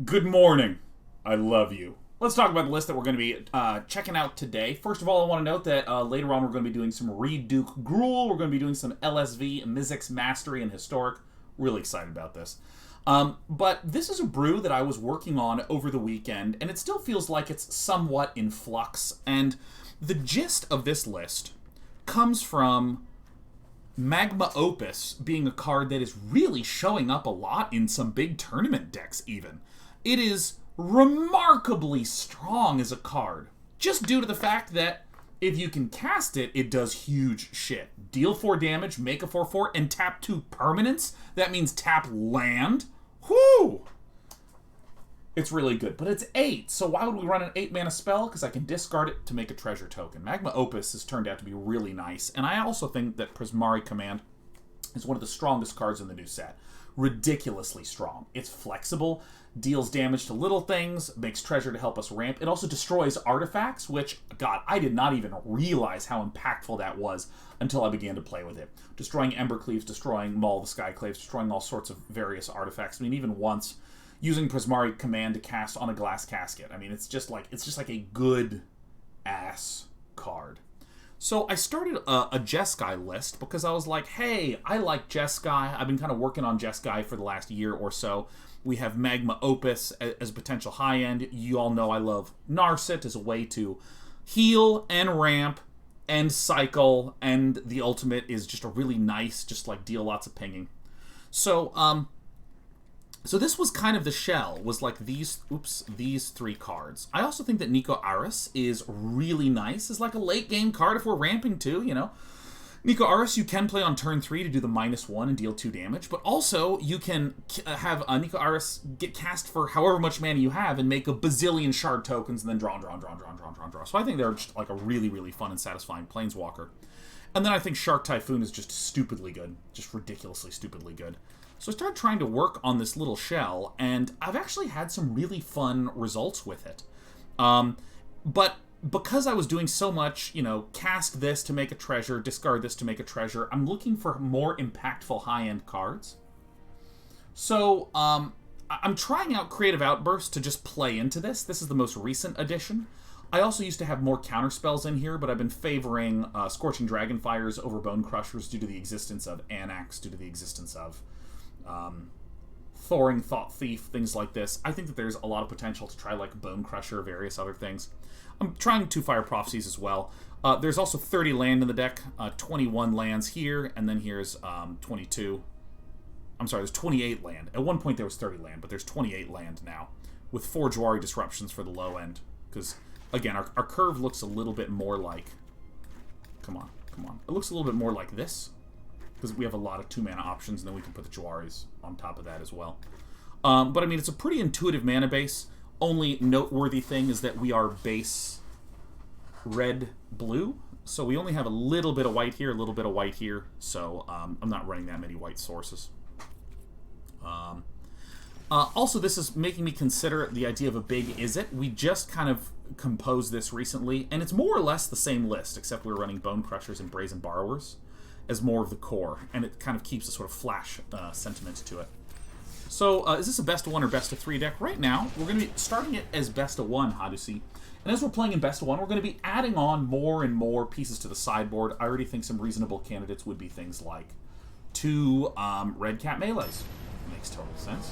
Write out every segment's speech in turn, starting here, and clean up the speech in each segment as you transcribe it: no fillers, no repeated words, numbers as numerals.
Good morning. I love you. Let's talk about the list that we're going to be checking out today. First of all, I want to note that later on we're going to be doing some Reid Duke Gruul. We're going to be doing some LSV, Mizzix Mastery, and Historic. Really excited about this. But this is a brew that I was working on over the weekend, and it still feels like it's somewhat in flux. And the gist of this list comes from Magma Opus being a card that is really showing up a lot in some big tournament decks even. It is remarkably strong as a card, just due to the fact that if you can cast it, it does huge shit. Deal 4 damage, make a 4/4, and tap 2 permanents. That means tap land. Whoo! It's really good, but it's 8, so why would we run an 8 mana spell? Because I can discard it to make a treasure token. Magma Opus has turned out to be really nice, and I also think that Prismari Command is one of the strongest cards in the new set. Ridiculously strong. It's flexible, deals damage to little things, makes treasure to help us ramp. It also destroys artifacts, which, God, I did not even realize how impactful that was until I began to play with it. Destroying Embercleaves, destroying Maul the Skyclaves, destroying all sorts of various artifacts. I mean, even once using Prismari Command to cast on a glass casket. I mean, it's just like a good ass card. So I started a Jeskai list because I was like, hey, I like Jeskai. I've been kind of working on Jeskai for the last year or so. We have Magma Opus as a potential high-end. You all know I love Narset as a way to heal and ramp and cycle, and the ultimate is just a really nice, just like deal lots of pinging. So this was kind of the shell, was like these 3 cards. I also think that Nico Aris is really nice as like a late game card if we're ramping too, you know. Nico Aris you can play on turn 3 to do the -1 and deal 2 damage, but also you can have Nico Aris get cast for however much mana you have and make a bazillion shard tokens and then draw. So I think they're just like a really, really fun and satisfying planeswalker. And then I think Shark Typhoon is just stupidly good, just ridiculously stupidly good. So I started trying to work on this little shell, and I've actually had some really fun results with it. But because I was doing so much, you know, cast this to make a treasure, discard this to make a treasure, I'm looking for more impactful high-end cards. So I'm trying out Creative Outburst to just play into this. This is the most recent addition. I also used to have more counterspells in here, but I've been favoring Scorching Dragonfires over Bone Crushers due to the existence of Anax, due to the existence of Thoring, Thought Thief, things like this. I think that there's a lot of potential to try like Bone Crusher, various other things. I'm trying 2 Fire Prophecies as well. There's also 30 land in the deck, 21 lands here, and then here's 22. I'm sorry, there's 28 land. At one point there was 30 land, but there's 28 land now, with 4 Jwari Disruptions for the low end. Because, again, our curve looks a little bit more like... Come on. It looks a little bit more like this, because we have a lot of 2 mana options, and then we can put the Jwaris on top of that as well. But I mean, it's a pretty intuitive mana base. Only noteworthy thing is that we are base red-blue, so we only have a little bit of white here, a little bit of white here, so I'm not running that many white sources. Also, this is making me consider the idea of a big Izzet. We just kind of composed this recently, and it's more or less the same list, except we're running Bone Crushers and Brazen Borrowers as more of the core, and it kind of keeps a sort of flash sentiment to it. So, is this a best of 1 or best of 3 deck? Right now, we're going to be starting it as best of 1, Hadusi. And as we're playing in best of 1, we're going to be adding on more and more pieces to the sideboard. I already think some reasonable candidates would be things like 2 Redcap Melees. Makes total sense.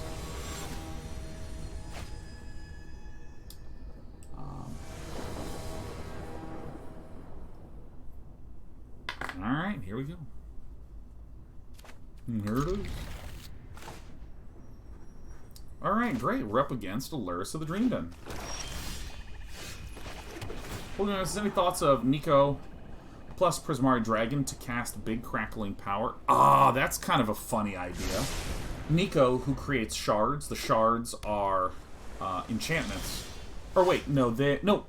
Alright, here we go. Here it is. Alright, great. We're up against Aluris of the Dream Den. Well, any thoughts of Nico plus Prismari Dragon to cast Big Crackling Power? Ah, that's kind of a funny idea. Nico, who creates shards. The shards are enchantments. Or wait, no.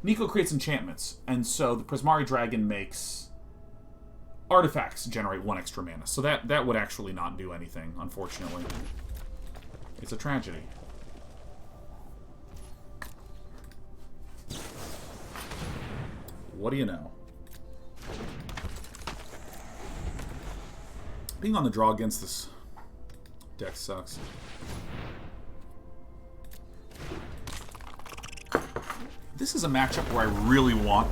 Nico creates enchantments, and so the Prismari Dragon makes artifacts generate 1 extra mana. So that would actually not do anything, unfortunately. It's a tragedy. What do you know? Being on the draw against this deck sucks. This is a matchup where I really want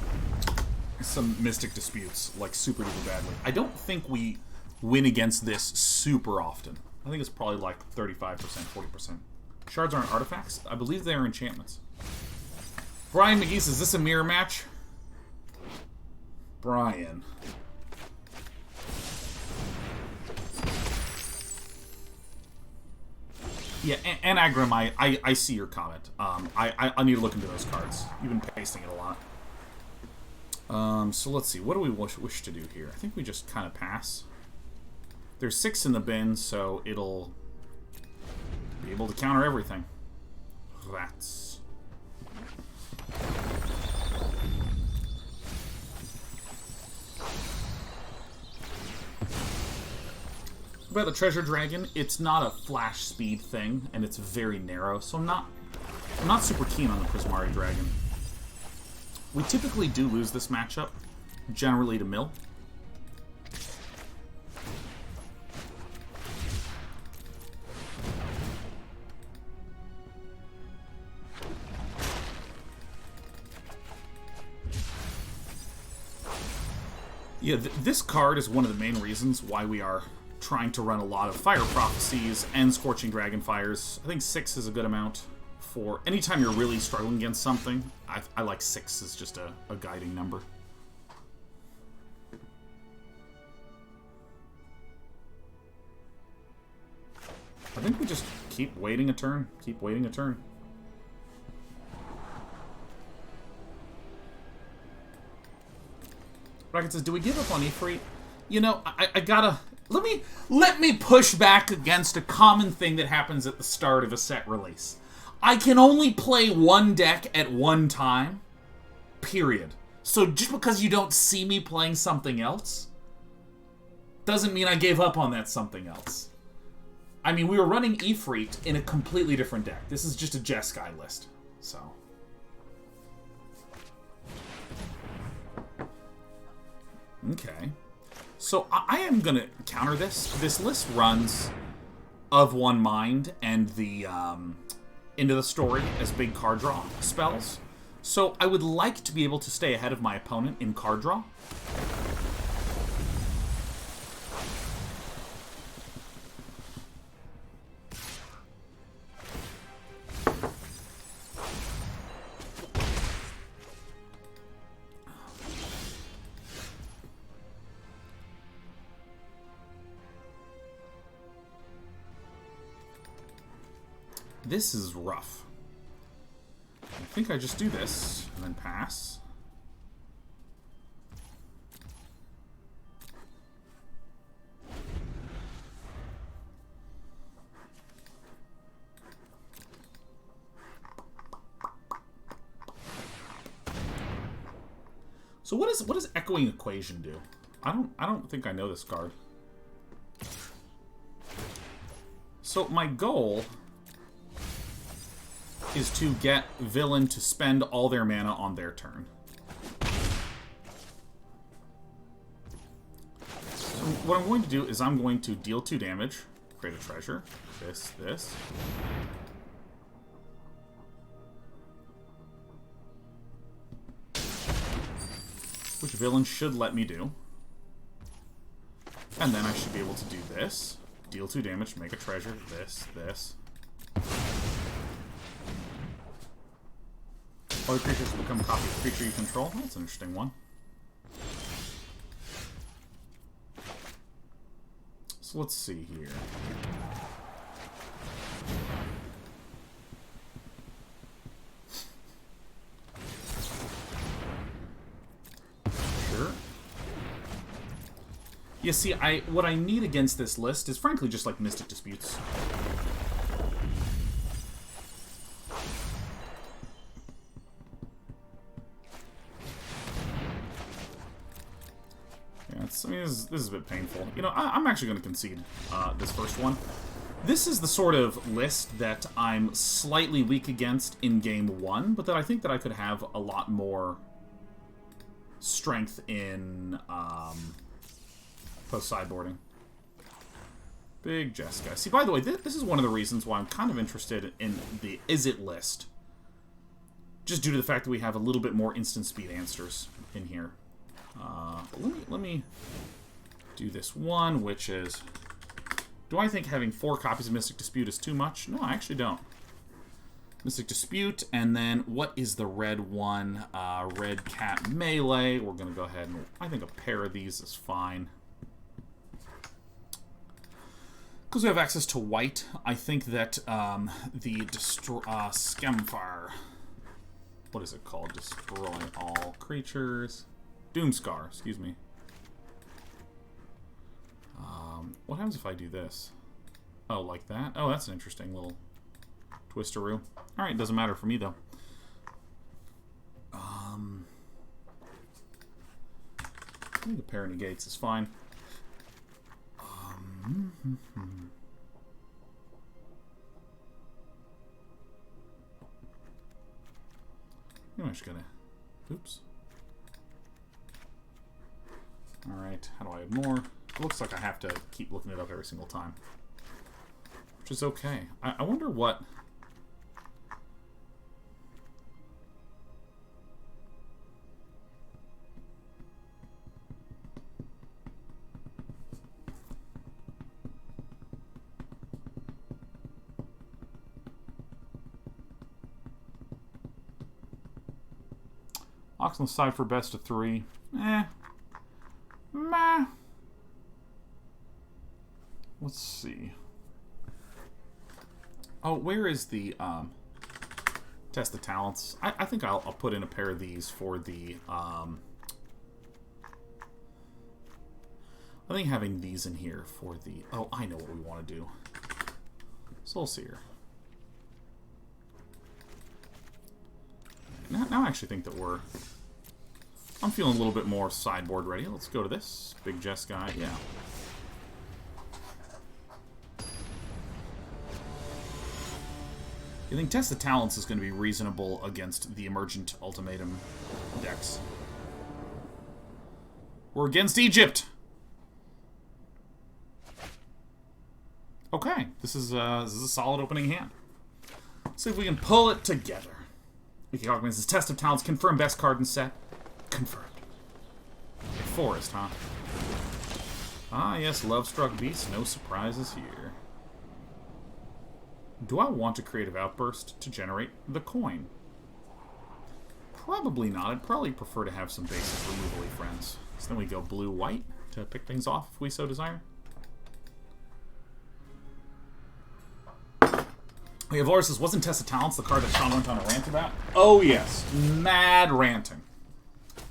some Mystic Disputes, like, super duper badly. I don't think we win against this super often. I think it's probably like 35%, 40%. Shards aren't artifacts? I believe they are enchantments. Brian McGee, is this a mirror match? Brian. Yeah, and Agram, I see your comment. I need to look into those cards. You've been pasting it a lot. So let's see. What do we wish to do here? I think we just kind of pass. There's 6 in the bin, so it'll be able to counter everything. Rats. About the Treasure Dragon, it's not a flash speed thing, and it's very narrow, so I'm not super keen on the Prismari Dragon. We typically do lose this matchup, generally to mill. Yeah, this card is one of the main reasons why we are trying to run a lot of Fire Prophecies and Scorching Dragonfires. I think 6 is a good amount for anytime you're really struggling against something. I like 6 as just a guiding number. I think we just keep waiting a turn. Keep waiting a turn. Bracket says, do we give up on Ifrit? You know, I gotta... Let me push back against a common thing that happens at the start of a set release. I can only play one deck at one time. Period. So just because you don't see me playing something else doesn't mean I gave up on that something else. I mean, we were running Ifrit in a completely different deck. This is just a Jeskai list. So... okay. So I am going to counter this. This list runs Of One Mind and the Into the Story as big card draw spells. So I would like to be able to stay ahead of my opponent in card draw. This is rough. I think I just do this and then pass. So what does Echoing Equation do? I don't think I know this card. So my goal is to get villain to spend all their mana on their turn. So what I'm going to do is I'm going to deal 2 damage, create a treasure, this. Which villain should let me do. And then I should be able to do this, deal 2 damage, make a treasure, this. Other creatures become a copy of the creature you control. That's an interesting one. So let's see here. Sure. Yeah, see, what I need against this list is frankly just like Mystic Disputes. I mean, this is a bit painful. You know, I'm actually going to concede this first one. This is the sort of list that I'm slightly weak against in game 1, but that I think that I could have a lot more strength in post-sideboarding. Big Jeskai. See, by the way, this is one of the reasons why I'm kind of interested in the Is It list. just due to the fact that we have a little bit more instant speed answers in here. Let me do this one, which is... Do I think having 4 copies of Mystic Dispute is too much? No, I actually don't. Mystic Dispute, and then what is the red one? Redcap Melee. We're going to go ahead and... I think a pair of these is fine. Because we have access to white, I think that the Scamfire... What is it called? Destroy all creatures. Doomscar, excuse me. What happens if I do this? Oh, like that? Oh, that's an interesting little twisteroo. Alright, doesn't matter for me, though. I think a pair of negates is fine. I'm just gonna... Oops. Alright, how do I add more? It looks like I have to keep looking it up every single time. Which is okay. I wonder what... Ox on the side for best of 3. Meh. Let's see. Oh, where is the Test of Talents? I think I'll put in a pair of these for the... I think having these in here for the... Oh, I know what we want to do. Soulseer. Now I actually think that we're... I'm feeling a little bit more sideboard ready. Let's go to this. Big Jeskai, yeah. You think Test of Talents is going to be reasonable against the Emergent Ultimatum decks? We're against Egypt! Okay, this is a solid opening hand. Let's see if we can pull it together. Wiki Hawkman says, Test of Talents, confirm best card in set. Confirmed. Forest, huh? Ah, yes, Love-Struck Beast. No surprises here. Do I want a Creative Outburst to generate the coin? Probably not. I'd probably prefer to have some basic removal-y friends. So then we go blue-white to pick things off if we so desire. Okay, Valor says, wasn't Test of Talents the card that Sean went on a rant about? Oh, yes. Mad ranting.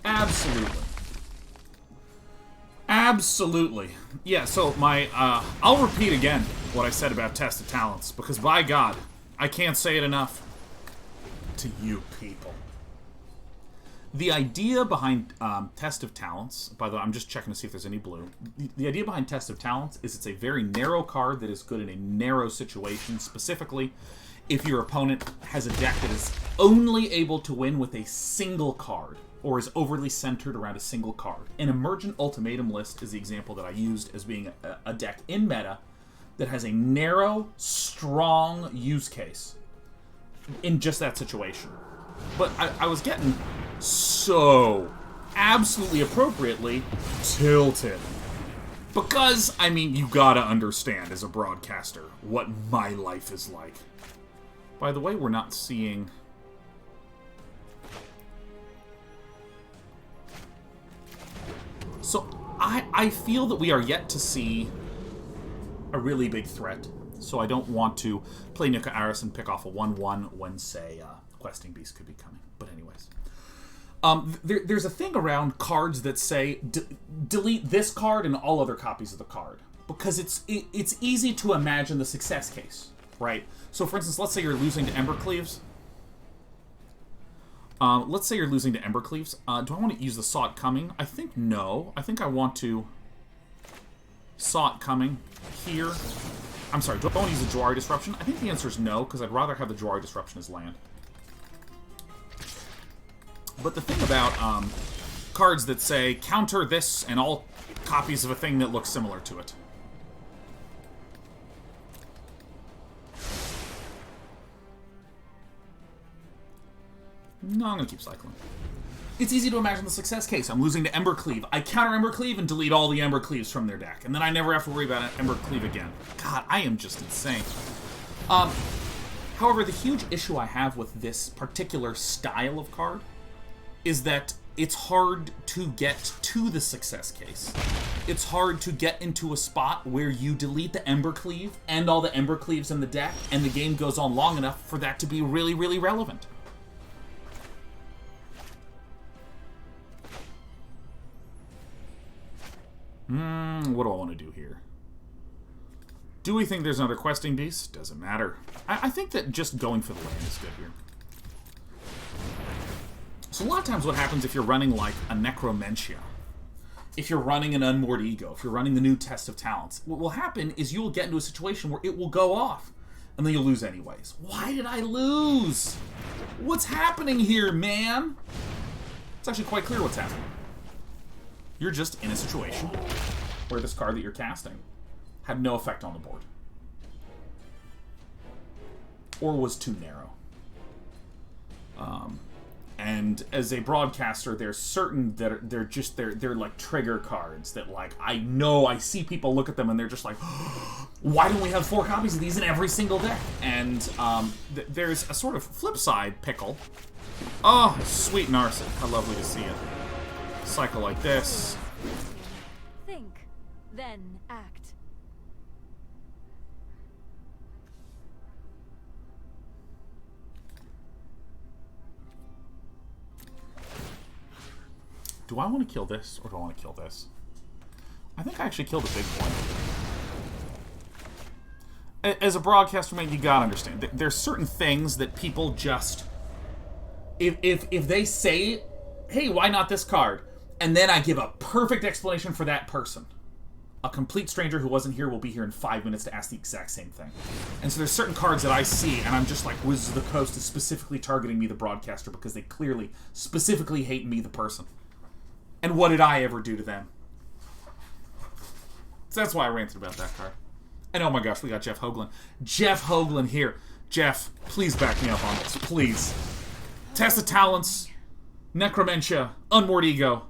Absolutely. Absolutely. Yeah, so my, I'll repeat again what I said about Test of Talents, because by God, I can't say it enough to you people. The idea behind Test of Talents, by the way, I'm just checking to see if there's any blue. The idea behind Test of Talents is it's a very narrow card that is good in a narrow situation, specifically if your opponent has a deck that is only able to win with a single card, or is overly centered around a single card. An Emergent Ultimatum list is the example that I used as being a deck in meta that has a narrow, strong use case in just that situation. But I was getting so absolutely appropriately tilted. Because, I mean, you gotta understand as a broadcaster what my life is like. By the way, we're not seeing... So, I feel that we are yet to see a really big threat. So I don't want to play Nuka Aris and pick off a 1-1 when, say, Questing Beast could be coming. But anyways. There's a thing around cards that say, delete this card and all other copies of the card. Because it's easy to imagine the success case, right? So, for instance, let's say you're losing to Embercleaves. Let's say you're losing to Embercleaves. Do I want to use the Saw It Coming? I think no. I think I want to Saw It Coming here. I'm sorry, do I want to use the Jwari Disruption? I think the answer is no, because I'd rather have the Jwari Disruption as land. But the thing about cards that say, counter this and all copies of a thing that looks similar to it. No, I'm going to keep cycling. It's easy to imagine the success case. I'm losing to Embercleave. I counter Embercleave and delete all the Embercleaves from their deck. And then I never have to worry about an Embercleave again. God, I am just insane. However, the huge issue I have with this particular style of card is that it's hard to get to the success case. It's hard to get into a spot where you delete the Embercleave and all the Embercleaves in the deck, and the game goes on long enough for that to be really, really relevant. What do I want to do here? Do we think there's another questing beast? Doesn't matter. I think that just going for the land is good here. So a lot of times what happens if you're running like a Necromentia, if you're running an Unmoored Ego, if you're running the new Test of Talents, what will happen is you will get into a situation where it will go off, and then you'll lose anyways. Why did I lose? What's happening here, man? It's actually quite clear what's happening. You're just in a situation where this card that you're casting had no effect on the board. Or was too narrow. And as a broadcaster, there's certain that are, they're like trigger cards that, like, I see people look at them and they're just like, why don't we have 4 copies of these in every single deck? And there's a sort of flip side pickle. Oh, sweet Narset. How lovely to see it. Cycle like this. Think, then act. Do I want to kill this, or do I want to kill this? I think I actually killed a big one. As a broadcaster, man, you gotta understand. There's certain things that people just... If they say, hey, why not this card? And then I give a perfect explanation for that person. A complete stranger who wasn't here will be here in 5 minutes to ask the exact same thing. And so there's certain cards that I see, and I'm just like, Wizards of the Coast is specifically targeting me, the broadcaster, because they clearly, specifically hate me, the person. And what did I ever do to them? So that's why I ranted about that card. And oh my gosh, we got Jeff Hoagland. Jeff Hoagland here. Jeff, please back me up on this, please. Test of Talents, Necromentia, Unmoored Ego.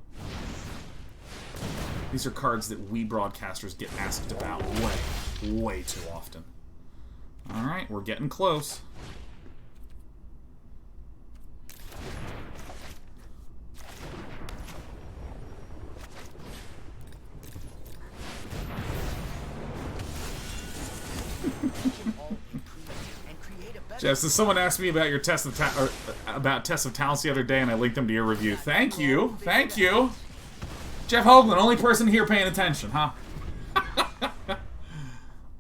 These are cards that we broadcasters get asked about way too often. Alright, we're getting close. Jeff, so someone asked me about your Test of Talents the other day, and I linked them to your review. Thank you, thank you. Jeff Hoagland, only person here paying attention, huh?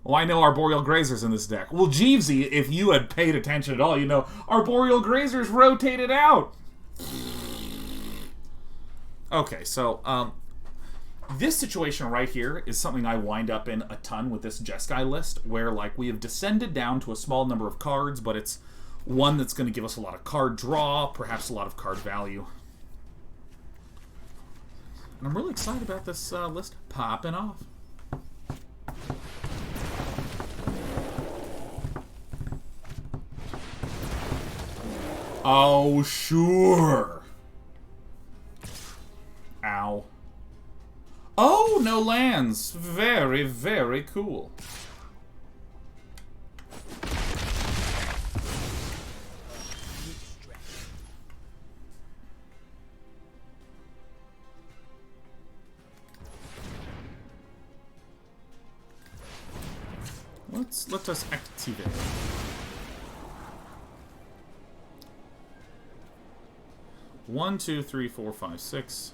Well, I know Arboreal Grazer's in this deck. Well, Jeevesy, if you had paid attention at all, you know Arboreal Grazer's rotated out. Okay, so this situation right here is something I wind up in a ton with this Jeskai list, where like we have descended down to a small number of cards, but it's one that's going to give us a lot of card draw, perhaps a lot of card value. And I'm really excited about this list popping off. Oh, sure. Ow. Oh, no lands. Very, very cool. Let us activate. One, two, three, four, five, six.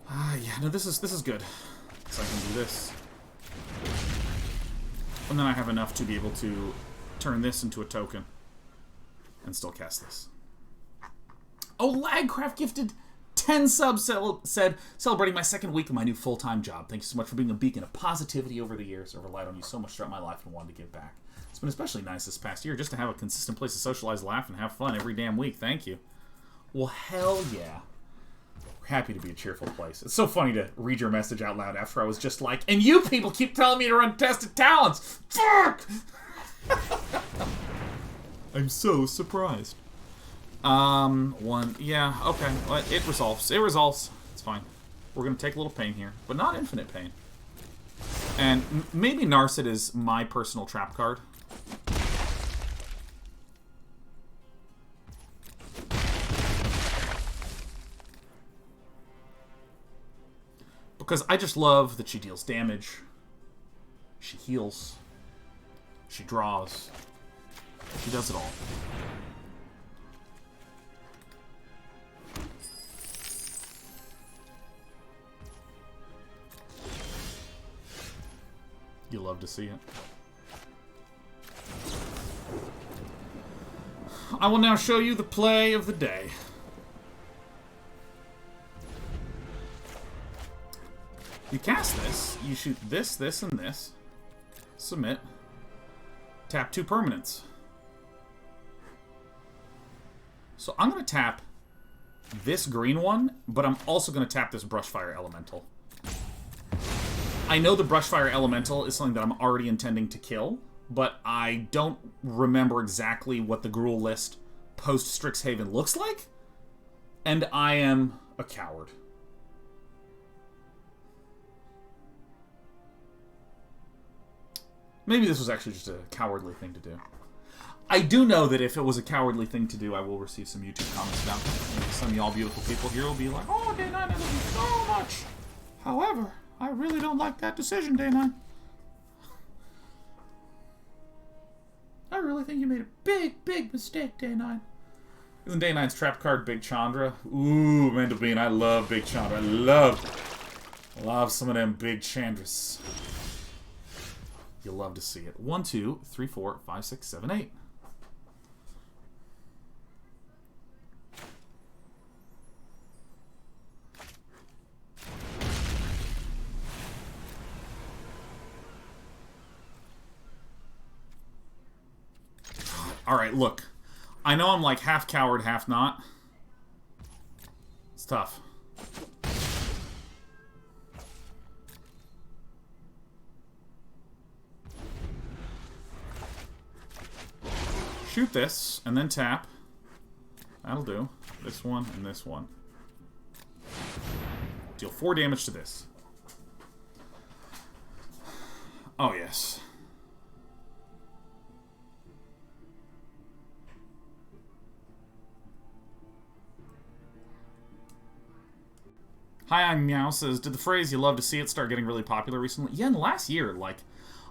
Yeah, no, this is good. So I can do this. And then I have enough to be able to turn this into a token and still cast this. Oh, Lagcraft gifted 10 subs, said, celebrating my 2nd week of my new full-time job. Thank you so much for being a beacon of positivity over the years. I've relied on you so much throughout my life and wanted to give back. It's been especially nice this past year just to have a consistent place to socialize, laugh, and have fun every damn week. Thank you. Well, hell yeah. We're happy to be a cheerful place. It's so funny to read your message out loud after I was just like, and you people keep telling me to run Tested Talents! Fuck! I'm so surprised. One. Yeah, okay. It resolves. It resolves. It's fine. We're going to take a little pain here, but not infinite pain. And maybe Narset is my personal trap card. Because I just love that she deals damage. She heals. She draws. She does it all. You love to see it. I will now show you the play of the day. You cast this, you shoot this, this, and this. Submit. Tap 2 permanents. So I'm going to tap this green one, but I'm also going to tap this Brushfire Elemental. I know the Brushfire Elemental is something that I'm already intending to kill, but I don't remember exactly what the Gruul list post-Strixhaven looks like, and I am a coward. Maybe this was actually just a cowardly thing to do. I do know that if it was a cowardly thing to do, I will receive some YouTube comments about it. Maybe some of y'all beautiful people here will be like, oh, Day9, I love you so much. However, I really don't like that decision, Day9. I really think you made a big, big mistake, Day9. Isn't Day9's trap card Big Chandra? Ooh, Mendelbean, I love Big Chandra. I love some of them Big Chandras. You'll love to see it. 1, 2, 3, 4, 5, 6, 7, 8. Alright, look. I know I'm like half coward, half not. It's tough. Shoot this, and then tap. That'll do. This one and this one. Deal 4 damage to this. Oh, yes. Hi, I'm Meow says, did the phrase "you love to see it" start getting really popular recently? Yeah, in the last year, like,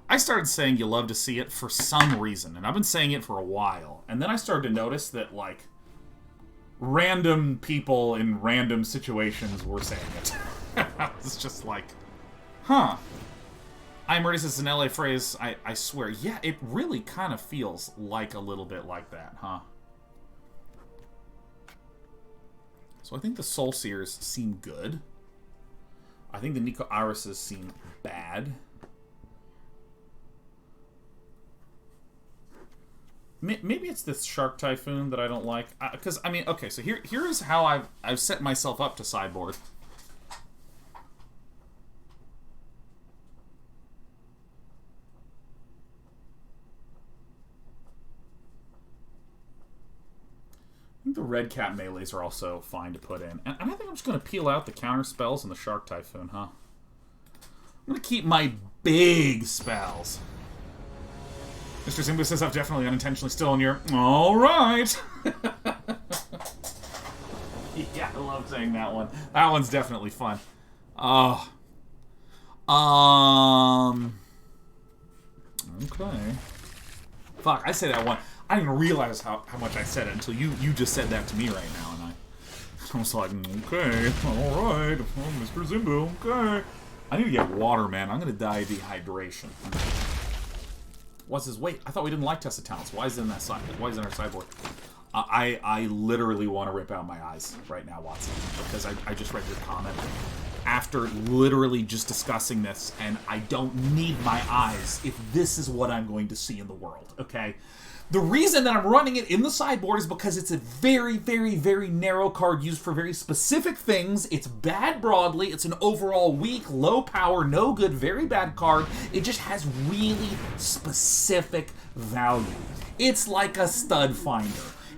I started saying "you love to see it" for some reason, and I've been saying it for a while. And then I started to notice that, like, random people in random situations were saying it. It's just like, huh. I'm ready says, an LA phrase, I swear. Yeah, it really kind of feels like a little bit like that, huh? So I think the Soul Seers seem good. I think the Nico Irises seem bad. Maybe it's this Shark Typhoon that I don't like. Because, I mean, okay, so here's how I've set myself up to sideboard. I think the Redcap Melees are also fine to put in. And I think I'm just going to peel out the counter spells and the Shark Typhoon, huh? I'm going to keep my big spells. Mr. Simba says I've definitely unintentionally stolen your... Alright! Yeah, I love saying that one. That one's definitely fun. Okay. Fuck, I say that one. I didn't realize how much I said it until you just said that to me right now, and I was like, okay, alright, Mr. Zimbo, okay. I need to get water, man. I'm gonna die of dehydration. What's his weight? I thought we didn't like Test of Talents. Why is it in that side? Why is it in our sideboard? I literally want to rip out my eyes right now, Watson, because I just read your comment, after literally just discussing this, and I don't need my eyes if this is what I'm going to see in the world, okay? The reason that I'm running it in the sideboard is because it's a very, very, very narrow card used for very specific things. It's bad broadly. It's an overall weak, low power, no good, very bad card. It just has really specific value. It's like a stud finder.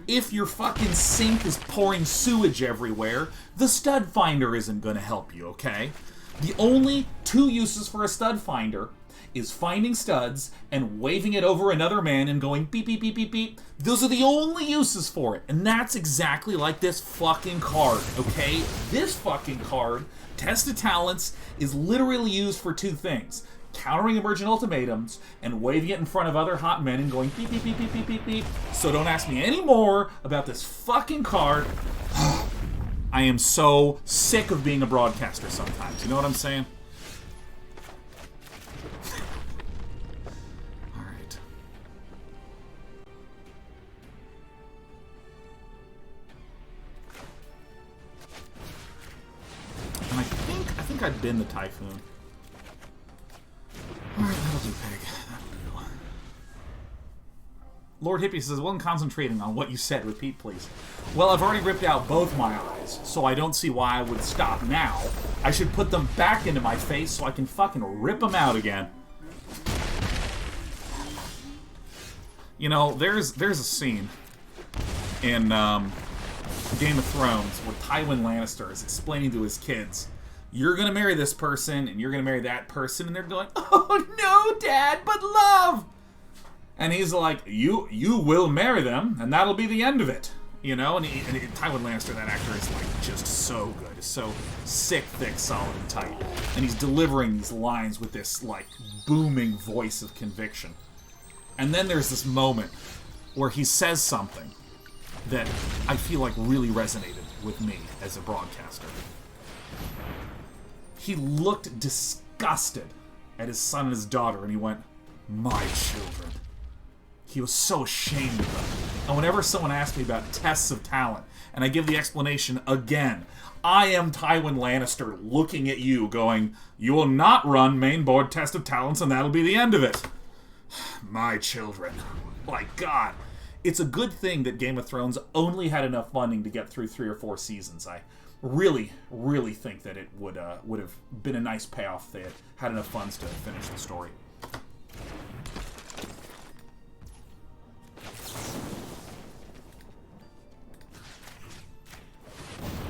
If your fucking sink is pouring sewage everywhere, the stud finder isn't going to help you, okay? The only two uses for a stud finder is finding studs and waving it over another man and going beep, beep, beep, beep, beep. Those are the only uses for it. And that's exactly like this fucking card, okay? This fucking card, Test of Talents, is literally used for two things. Countering emergent ultimatums and waving it in front of other hot men and going beep, beep, beep, beep, beep, beep, beep. So don't ask me any more about this fucking card. I am so sick of being a broadcaster sometimes. You know what I'm saying? Alright. And I think I'd bin the Typhoon. Alright, that'll do, Peg. That'll do. Lord Hippie says, wasn't concentrating on what you said. Repeat, please. Well, I've already ripped out both my eyes, so I don't see why I would stop now. I should put them back into my face so I can fucking rip them out again. You know, there's a scene in Game of Thrones where Tywin Lannister is explaining to his kids, you're gonna marry this person, and you're gonna marry that person, and they're going, oh no, Dad, but love! And he's like, you will marry them, and that'll be the end of it. You know, and Tywin Lannister, that actor, is like just so good. Is so sick, thick, solid, and tight. And he's delivering these lines with this, like, booming voice of conviction. And then there's this moment where he says something that I feel like really resonated with me as a broadcaster. He looked disgusted at his son and his daughter, and he went, my children. He was so ashamed of them. And whenever someone asks me about tests of talent, and I give the explanation again, I am Tywin Lannister looking at you going, you will not run main board test of talents, and that'll be the end of it. My children. My God. It's a good thing that Game of Thrones only had enough funding to get through 3 or 4 seasons. I really, really think that it would have been a nice payoff if they had enough funds to finish the story.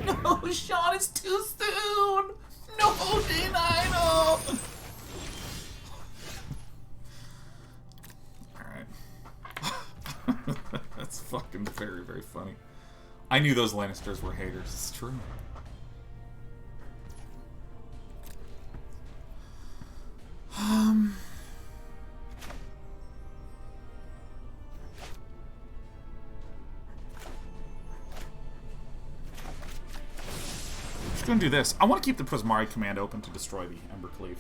No, Sean, it's too soon! No, D9, no! Alright. That's fucking very, very funny. I knew those Lannisters were haters. It's true. Just gonna do this. I want to keep the Prismari Command open to destroy the Embercleave.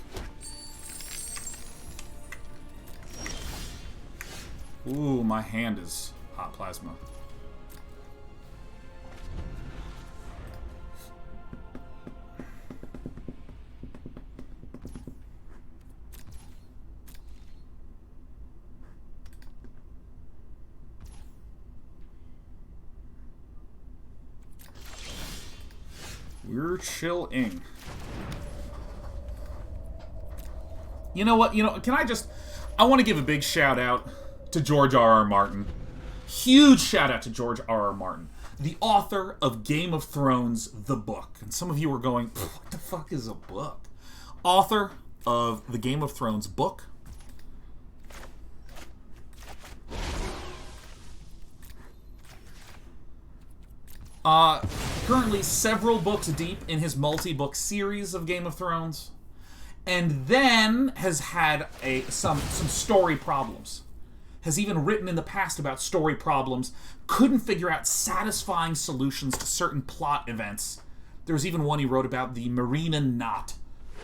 Ooh, my hand is hot plasma. We're chilling. You know what? Can I just... I want to give a big shout out to George R.R. Martin. Huge shout out to George R.R. Martin, the author of Game of Thrones, the book. And some of you are going, what the fuck is a book? Author of the Game of Thrones book. Currently several books deep in his multi-book series of Game of Thrones, and then has had some story problems. Has even written in the past about story problems, couldn't figure out satisfying solutions to certain plot events. There was even one he wrote about the Marinen knot.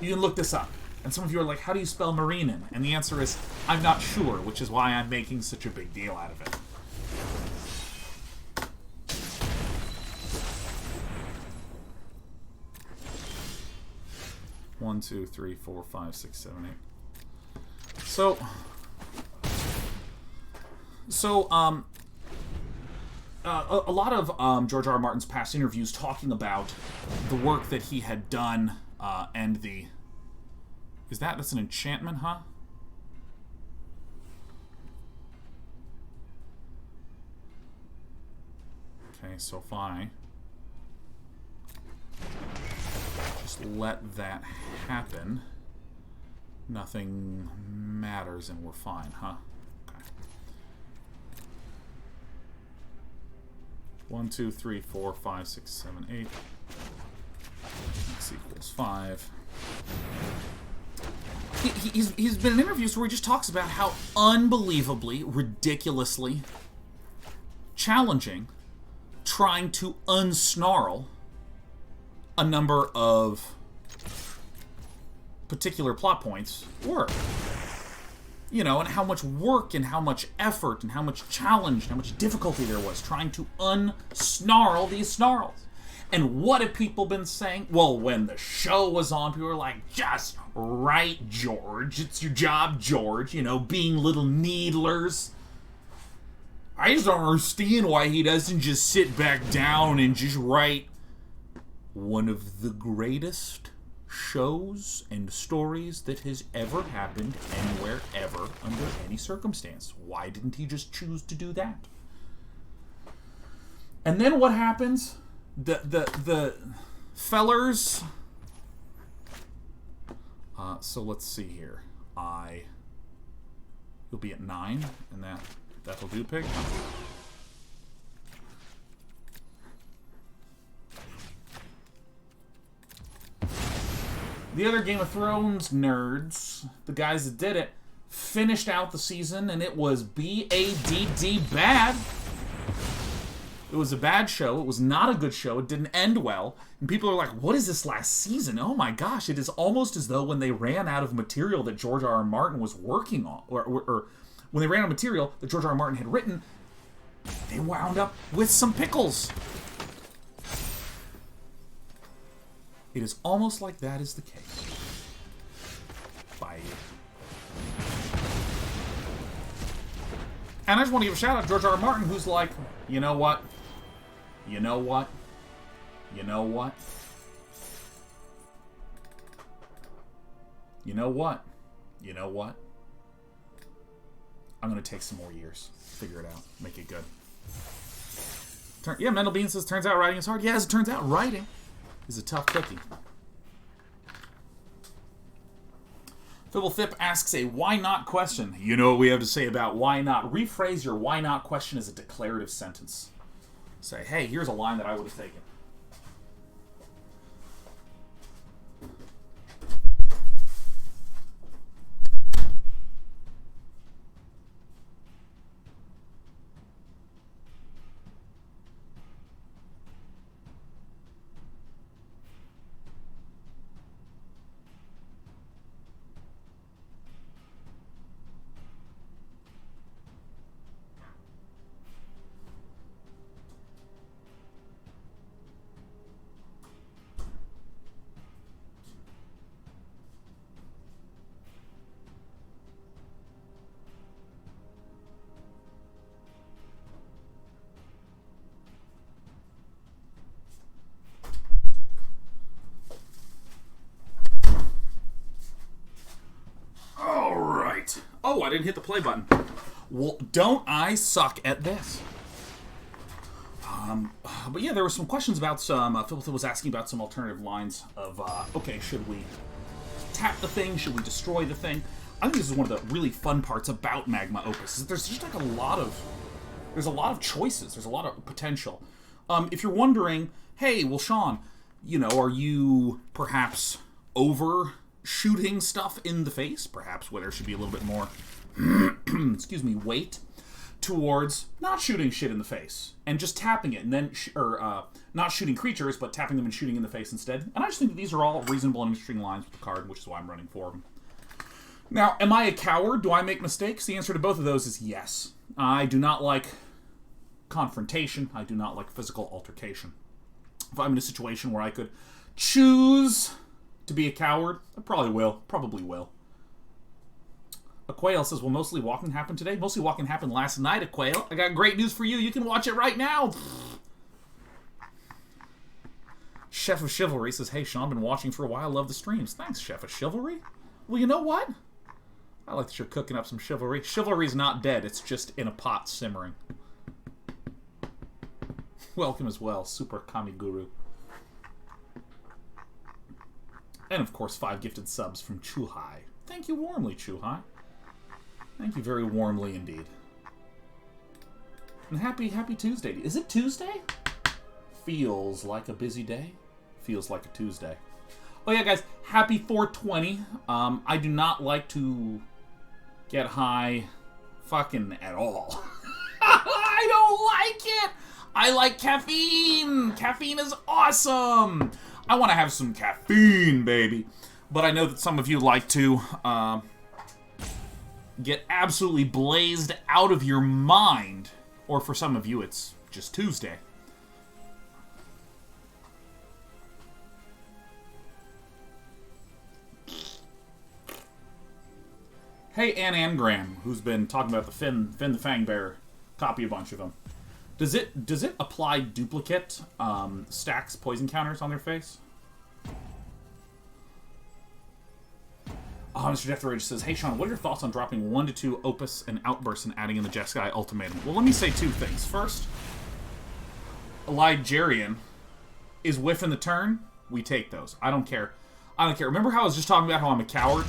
You can look this up. And some of you are like, how do you spell Marinen? And the answer is, I'm not sure, which is why I'm making such a big deal out of it. 1, 2, 3, 4, 5, 6, 7, 8. So a lot of George R. R. Martin's past interviews talking about the work that he had done and the... That's an enchantment, huh? Okay, so if I just let that happen, nothing matters and we're fine, huh? Okay. 1, 2, 3, 4, 5, 6, 7, 8. X equals 5. He's been in interviews where he just talks about how unbelievably, ridiculously challenging trying to unsnarl a number of particular plot points were. You know, and how much work and how much effort and how much challenge and how much difficulty there was trying to unsnarl these snarls. And what have people been saying? Well, when the show was on, people were like, just right, George. It's your job, George. You know, being little needlers. I just don't understand why he doesn't just sit back down and just write one of the greatest shows and stories that has ever happened anywhere, ever, under any circumstance. Why didn't he just choose to do that? And then what happens? The fellers... so let's see here. You'll be at 9, and that'll do, Pig. The other Game of Thrones nerds, the guys that did it, finished out the season, and it was B-A-D-D bad. It was a bad show. It was not a good show. It didn't end well. And people are like, what is this last season? Oh my gosh, it is almost as though when they ran out of material that George R. R. Martin was working on, or when they ran out of material that George R. R. Martin had written, they wound up with some pickles. It is almost like that is the case. Bye. And I just want to give a shout out to George R. R. Martin, who's like, you know what? You know what? You know what? You know what? You know what? I'm going to take some more years. Figure it out. Make it good. Yeah, Mental Bean says, turns out writing is hard. Yeah, as it turns out, writing is a tough cookie. Fibble Thip asks a why not question. You know what we have to say about why not. Rephrase your why not question as a declarative sentence. Say, hey, here's a line that I would have taken. Oh, I didn't hit the play button. Well, don't I suck at this? But yeah, there were some questions about some... Phil was asking about some alternative lines of, okay, should we tap the thing? Should we destroy the thing? I think this is one of the really fun parts about Magma Opus. There's just like a lot of... There's a lot of choices. There's a lot of potential. If you're wondering, hey, well, Sean, you know, are you perhaps overshooting stuff in the face? Perhaps where there should be a little bit more, excuse me, weight towards not shooting shit in the face and just tapping it, and then, not shooting creatures, but tapping them and shooting in the face instead. And I just think that these are all reasonable and interesting lines with the card, which is why I'm running for them. Now, am I a coward? Do I make mistakes? The answer to both of those is yes. I do not like confrontation. I do not like physical altercation. If I'm in a situation where I could choose to be a coward? I probably will. Probably will. A Quail says, will Mostly Walking happen today? Mostly Walking happened last night, A Quail. I got great news for you. You can watch it right now. Chef of Chivalry says, hey, Sean, been watching for a while. Love the streams. Thanks, Chef of Chivalry. Well, you know what? I like that you're cooking up some chivalry. Chivalry's not dead. It's just in a pot simmering. Welcome as well, Super Kami Guru. And, of course, 5 gifted subs from Chuhai. Thank you warmly, Chuhai. Thank you very warmly indeed. And happy Tuesday. Is it Tuesday? Feels like a busy day. Feels like a Tuesday. Oh yeah, guys, happy 420. I do not like to get high fucking at all. I don't like it. I like caffeine. Caffeine is awesome. I want to have some caffeine, baby. But I know that some of you like to get absolutely blazed out of your mind. Or for some of you, it's just Tuesday. Hey, Ann Angram, who's been talking about the Finn the Fangbearer. Copy a bunch of them. Does it apply duplicate stacks poison counters on their face? Oh, Mr. Death Rage says, hey Sean, what are your thoughts on dropping 1 to 2 Opus and Outbursts and adding in the Jeskai Ultimatum? Well, let me say 2 things. First, Ligerian is whiffing the turn. We take those. I don't care. I don't care. Remember how I was just talking about how I'm a coward?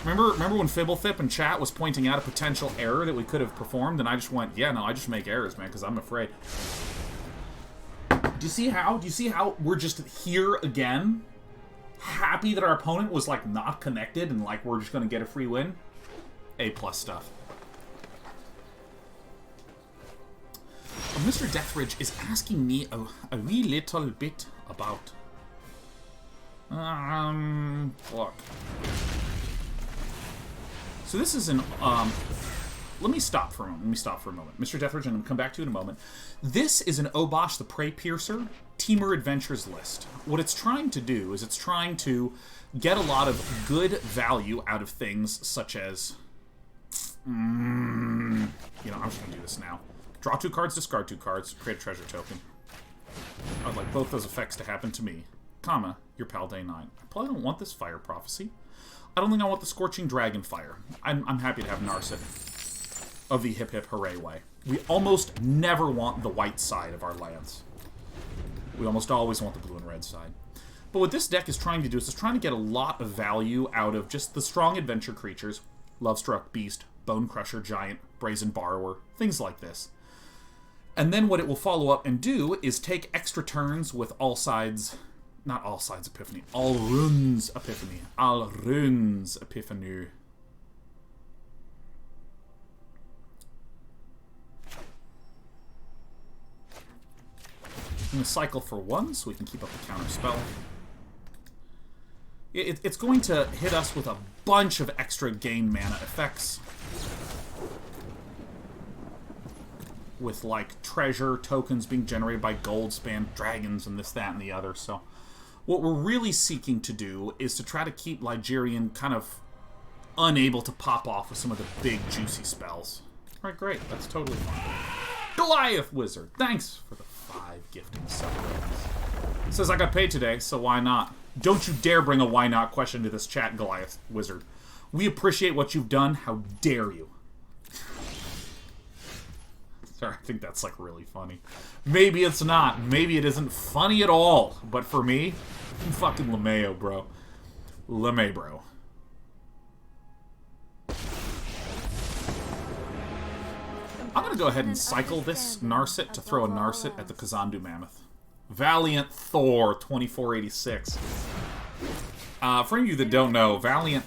Remember when Fibblethip in chat was pointing out a potential error that we could have performed, and I just went, yeah, no, I just make errors, man, because I'm afraid. Do you see how we're just here again? Happy that our opponent was, like, not connected, and, like, we're just going to get a free win? A+ stuff. Mr. Deathridge is asking me a wee little bit about... Look. So this is an, let me stop for a moment. Mr. Deathridge, and I'll come back to you in a moment. This is an Obosh the Prey Piercer Teamer Adventures list. What it's trying to do is it's trying to get a lot of good value out of things such as, I'm just going to do this now. Draw 2 cards, discard 2 cards, create a treasure token. I'd like both those effects to happen to me, comma, your pal Day 9. I probably don't want this Fire Prophecy. I don't think I want the Scorching Dragonfire. I'm happy to have Narset of the Hip Hip Hooray way. We almost never want the white side of our lands. We almost always want the blue and red side. But what this deck is trying to do is it's trying to get a lot of value out of just the strong adventure creatures. Lovestruck Beast, Bone Crusher Giant, Brazen Borrower, things like this. And then what it will follow up and do is take extra turns with all sides... Not all sides Epiphany. All runes Epiphany. All runes Epiphany. I'm going to cycle for 1 so we can keep up the counter spell. It's going to hit us with a bunch of extra gain mana effects. With, like, treasure tokens being generated by gold span dragons and this, that, and the other, so... What we're really seeking to do is to try to keep Ligerian kind of unable to pop off with some of the big, juicy spells. Alright, great. That's totally fine. Goliath Wizard, thanks for the 5 gifting celebrations. Says I got paid today, so why not? Don't you dare bring a why not question to this chat, Goliath Wizard. We appreciate what you've done. How dare you? Sorry, I think that's, like, really funny. Maybe it's not. Maybe it isn't funny at all. But for me, I'm fucking LeMayo, bro. LeMay, bro. I'm gonna go ahead and cycle this Narset to throw a Narset at the Kazandu Mammoth. Valiant Thor, 2486. For any of you that don't know, Valiant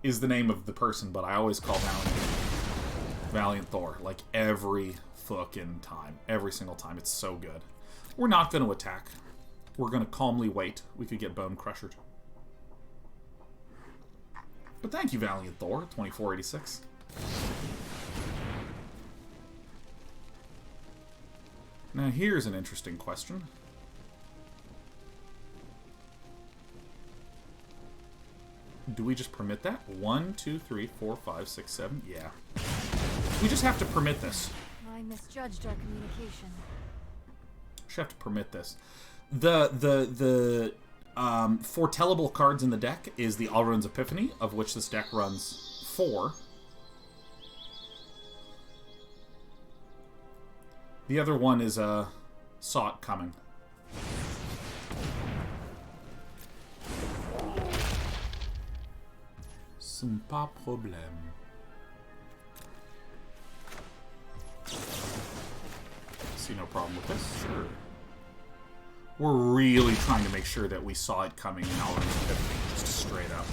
is the name of the person, but I always call Valiant Thor, like every fucking time. Every single time. It's so good. We're not going to attack. We're going to calmly wait. We could get Bone Crushed. But thank you, Valiant Thor, 2486. Now here's an interesting question. Do we just permit that? 1, 2, 3, 4, 5, 6, 7. Yeah. We just have to permit this. I misjudged our communication. Just have to permit this. The foretellable cards in the deck is the Alrund's Epiphany, of which this deck runs 4. The other one is Saw It Coming. C'est pas problème. See no problem with this? Sure. We're really trying to make sure that we saw it coming in Alrund's Epiphany, just straight up.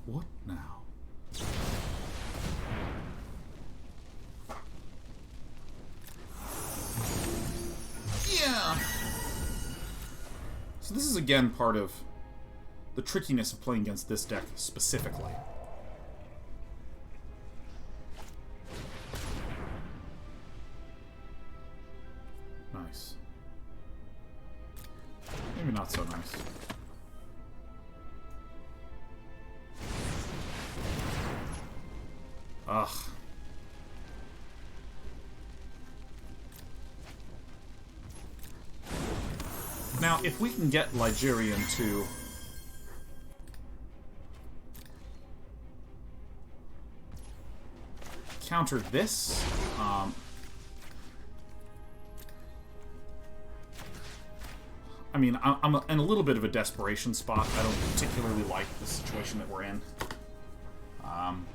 What now? Yeah! So this is again part of the trickiness of playing against this deck specifically. Nice. Maybe not so nice. Ugh. Now, if we can get Ligerian to counter this, I mean, I'm in a little bit of a desperation spot. I don't particularly like the situation that we're in.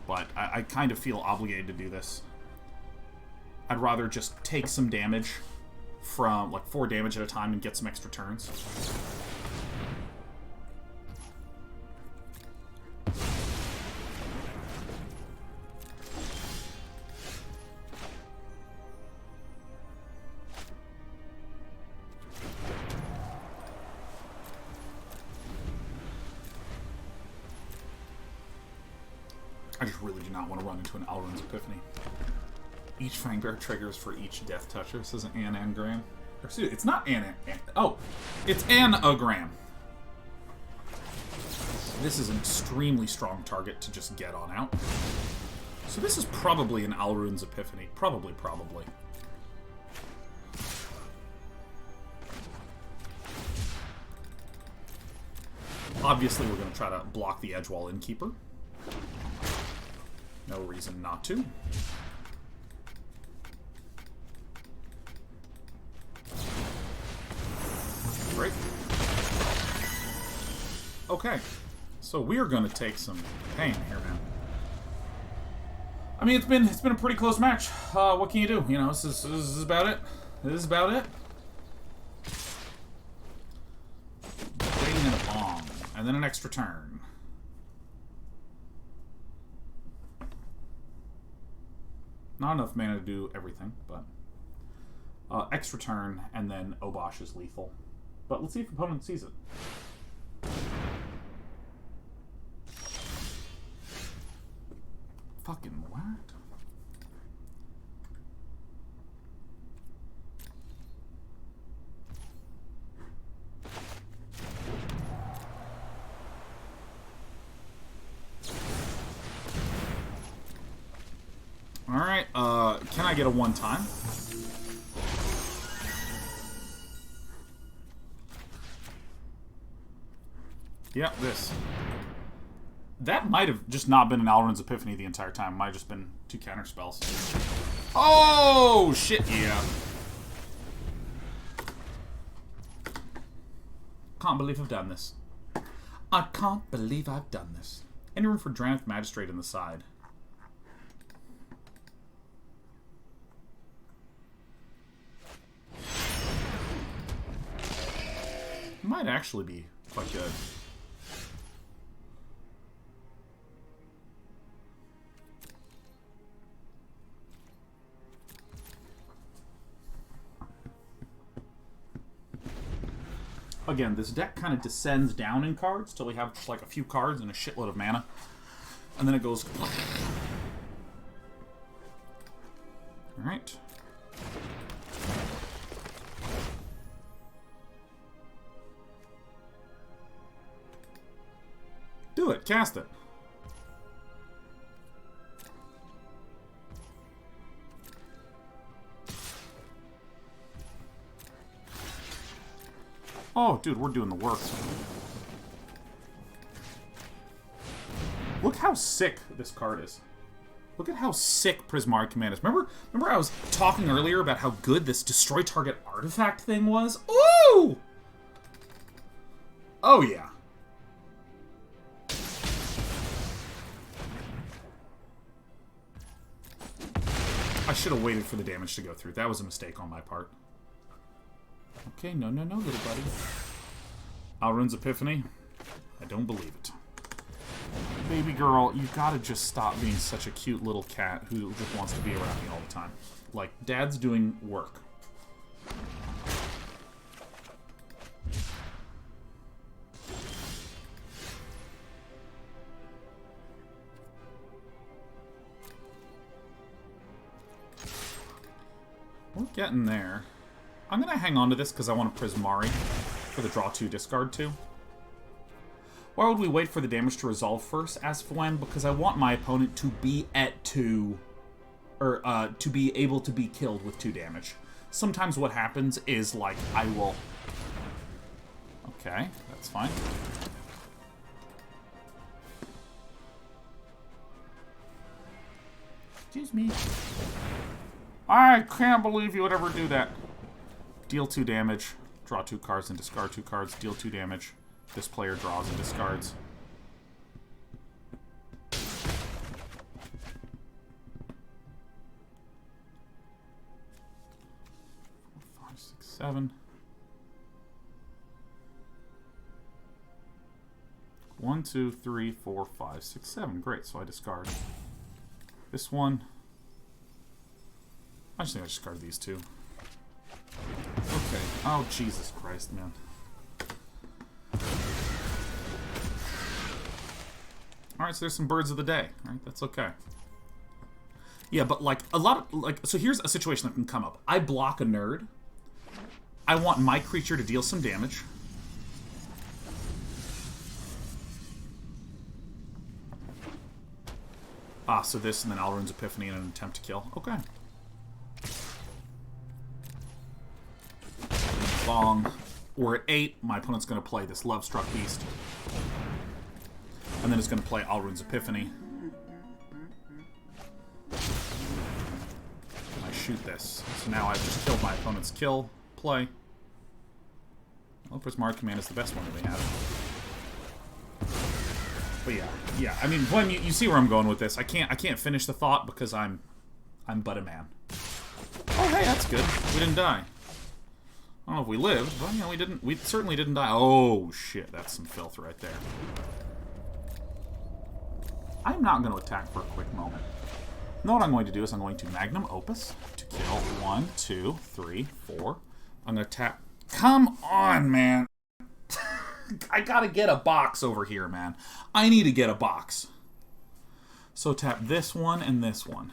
But I kind of feel obligated to do this. I'd rather just take some damage from, like, 4 damage at a time and get some extra turns. I just really do not want to run into an Alrund's Epiphany. Each Fangbear triggers for each Death Toucher. This isn't an anagram. Or, excuse me, it's not oh, it's anagram. This is an extremely strong target to just get on out. So this is probably an Alrund's Epiphany. Probably. Obviously, we're going to try to block the Edgewall Innkeeper. No reason not to. Great. Okay. So we're gonna take some pain here, man. I mean, it's been a pretty close match. What can you do? You know, this is about it. This is about it. Bring in a bomb, and then an extra turn. Not enough mana to do everything, but extra turn, and then Obosh is lethal. But let's see if opponent sees it. Fucking what? Alright, can I get a one-time? Yep, this. That might have just not been an Alrund's Epiphany the entire time. Might have just been 2 counter spells. Oh, shit, yeah. Can't believe I've done this. I can't believe I've done this. Any room for Drannith Magistrate in the side? Might actually be quite good. Again, this deck kind of descends down in cards till we have just like a few cards and a shitload of mana. And then it goes... Alright. Do it. Cast it. Oh, dude, we're doing the work. Look how sick this card is. Look at how sick Prismari Command is. Remember I was talking earlier about how good this destroy target artifact thing was? Ooh! Oh, yeah. I should have waited for the damage to go through. That was a mistake on my part. Okay, no, little buddy. Alrund's Epiphany. I don't believe it. Baby girl, you gotta just stop being such a cute little cat who just wants to be around me all the time. Like, Dad's doing work. We're getting there. I'm going to hang on to this because I want a Prismari for the draw 2, discard 2. Why would we wait for the damage to resolve first? Asked Fwen, because I want my opponent to be at 2, or to be able to be killed with 2 damage. Sometimes what happens is, like, I will... Okay, that's fine. Excuse me. I can't believe you would ever do that. Deal 2 damage, draw 2 cards and discard 2 cards, deal 2 damage. This player draws and discards. Four, 5, 6, 7. 1, 2, 3, 4, 5, 6, 7. Great, so I discard. This one. I just think I discard these 2. Okay. Oh, Jesus Christ, man. Alright, so there's some birds of the day. Alright, that's okay. Yeah, but, like, a lot of... Like, so here's a situation that can come up. I block a nerd. I want my creature to deal some damage. Ah, so this, and then Alrund's Epiphany in an attempt to kill. Okay. Long. We're at 8. My opponent's going to play this Love-Struck Beast. And then it's going to play Alrund's Epiphany. And I shoot this. So now I've just killed my opponent's kill play. Well, Prismari Command is the best one that we have. But yeah. I mean, when you see where I'm going with this. I can't finish the thought because I'm but a man. Oh, hey, that's good. We didn't die. I don't know if we lived, but you know, we certainly didn't die. Oh shit, that's some filth right there. I'm not going to attack for a quick moment. No, what I'm going to do is I'm going to Magnum Opus to kill 1, 2, 3, 4. I'm going to tap. Come on, man. I gotta get a box over here, man. I need to get a box. So tap this one and this one.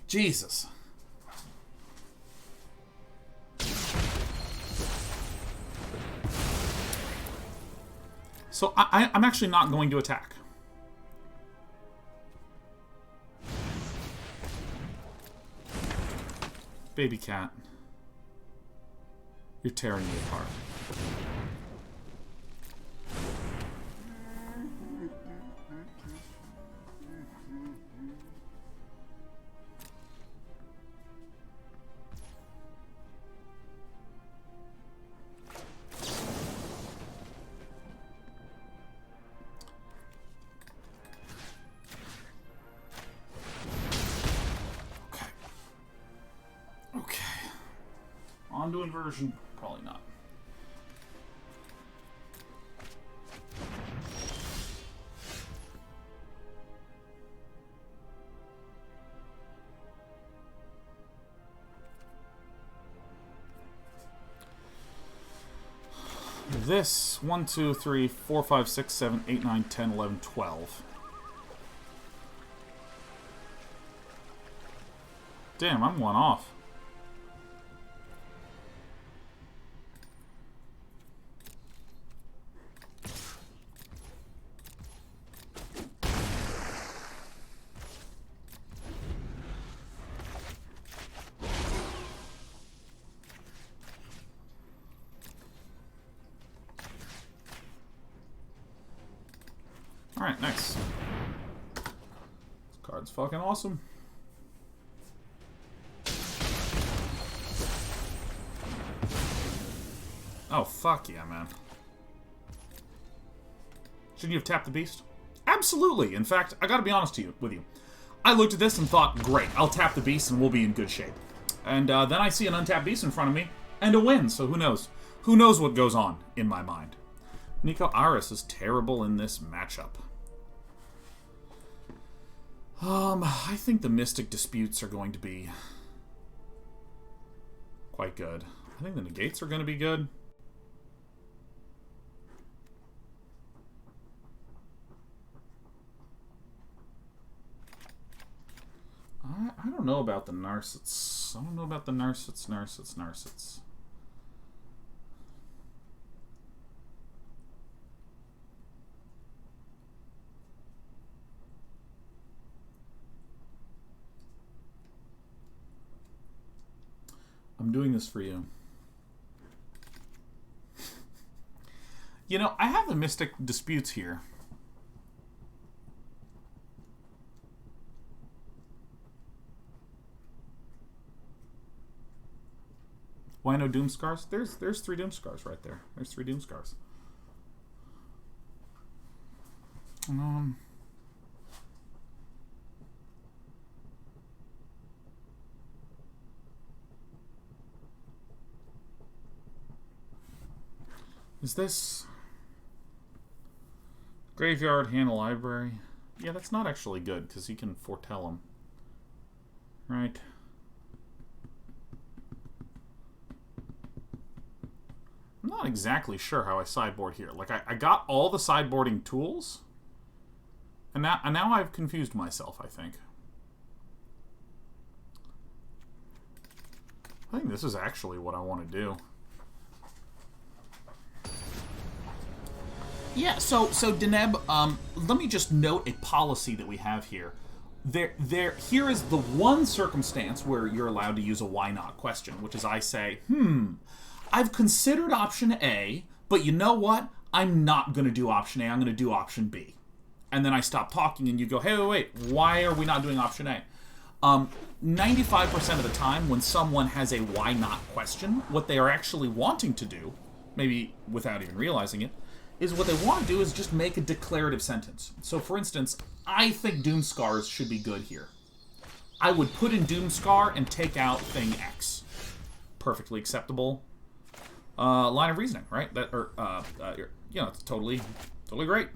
Jesus. So I'm actually not going to attack. Baby cat. You're tearing me apart. Ondu Inversion? Probably not. this 1, 2, 3, 4, 5, 6, 7, 8, 9, 10, 11, 12. Damn, I'm one off. Alright, nice. This card's fucking awesome. Oh, fuck yeah, man. Shouldn't you have tapped the beast? Absolutely. In fact, I gotta be honest with you. I looked at this and thought, great, I'll tap the beast and we'll be in good shape. And then I see an untapped beast in front of me and a win, so who knows? Who knows what goes on in my mind? Nico Aris is terrible in this matchup. I think the Mystic Disputes are going to be quite good. I think the Negates are going to be good. I don't know about the Narsets. I don't know about the Narsets. I'm doing this for you. You know, I have the Mystic Disputes here. Why no Doomskars? There's 3 Doomskars right there. There's 3 Doomskars. Is this Graveyard, Hand Library? Yeah, that's not actually good, because you can foretell them. Right. I'm not exactly sure how I sideboard here. Like, I got all the sideboarding tools, and now I've confused myself, I think. I think this is actually what I want to do. Yeah, so Deneb, let me just note a policy that we have here. Here is the one circumstance where you're allowed to use a why not question, which is I say, I've considered option A, but you know what? I'm not going to do option A, I'm going to do option B. And then I stop talking and you go, hey, wait, why are we not doing option A? 95% of the time when someone has a why not question, what they are actually wanting to do, maybe without even realizing it, is what they want to do is just make a declarative sentence. So, for instance, I think Doomskars should be good here. I would put in Doomskar and take out thing X. Perfectly acceptable line of reasoning, right? You know, it's totally great.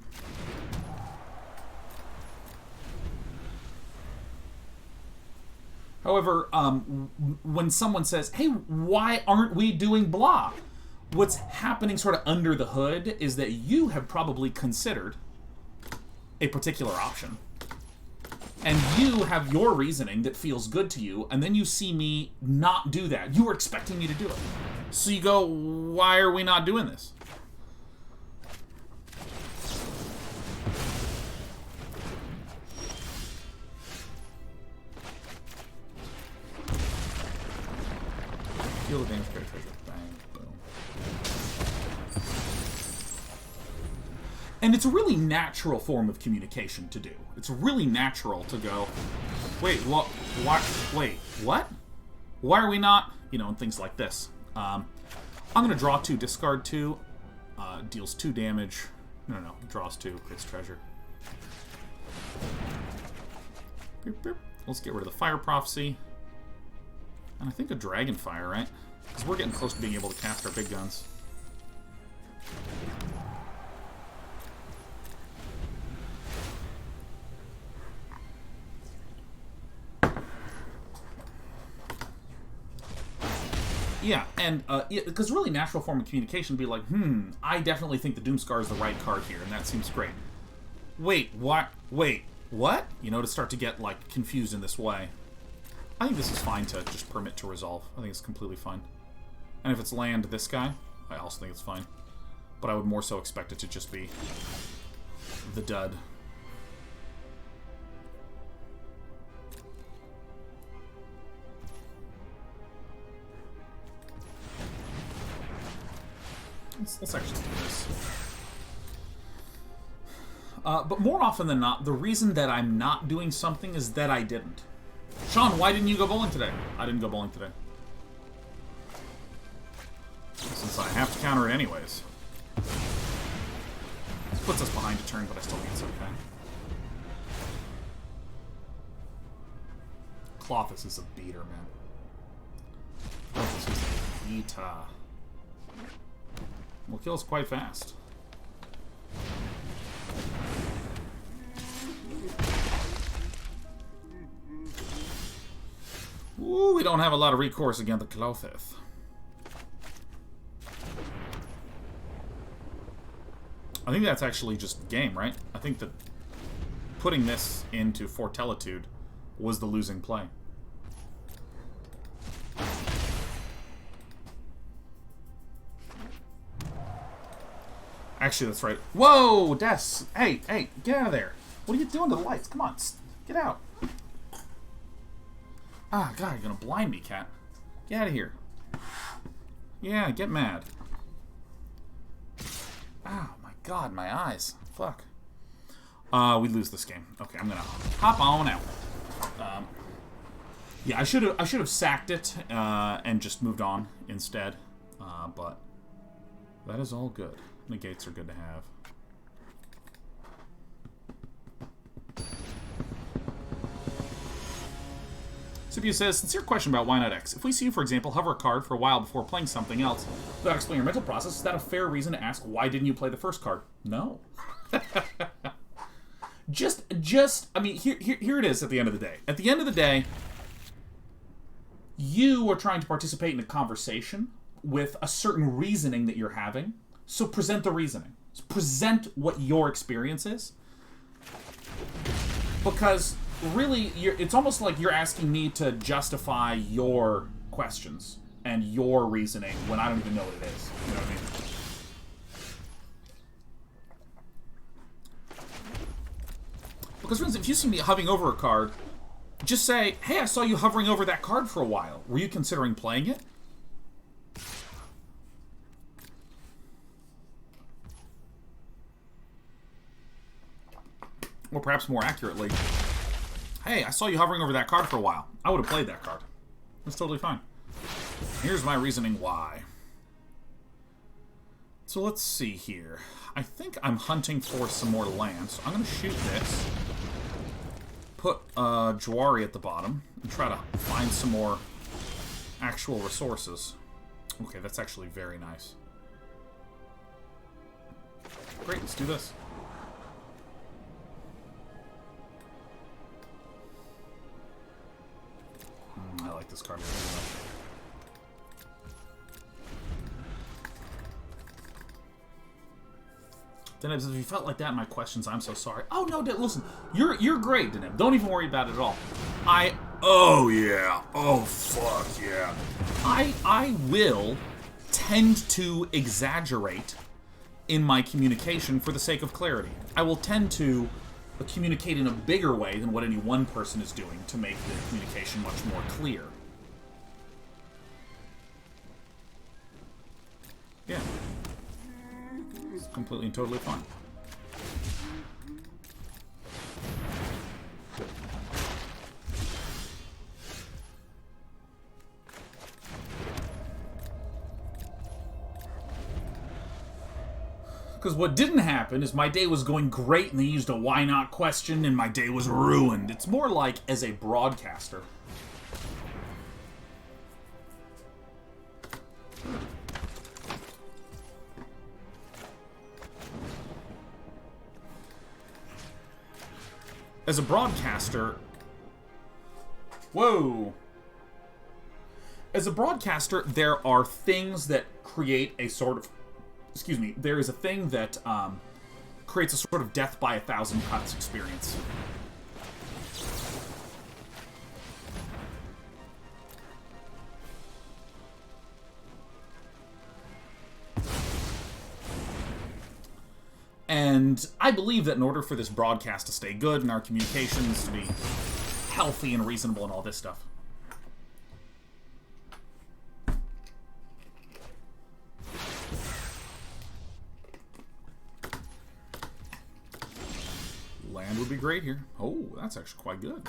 However, when someone says, hey, why aren't we doing blah? What's happening sort of under the hood is that you have probably considered a particular option. And you have your reasoning that feels good to you, and then you see me not do that. You were expecting me to do it. So you go, why are we not doing this? Feel the damage carry, take it, bang, boom. And it's a really natural form of communication to do. It's really natural to go, wait, what? Wait, what? Why are we not? You know, and things like this. I'm going to draw 2, discard 2, deals 2 damage. No, draws 2, creates treasure. Let's get rid of the Fire Prophecy. And I think a Dragonfire, right? Because we're getting close to being able to cast our big guns. Yeah, and because really natural form of communication would be like, I definitely think the Doomscar is the right card here, and that seems great. Wait, what? Wait, what? You know, to start to get, like, confused in this way. I think this is fine to just permit to resolve. I think it's completely fine. And if it's land this guy, I also think it's fine. But I would more so expect it to just be the dud. Let's actually do this. But more often than not, the reason that I'm not doing something is that I didn't. Sean, why didn't you go bowling today? I didn't go bowling today. Since I have to counter it anyways. This puts us behind a turn, but I still think it's okay. Clothis is a beater, man. Clothis is a beater. Will kill us quite fast. Ooh, we don't have a lot of recourse against the Clothith. I think that's actually just game, right? I think that putting this into Fortitude was the losing play. Actually, that's right. Whoa, Des! Hey, get out of there. What are you doing to the lights? Come on, get out. Ah, God, you're gonna blind me, cat. Get out of here. Yeah, get mad. Oh, my God, my eyes. Fuck. We lose this game. Okay, I'm gonna hop on out. Yeah, I should have sacked it and just moved on instead. But that is all good. Negates are good to have. Scipio says, sincere question about why not X. If we see you, for example, hover a card for a while before playing something else, without explaining your mental process, is that a fair reason to ask why didn't you play the first card? No. I mean, here it is at the end of the day. At the end of the day, you are trying to participate in a conversation with a certain reasoning that you're having. So present the reasoning. Present what your experience is. Because really, it's almost like you're asking me to justify your questions and your reasoning when I don't even know what it is. You know what I mean? Because, for instance, if you see me hovering over a card, just say, hey, I saw you hovering over that card for a while. Were you considering playing it? Or perhaps more accurately, hey, I saw you hovering over that card for a while. I would have played that card. That's totally fine. Here's my reasoning why. So let's see here. I think I'm hunting for some more land, so I'm going to shoot this. Put Jwari at the bottom and try to find some more actual resources. Okay, that's actually very nice. Great, let's do this. I like this card very much. Deneb says, if you felt like that in my questions, I'm so sorry. Oh, no, listen. You're great, Deneb. Don't even worry about it at all. Oh, yeah. Oh, fuck, yeah. I will tend to exaggerate in my communication for the sake of clarity. I will tend to communicate in a bigger way than what any one person is doing to make the communication much more clear. Yeah. It's completely and totally fine. Because what didn't happen is my day was going great and they used a why not question and my day was ruined. It's more like as a broadcaster. As a broadcaster... Whoa! as a broadcaster, there are things that create a sort of... Excuse me. There is a thing that creates a sort of death by 1,000 cuts experience. And I believe that in order for this broadcast to stay good and our communications to be healthy and reasonable and all this stuff, land would be great here. Oh, that's actually quite good.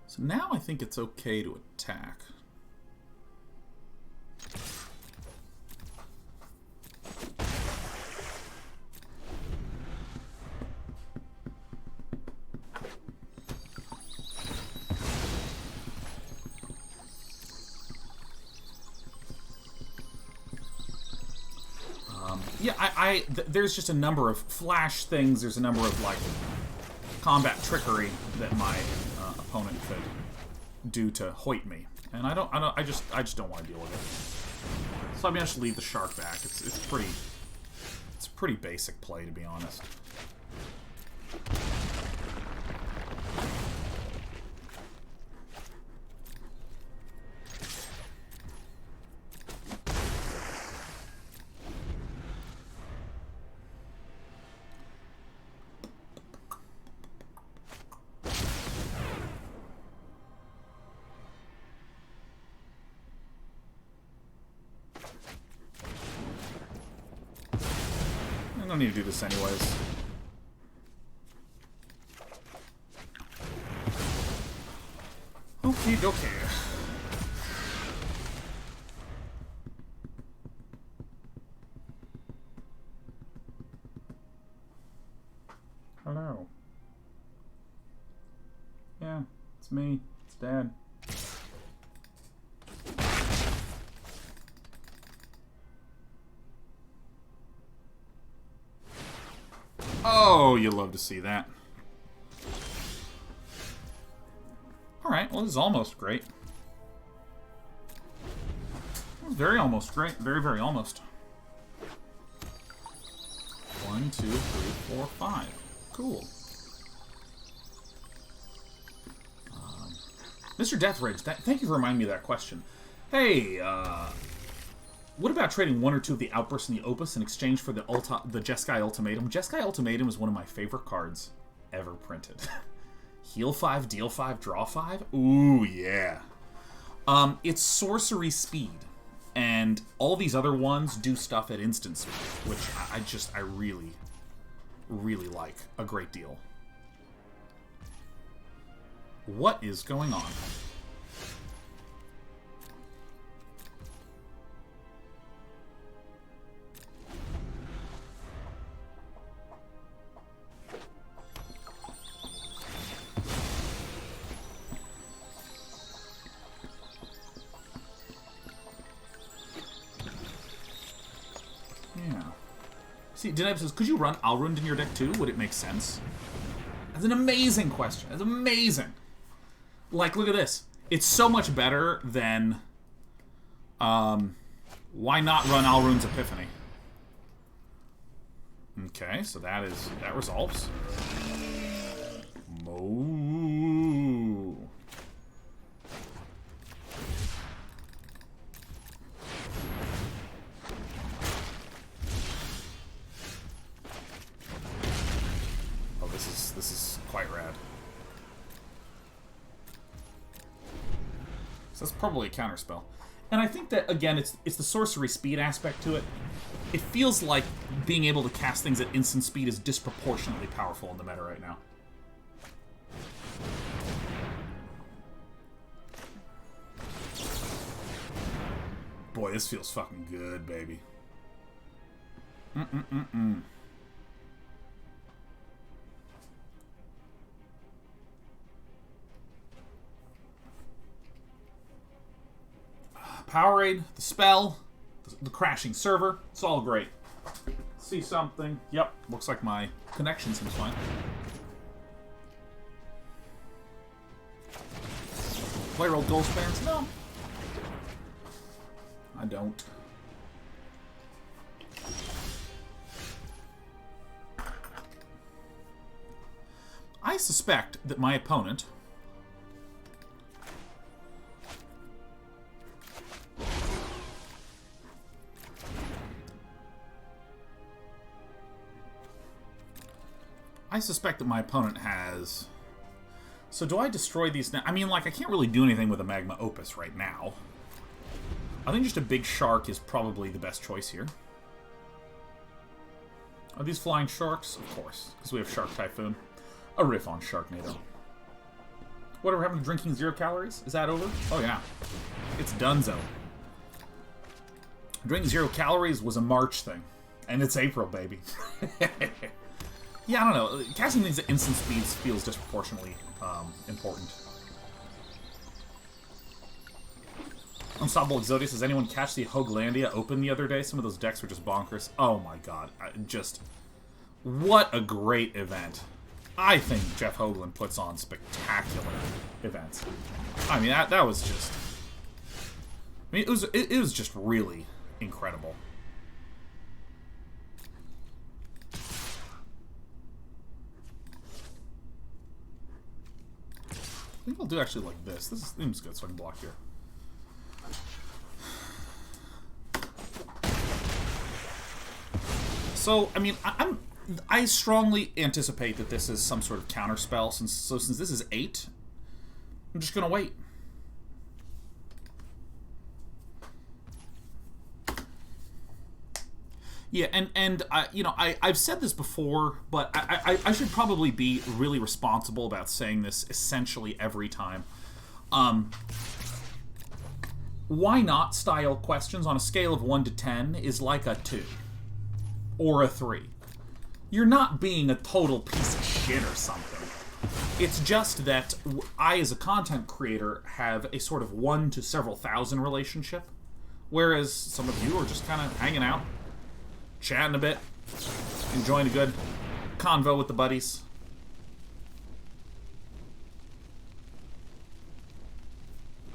So now I think it's okay to attack. Yeah, there's just a number of flash things. There's a number of, like, combat trickery that my opponent could do to hoit me, and I just don't want to deal with it. So I mean, I should leave the shark back. It's pretty basic play, to be honest. I don't need to do this anyways. Okie dokie. Hello. Yeah, it's me. It's Dad. Oh, you love to see that. Alright, well, this is almost great. Very almost great. Very, very almost. 1, 2, 3, 4, 5. Cool. Mr. Deathridge, thank you for reminding me of that question. Hey, what about trading 1 or 2 of the Outbursts and the Opus in exchange for the Jeskai Ultimatum? Jeskai Ultimatum is one of my favorite cards ever printed. Heal 5, deal 5, draw 5? Ooh, yeah. It's sorcery speed, and all these other ones do stuff at instant speed, which I really, really like a great deal. What is going on? See, Deneb says, could you run Alrund in your deck too? Would it make sense? That's an amazing question. That's amazing. Like, look at this. It's so much better than... why not run Alrund's Epiphany? Okay, so that resolves. Moo. This is quite rad. So that's probably a counterspell. And I think that, again, it's the sorcery speed aspect to it. It feels like being able to cast things at instant speed is disproportionately powerful in the meta right now. Boy, this feels fucking good, baby. Powerade, the spell, the crashing server, it's all great. See something? Yep, looks like my connection seems fine. Player roll goal spans? No. I don't. I suspect that my opponent has... So do I destroy these now? I mean, like, I can't really do anything with a Magma Opus right now. I think just a big shark is probably the best choice here. Are these flying sharks? Of course, because we have Shark Typhoon. A riff on Sharknado. Whatever happened to drinking 0 calories? Is that over? Oh yeah. It's donezo. Drinking 0 calories was a March thing. And it's April, baby. Yeah, I don't know. Casting things at instant speeds feels disproportionately important. Unstoppable Exodius, does anyone catch the Hoaglandia Open the other day? Some of those decks were just bonkers. Oh my god. What a great event. I think Jeff Hoagland puts on spectacular events. I mean, that was just... I mean, it was just really incredible. I think I'll do actually like this. This seems good, so I can block here. So, I mean, I strongly anticipate that this is some sort of counter spell. Since this is 8, I'm just gonna wait. Yeah, and you know, I've said this before, but I should probably be really responsible about saying this essentially every time. Why not style questions on a scale of 1 to 10 is like a 2 or a 3. You're not being a total piece of shit or something. It's just that I, as a content creator, have a sort of 1 to several thousand relationship, whereas some of you are just kind of hanging out, chatting a bit, enjoying a good convo with the buddies.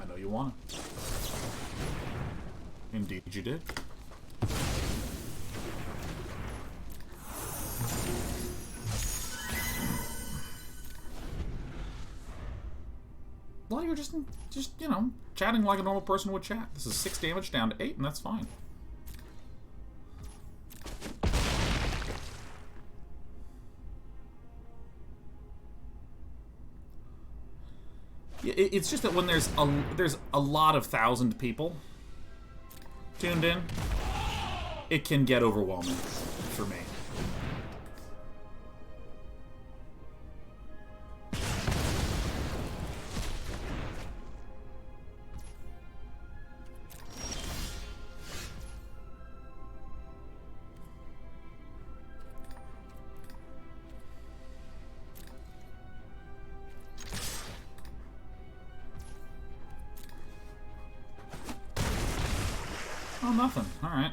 I know you want to. Indeed you did. Well, you're just you know, chatting like a normal person would chat. This is 6 damage down to 8, and that's fine. It's just that when there's a lot of 1,000 people tuned in, it can get overwhelming for me. Oh, nothing. Alright.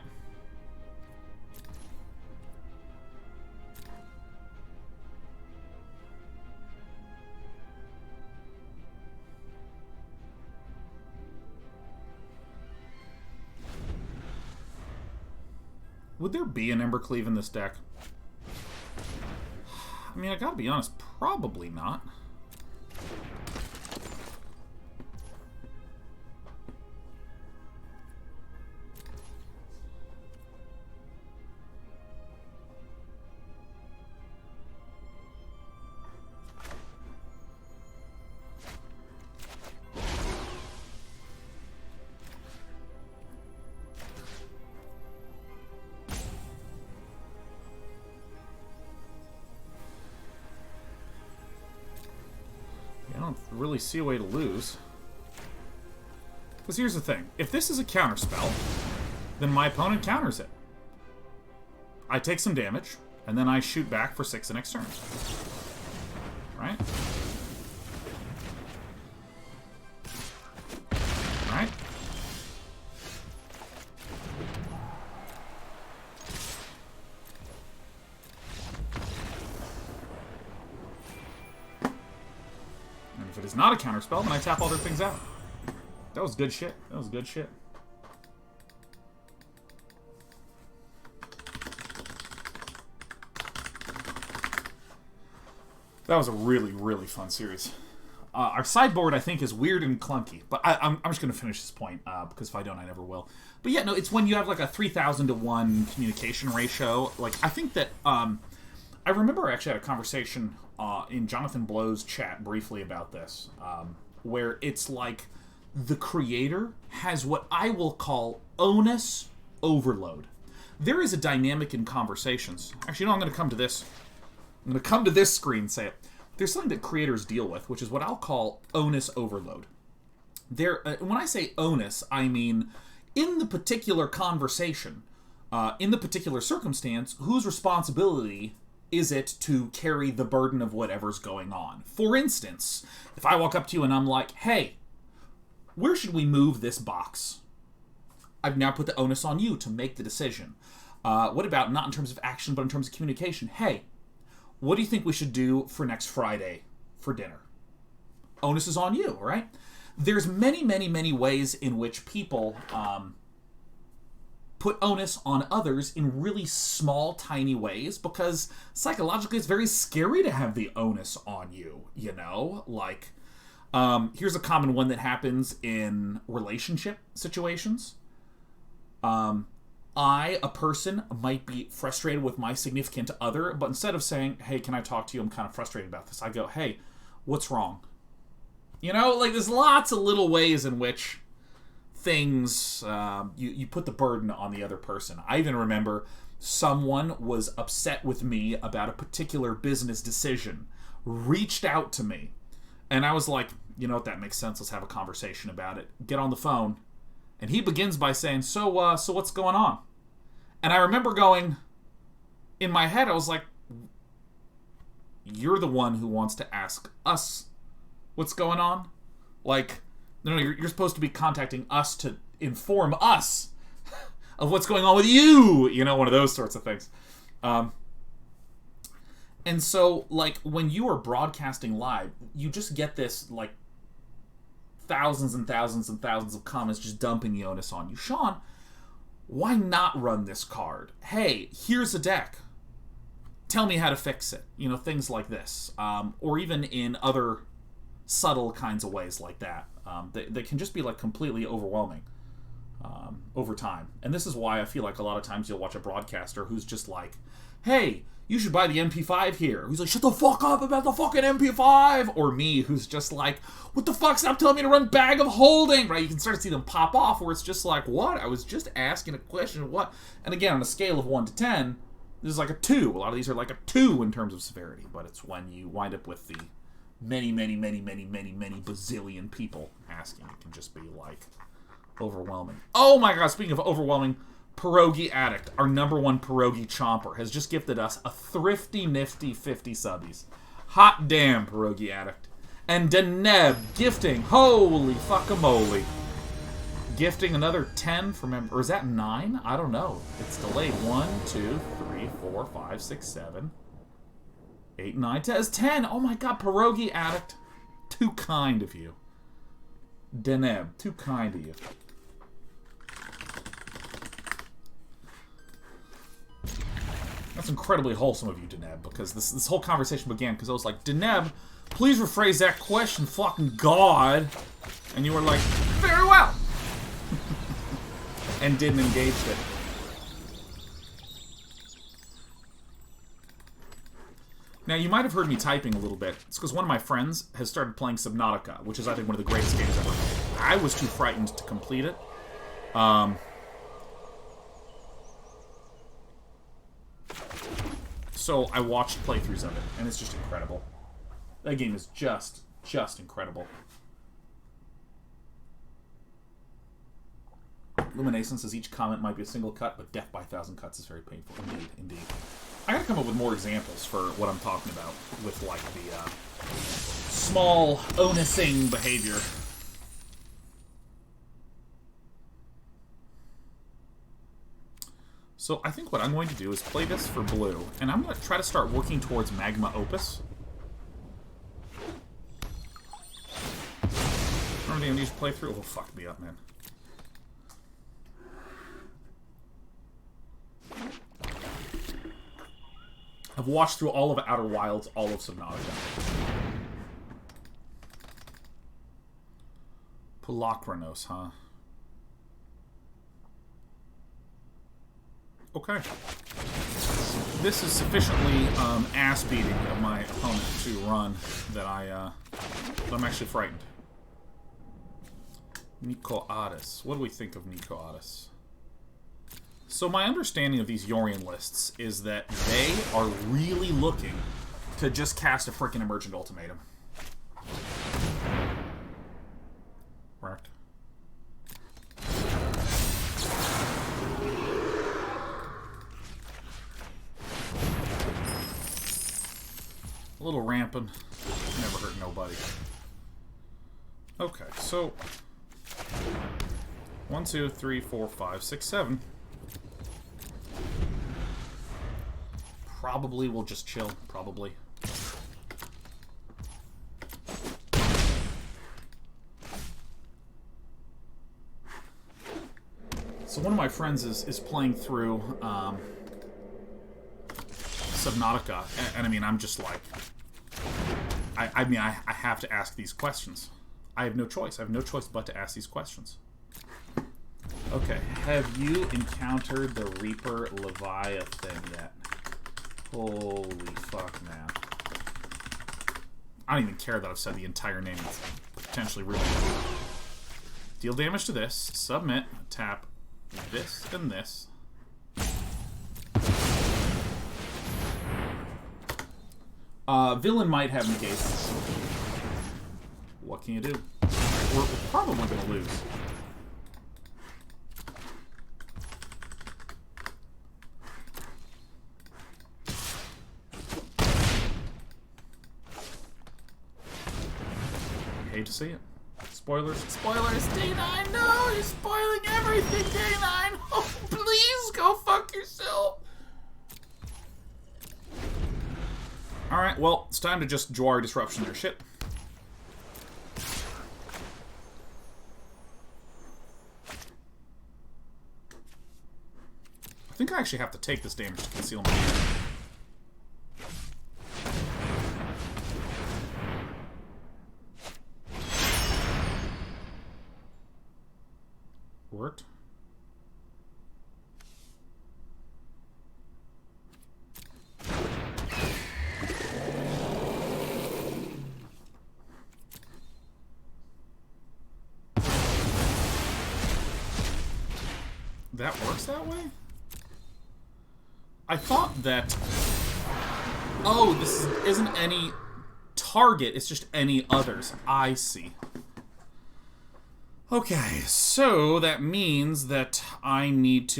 Would there be an Embercleave in this deck? I mean, I gotta be honest, probably not. Really see a way to lose. Because here's the thing. If this is a counter spell, then my opponent counters it. I take some damage, and then I shoot back for 6 the next turn. Right? Right? If it is not a counterspell, then I tap all their things out. That was good shit. That was good shit. That was a really, really fun series. Our sideboard, I think, is weird and clunky. But I'm just going to finish this point, because if I don't, I never will. But yeah, no, it's when you have like a 3,000 to 1 communication ratio. Like, I think that... I remember I actually had a conversation in Jonathan Blow's chat briefly about this, where it's like the creator has what I will call onus overload. There is a dynamic in conversations. Actually, no, I'm going to come to this. I'm going to come to this screen and say it. There's something that creators deal with, which is what I'll call onus overload. When I say onus, I mean in the particular conversation, in the particular circumstance, whose responsibility is it to carry the burden of whatever's going on? For instance, if I walk up to you and I'm like, hey, where should we move this box? I've now put the onus on you to make the decision. What about not in terms of action, but in terms of communication? Hey, what do you think we should do for next Friday for dinner? Onus is on you, right? There's many, many, many ways in which people put onus on others in really small, tiny ways, because psychologically it's very scary to have the onus on you, you know? Like, here's a common one that happens in relationship situations. I, a person, might be frustrated with my significant other, but instead of saying, hey, can I talk to you? I'm kind of frustrated about this. I go, hey, what's wrong? You know, like, there's lots of little ways in which things, you put the burden on the other person. I even remember someone was upset with me about a particular business decision, reached out to me, and I was like, you know what, that makes sense. Let's have a conversation about it. Get on the phone. And he begins by saying, so what's going on? And I remember going, in my head, I was like, you're the one who wants to ask us what's going on? Like, no, you're supposed to be contacting us to inform us of what's going on with you. You know, one of those sorts of things. And so, like, when you are broadcasting live, you just get this, like, thousands and thousands and thousands of comments just dumping the onus on you. Sean, why not run this card? Hey, here's a deck. Tell me how to fix it. You know, things like this. Or even in other subtle kinds of ways like that. They can just be, like, completely overwhelming over time. And this is why I feel like a lot of times you'll watch a broadcaster who's just like, hey, you should buy the MP5 here. Who's like, shut the fuck up about the fucking MP5. Or me, who's just like, what the fuck, stop telling me to run Bag of Holding. Right? You can start to see them pop off where it's just like, what? I was just asking a question. What? And again, on a scale of 1 to 10, this is like a 2. A lot of these are like a 2 in terms of severity. But it's when you wind up with the many, many, many, many, many, many bazillion people asking. It can just be like overwhelming. Oh my god, speaking of overwhelming, Pierogi Addict, our #1 pierogi chomper, has just gifted us a thrifty, nifty 50 subbies. Hot damn, Pierogi Addict. And Deneb gifting, holy fuckamole, gifting another 10 from, or is that 9? I don't know. It's delayed. 1, 2, 3, 4, 5, 6, 7, 8, 9, 10. It's 10. Oh my god, Pierogi Addict. Too kind of you. Deneb, too kind of you. That's incredibly wholesome of you, Deneb, because this whole conversation began because I was like, Deneb, please rephrase that question, fucking God. And you were like, very well. And didn't engage it. Now, you might have heard me typing a little bit. It's because one of my friends has started playing Subnautica, which is, I think, one of the greatest games ever made. I was too frightened to complete it. So I watched playthroughs of it, and it's just incredible. That game is just incredible. Lumination says each comment might be a single cut, but death by 1,000 cuts is very painful. Indeed, indeed. I gotta come up with more examples for what I'm talking about with, like, the small onusing behavior. So I think what I'm going to do is play this for blue, and I'm going to try to start working towards Magma Opus. Remember the Amnesia playthrough? Oh, fuck me up, man. I've watched through all of Outer Wilds, all of Subnautica. Polakranos, huh? Okay. This is sufficiently ass-beating of my opponent to run that I'm actually frightened. Nico Addis. What do we think of Nico Addis? So my understanding of these Yorion lists is that they are really looking to just cast a freaking Emergent Ultimatum. Correct. A little ramping. Never hurt nobody. Okay, so 1, 2, 3, 4, 5, 6, 7. Probably we'll just chill. Probably. So one of my friends is playing through Subnautica, and I mean, I'm just like, I mean, I have to ask these questions. I have no choice. I have no choice but to ask these questions. Okay, have you encountered the Reaper Leviathan yet? Holy fuck, man. I don't even care that I've said the entire name. It's potentially really good. Deal damage to this, submit, tap this and this. Villain might have Negate. What can you do? We're probably going to lose. Hate to see it. Spoilers. Spoilers, D9! No! You're spoiling everything, D9! Oh, please go fuck yourself! Alright, well, it's time to just Jwari Disruption their shit. I think I actually have to take this damage to conceal my hand. Worked. That works that way? I thought that... Oh, this isn't any target, it's just any others. I see. Okay, so that means that I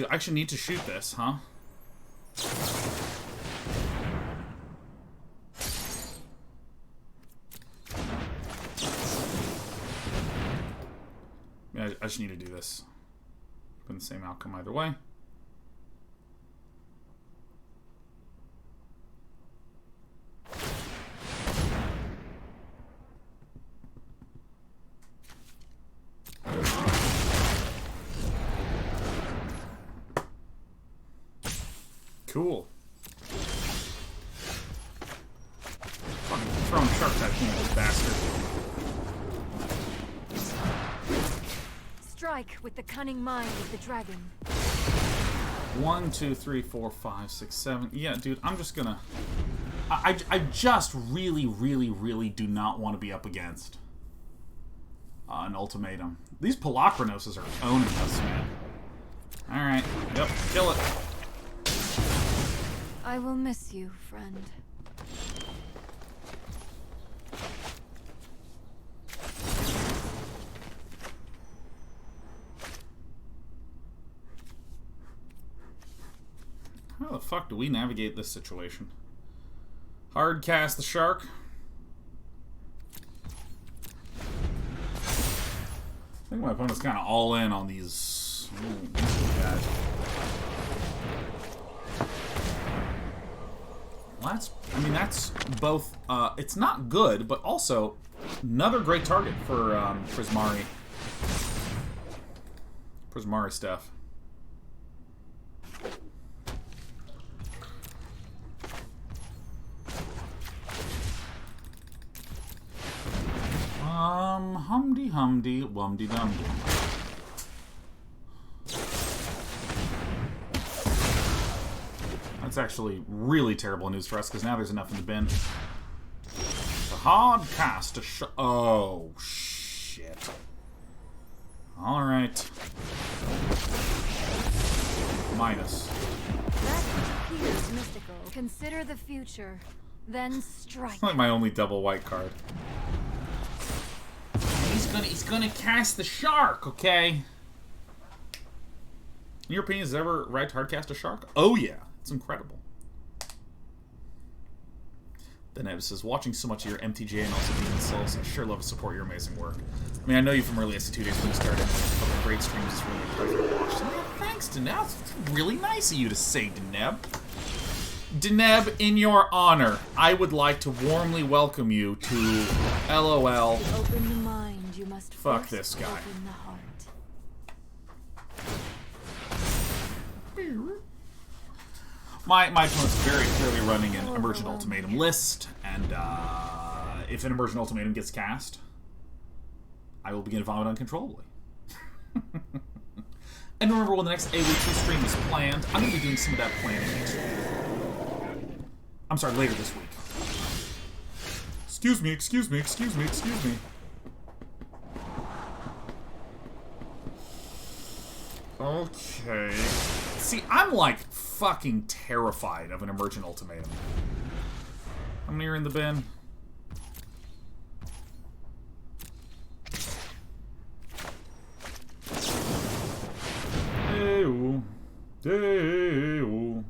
actually need to shoot this, huh? Yeah, I just need to do this. Been the same outcome either way. Cool. Fucking throwing Shark Typhoon at this bastard. Strike with the cunning mind of the dragon. 1, 2, 3, 4, 5, 6, 7. Yeah, dude, I'm just gonna... I just really, really, really do not want to be up against an ultimatum. These Polakranos are owning us, man. Alright, yep, kill it. I will miss you, friend. How the fuck do we navigate this situation? Hard cast the shark. I think my opponent's kind of all in on these guys. Well, that's both, it's not good, but also another great target for Prismari stuff. Humdy humdy wumdy dumdy. That's actually really terrible news for us, because now there's enough in the bin. The hard cast a oh, shit. Alright. Minus. That which appears mystical. Consider the future, then strike. It's like my only double white card. He's gonna cast the shark, okay? In your opinion, is it ever right to hard cast a shark? Oh yeah, it's incredible. Then Ev says, watching so much of your MTG and also Demon Souls, I sure love to support your amazing work. I mean, I know you from early SC2 days when you started. But great streams is really a pleasure to watch. So, yeah, thanks, Deneb. It's really nice of you to say, Deneb. Deneb, in your honor, I would like to warmly welcome you to LOL. To open the mind, you must fuck first this guy. open the heart. My opponent's very clearly running an Immersion Ultimatum list, and if an Immersion Ultimatum gets cast, I will begin to vomit uncontrollably. And remember, when the next A-Weekly stream is planned, I'm going to be doing some of that planning next week. I'm sorry, later this week. Excuse me, excuse me, excuse me, excuse me. Okay. See, I'm like fucking terrified of an Emergent Ultimatum. How many are in the bin? Hey-oh. Hey-oh.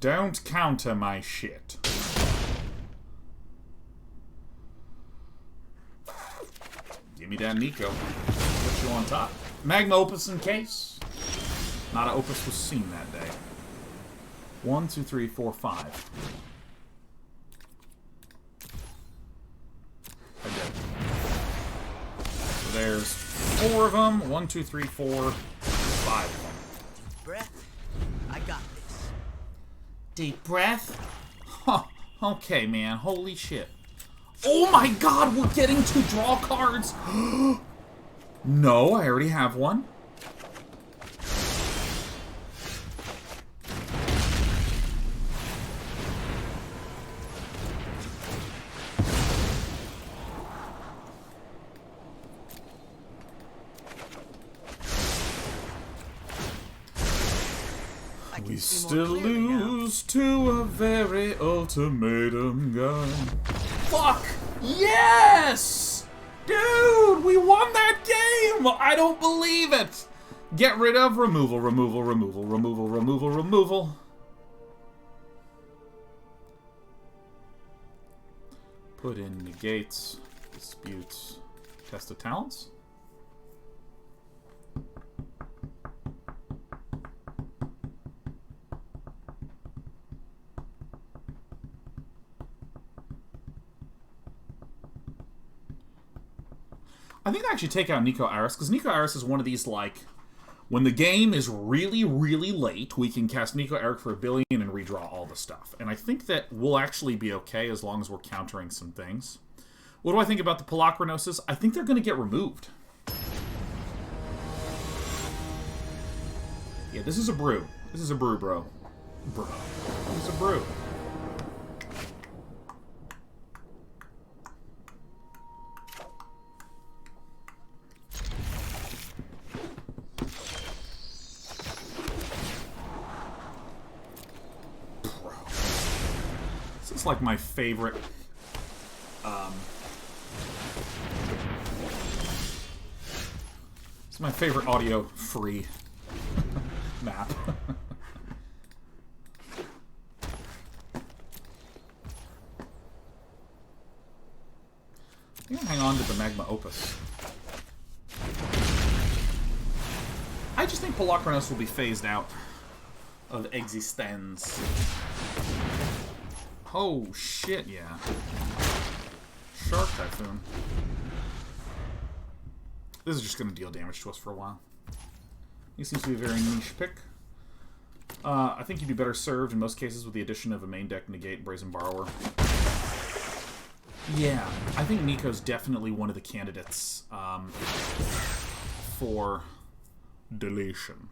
Don't counter my shit. Give me that Nico. Put you on top. Magma Opus in case. Not an Opus was seen that day. 1, 2, 3, 4, 5. I did. So there's 4 of them. 1, 2, 3, 4, 5 of them. Deep breath. I got this. Deep breath? Huh. Okay, man. Holy shit. Oh my god, we're getting to draw cards! No, I already have one. We still lose to a very ultimatum guy. Fuck! Yes! Dude, we won that game! I don't believe it! Get rid of removal, removal, removal, removal, removal, removal. Put in negates, disputes, test of talents. I think I actually take out Nico Iris, because Nico Iris is one of these, like, when the game is really, really late, we can cast Nico Eric for 1 billion and redraw all the stuff. And I think that we'll actually be okay as long as we're countering some things. What do I think about the Polakrinosis? I think they're going to get removed. Yeah, this is a brew. This is a brew, bro. Bro. This is a brew. It's like my favorite it's my favorite audio free map. I think I'll hang on to the Magma Opus. I just think Polakranos will be phased out of existence. Oh, shit, yeah. Shark Typhoon. This is just going to deal damage to us for a while. He seems to be a very niche pick. I think you'd be better served in most cases with the addition of a main deck Negate Brazen Borrower. Yeah, I think Nico's definitely one of the candidates for deletion.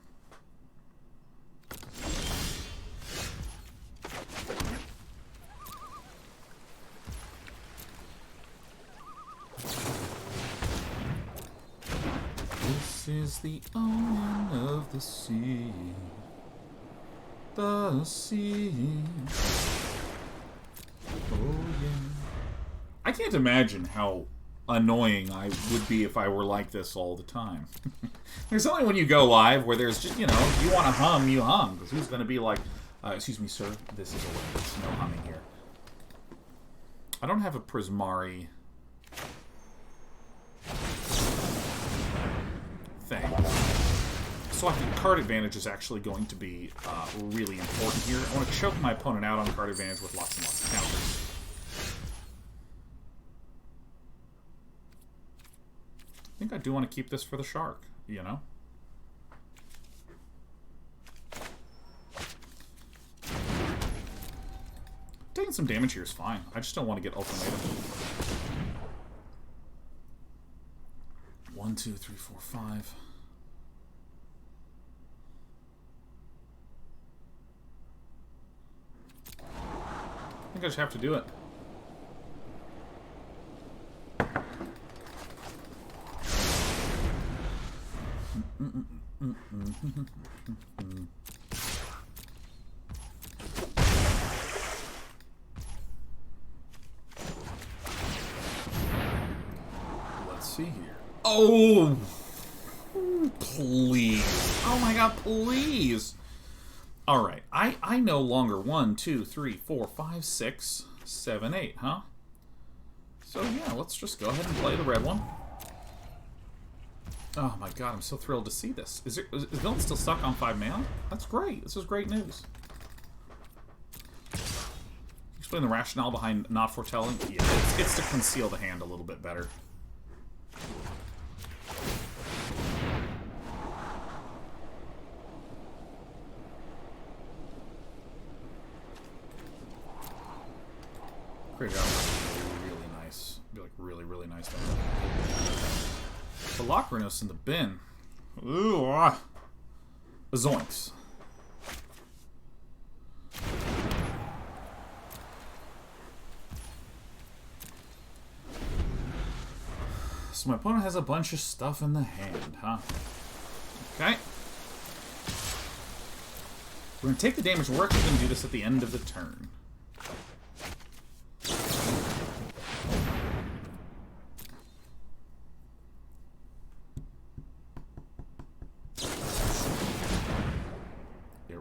This is the omen of the sea. The sea. Oh, yeah. I can't imagine how annoying I would be if I were like this all the time. There's only when you go live where there's just, you know, you want to hum, you hum. Because who's going to be like, excuse me, sir, this is a way. There's no humming here. I don't have a Prismari thing. So I think card advantage is actually going to be really important here. I want to choke my opponent out on card advantage with lots and lots of counters. I think I do want to keep this for the shark, you know? Taking some damage here is fine. I just don't want to get ultimatum. 1, 2, 3, 4, 5. I think I just have to do it. Let's see here. Oh! Please. Oh my god, please. Alright, I no longer 1, 2, 3, 4, 5, 6, 7, 8, huh? So yeah, let's just go ahead and play the red one. Oh my god, I'm so thrilled to see this. Is Villain still stuck on 5 mana? That's great. This is great news. Explain the rationale behind not foretelling? Yeah, it's to conceal the hand a little bit better. Creative Outburst would be really nice. It'd be like really nice. The Locrinos in the bin. Ooh, ah. Zoinks. So my opponent has a bunch of stuff in the hand, huh? Okay. We're gonna take the damage. We're actually gonna do this at the end of the turn.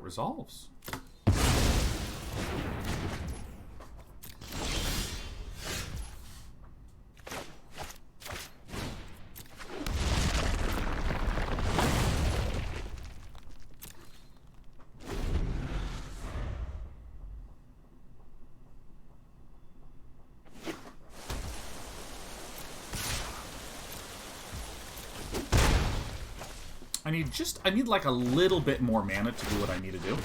Resolves. I need like a little bit more mana to do what I need to do.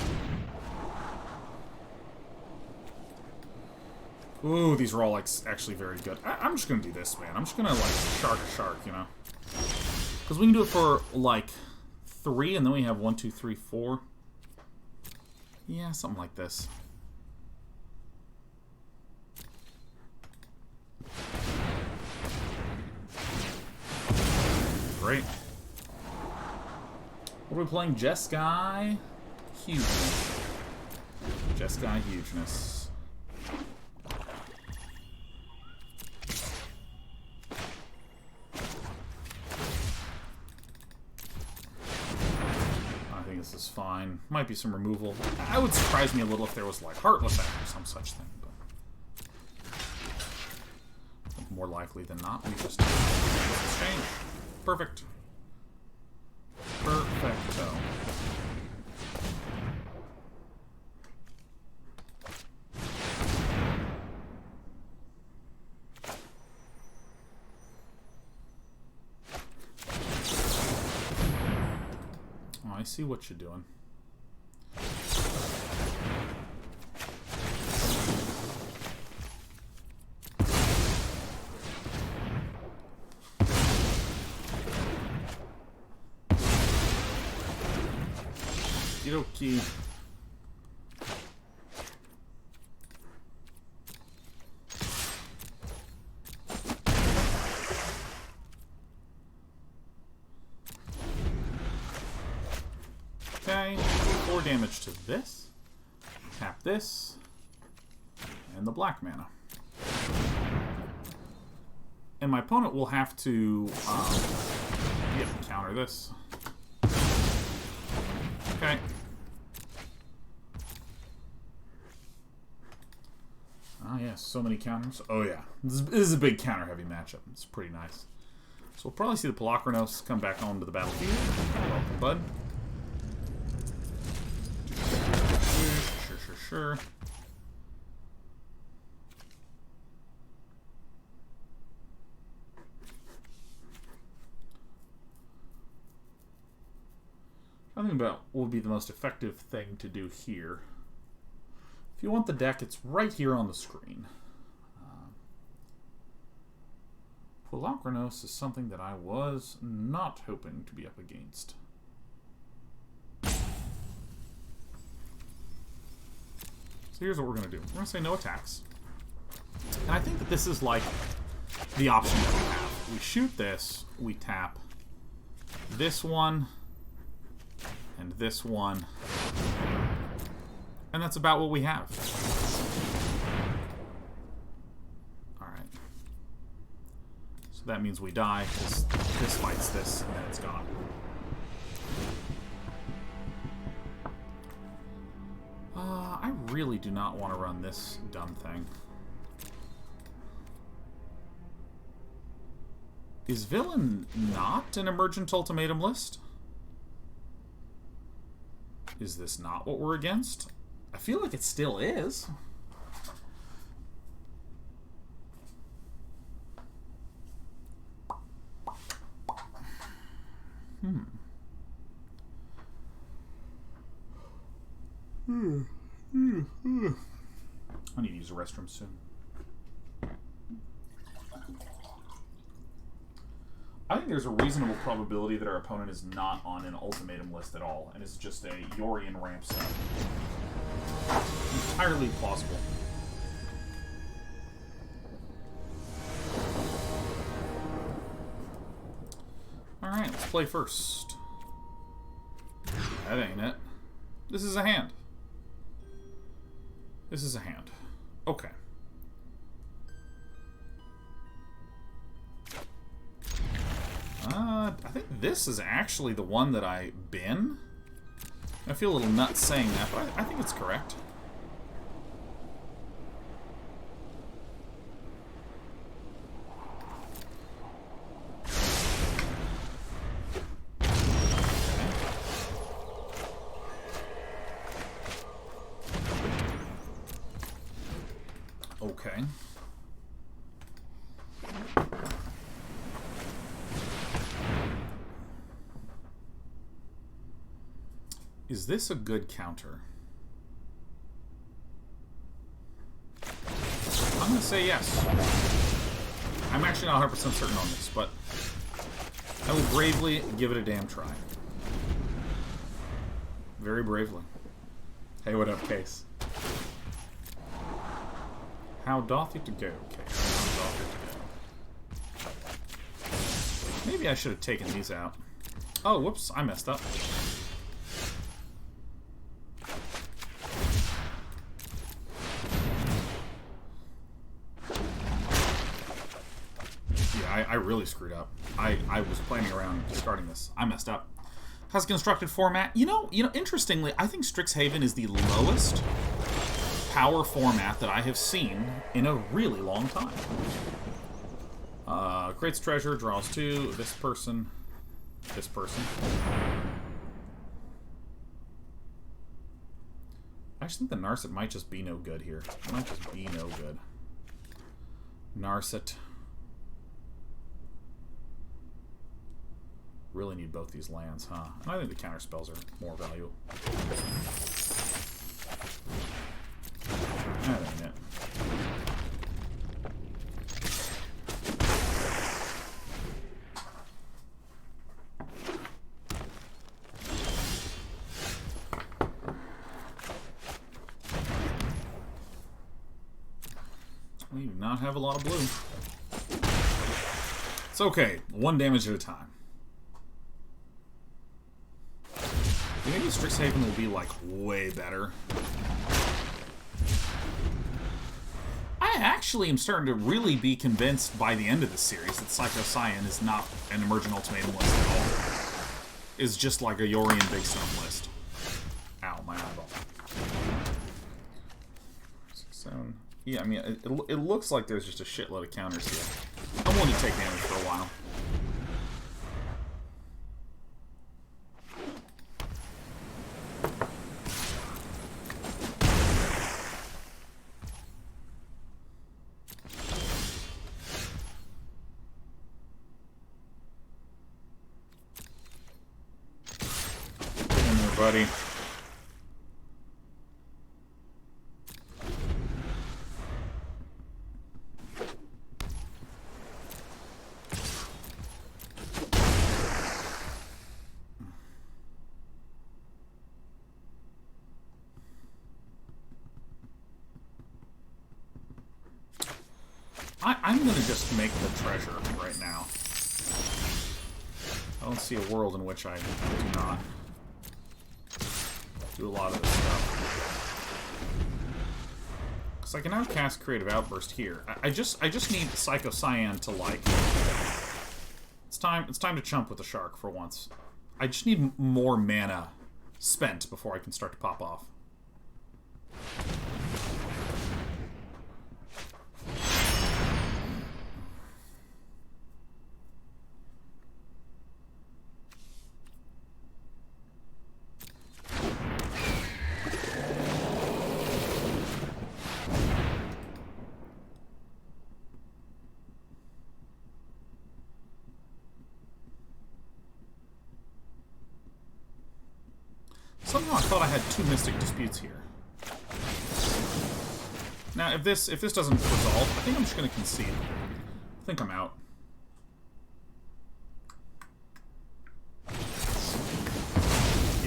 Ooh, these are all like actually very good. I'm just gonna do this, man. I'm just gonna like shark a shark, you know? Because we can do it for like 3, and then we have 1, 2, 3, 4. Yeah, something like this. Great. What are we playing? Jeskai Hugeness. Jeskai Hugeness. I think this is fine. Might be some removal. I would surprise me a little if there was like Heartless Act or some such thing, but I think more likely than not we just exchange. Perfect. Perfecto. Oh, I see what you're doing. Okie dokie. Okay, 4 damage to this. Tap this. And the black mana. And my opponent will have to counter this. Okay. Oh yeah, so many counters. Oh yeah, this is a big counter-heavy matchup. It's pretty nice. So we'll probably see the Pelakrinos come back onto the battlefield. Welcome, bud. Sure. I think about what would be the most effective thing to do here. If you want the deck, it's right here on the screen. Pelakrinos is something that I was not hoping to be up against. So here's what we're going to do. We're going to say no attacks. And I think that this is like the option that we have. We shoot this, we tap this one, and this one. And that's about what we have. Alright. So that means we die. This fights this, and then it's gone. I really do not want to run this dumb thing. Is Villain not an Emergent Ultimatum list? Is this not what we're against? I feel like it still is. I need to use the restroom soon. I think there's a reasonable probability that our opponent is not on an ultimatum list at all, and is just a Yorion ramp set. Entirely plausible. Alright, let's play first. That ain't it. This is a hand. This is a hand. Okay. I think this is actually the one that I bin. I feel a little nuts saying that, but I think it's correct. Okay. Is this a good counter? I'm going to say yes. I'm actually not 100% certain on this, but I will bravely give it a damn try. Very bravely. Hey, what up, Case? How doth it to go, Case? How doth it to go? Maybe I should have taken these out. Oh, whoops, I messed up. I really screwed up. I was planning around starting this. I messed up. Has a constructed format. You know, interestingly, I think Strixhaven is the lowest power format that I have seen in a really long time. Creates treasure, draws 2, this person, this person. I actually think the Narset might just be no good here. It might just be no good. Narset. Really need both these lands, huh? And I think the counter spells are more valuable. That ain't it. not have a lot of blue. It's okay. 1 damage at a time. Maybe Strixhaven will be, like, way better. I actually am starting to really be convinced by the end of this series that Psycho Cyan is not an Emergent Ultimatum list at all. It's just like a Yorian Big Stone list. Ow, my eyeball. 6, 7. Yeah, I mean, it looks like there's just a shitload of counters here. I'm willing to take damage for a while. Buddy. I'm gonna just make the treasure right now. I don't see a world in which I do not do a lot of this stuff. Because I can now cast Creative Outburst here. I just need Psycho Cyan to, like... It's time to chump with the shark for once. I just need more mana spent before I can start to pop off. Somehow I thought I had 2 Mystic Disputes here. Now, if this doesn't resolve, I think I'm just going to concede. I think I'm out.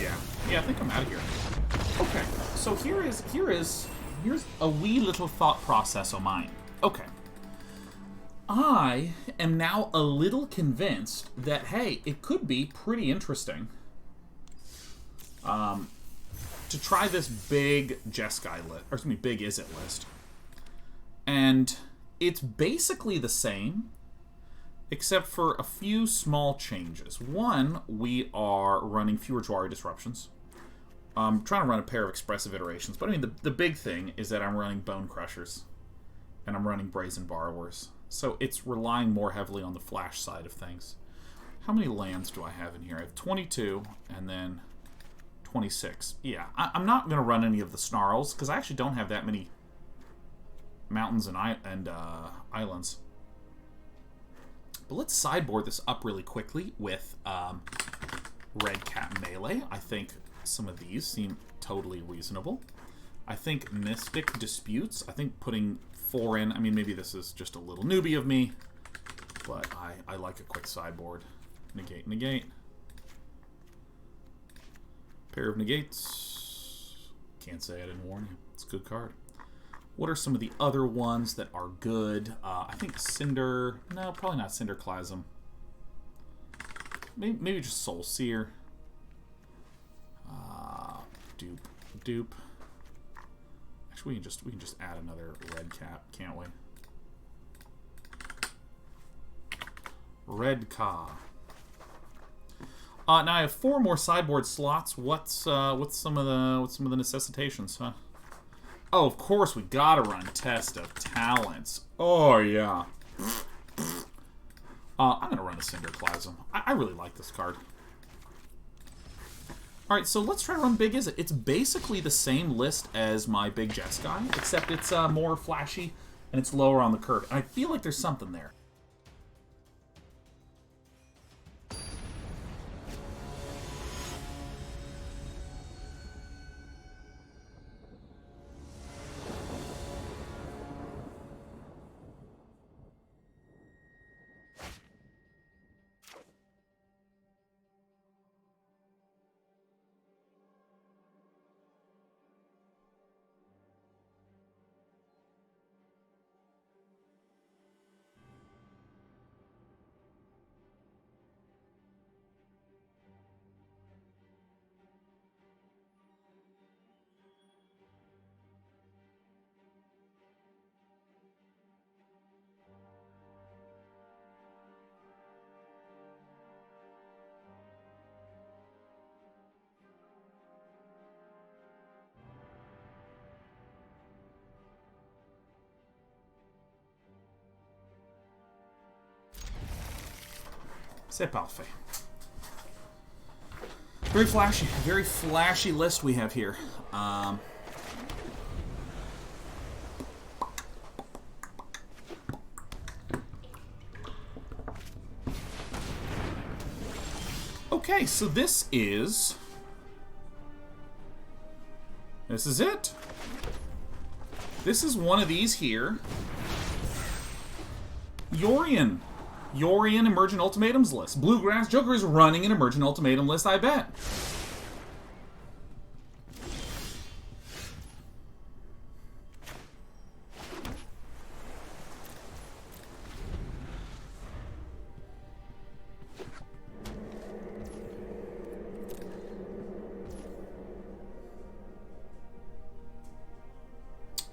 Yeah, I think I'm out of here. Okay, so here's a wee little thought process of mine. Okay. I am now a little convinced that, hey, it could be pretty interesting to try this Big Jeskai list, or excuse me, Big Izzet list. And it's basically the same, except for a few small changes. One, we are running fewer Jwari Disruptions. I'm trying to run a pair of Expressive Iterations, but I mean, the big thing is that I'm running Bone Crushers, and I'm running Brazen Borrowers. So it's relying more heavily on the flash side of things. How many lands do I have in here? I have 22, and then 26. Yeah, I'm not going to run any of the Snarls, because I actually don't have that many mountains and islands. But let's sideboard this up really quickly with Redcap Melee. I think some of these seem totally reasonable. I think Mystic Disputes, I think putting 4 in, I mean, maybe this is just a little newbie of me, but I like a quick sideboard. Negate, negate. Pair of negates. Can't say I didn't warn you. It's a good card. What are some of the other ones that are good? I think Cinder... No, probably not Cinderclasm. Maybe just Soul Seer. Dupe. Dupe. Actually, we can just add another red cap, can't we? Red Ka. Now I have 4 more sideboard slots. What's some of the necessitations, huh? Oh, of course we gotta run Test of Talents. Oh yeah. I'm gonna run a Cinderclasm. I really like this card. All right, so let's try to run Big Izzet. It's basically the same list as my Big Jeskai, except it's more flashy and it's lower on the curve. And I feel like there's something there. C'est parfait. Very flashy list we have here. Okay, so this is it. This is one of these here. Yorion Emergent Ultimatums list. Bluegrass Joker is running an Emergent Ultimatum list, I bet.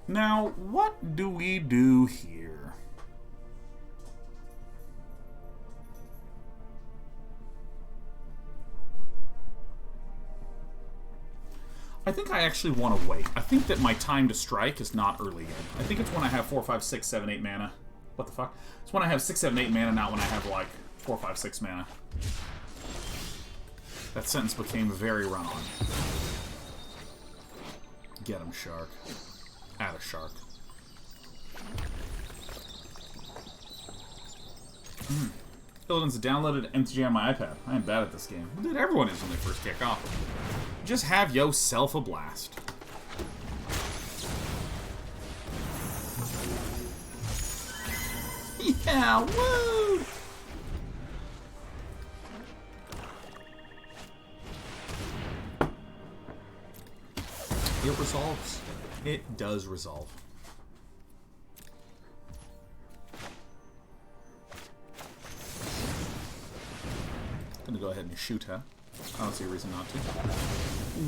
Now, what do we do here? I think I actually want to wait. I think that my time to strike is not early game. I think it's when I have 4, 5, 6, 7, 8 mana. What the fuck? It's when I have 6, 7, 8 mana, not when I have, like, 4, 5, 6 mana. That sentence became very run-on. Get him, Shark. Add a Shark. Illidan's downloaded MTG on my iPad. I am bad at this game. Dude, everyone is when they first kick off. Just have yourself a blast. Yeah, woo! It resolves. It does resolve. Gonna go ahead and shoot her. I don't see a reason not to.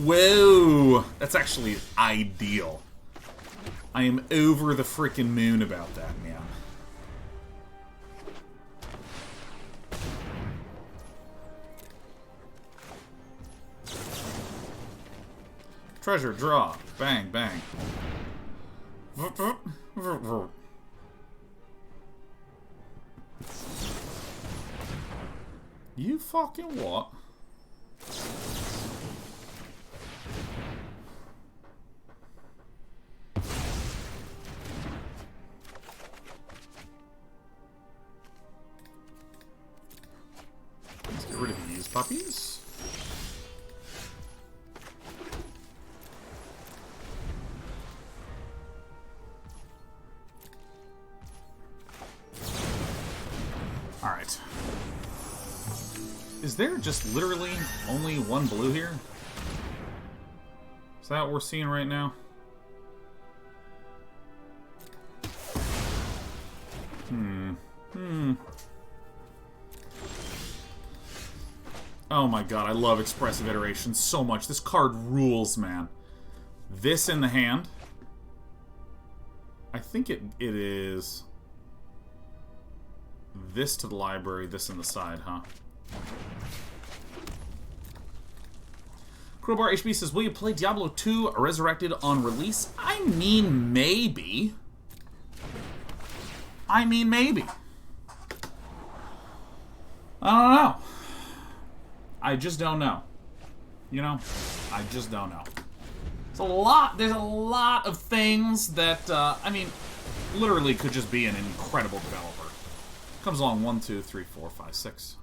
Whoa! That's actually ideal. I am over the freaking moon about that, man. Treasure, draw. Bang, bang. You fucking what? Let's get rid of these puppies. Alright. Is there just literally only one blue here? Is that what we're seeing right now? Oh my god, I love Expressive Iteration so much. This card rules, man. This in the hand. I think it is... this to the library, this in the side, huh? Crowbar HB says, will you play Diablo 2 Resurrected on release? I mean, maybe. I mean, maybe. I don't know. I just don't know. You know? I just don't know. There's a lot of things that, I mean, literally could just be an incredible developer. Comes along 1, 2, 3, 4, 5, 6.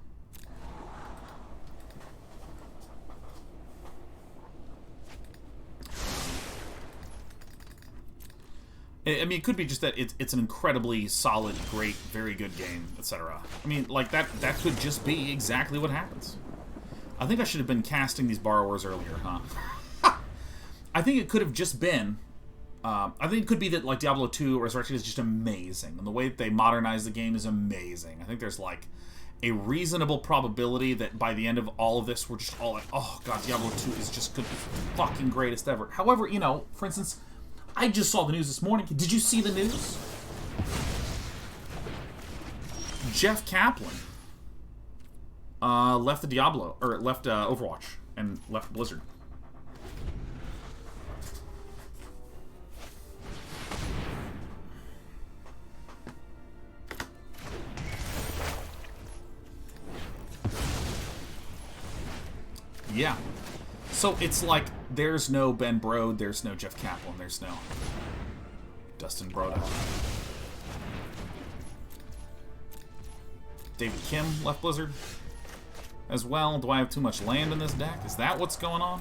I mean, it could be just that it's an incredibly solid, great, very good game, etc. I mean, like, that could just be exactly what happens. I think I should have been casting these borrowers earlier, huh? I think it could have just been... I think it could be that, like, Diablo 2 Resurrection is just amazing, and the way that they modernize the game is amazing. I think there's, like, a reasonable probability that by the end of all of this, we're just all like, oh, God, Diablo 2 is just the fucking greatest ever. However, you know, for instance... I just saw the news this morning. Did you see the news? Jeff Kaplan left the Diablo, or left Overwatch, and left Blizzard. Yeah. So it's like, there's no Ben Brode, there's no Jeff Kaplan, there's no Dustin Broda. David Kim left Blizzard as well. Do I have too much land in this deck? Is that what's going on?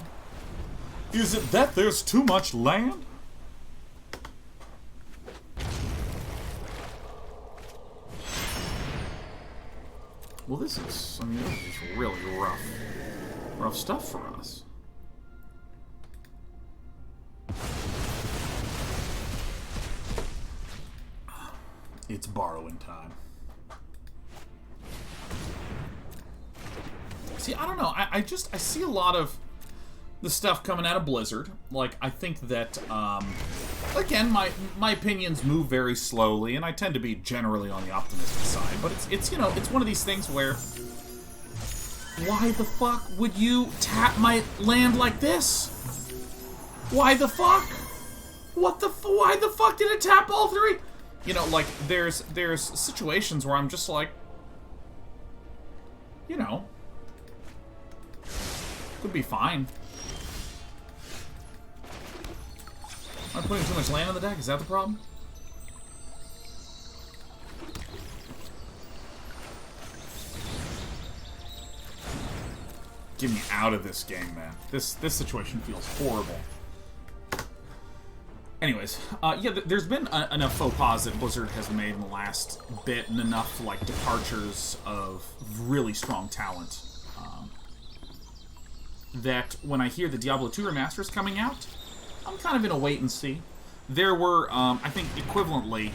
Is it that there's too much land? Well, this is, I mean, this is really rough stuff for us. It's borrowing time. See, I don't know. I see a lot of the stuff coming out of Blizzard. Like, I think that, again, my opinions move very slowly, and I tend to be generally on the optimistic side. But it's you know, it's one of these things where, why the fuck would you tap my land like this? Why the fuck? Why the fuck did it tap all three? You know, like, there's situations where I'm just like, you know, could be fine. Am I putting too much land on the deck? Is that the problem? Get me out of this game, man. This situation feels horrible. Anyways, yeah, there's been enough faux pas that Blizzard has made in the last bit, and enough, like, departures of really strong talent, that when I hear the Diablo 2 remaster is coming out, I'm kind of in a wait and see. There were, I think, equivalently,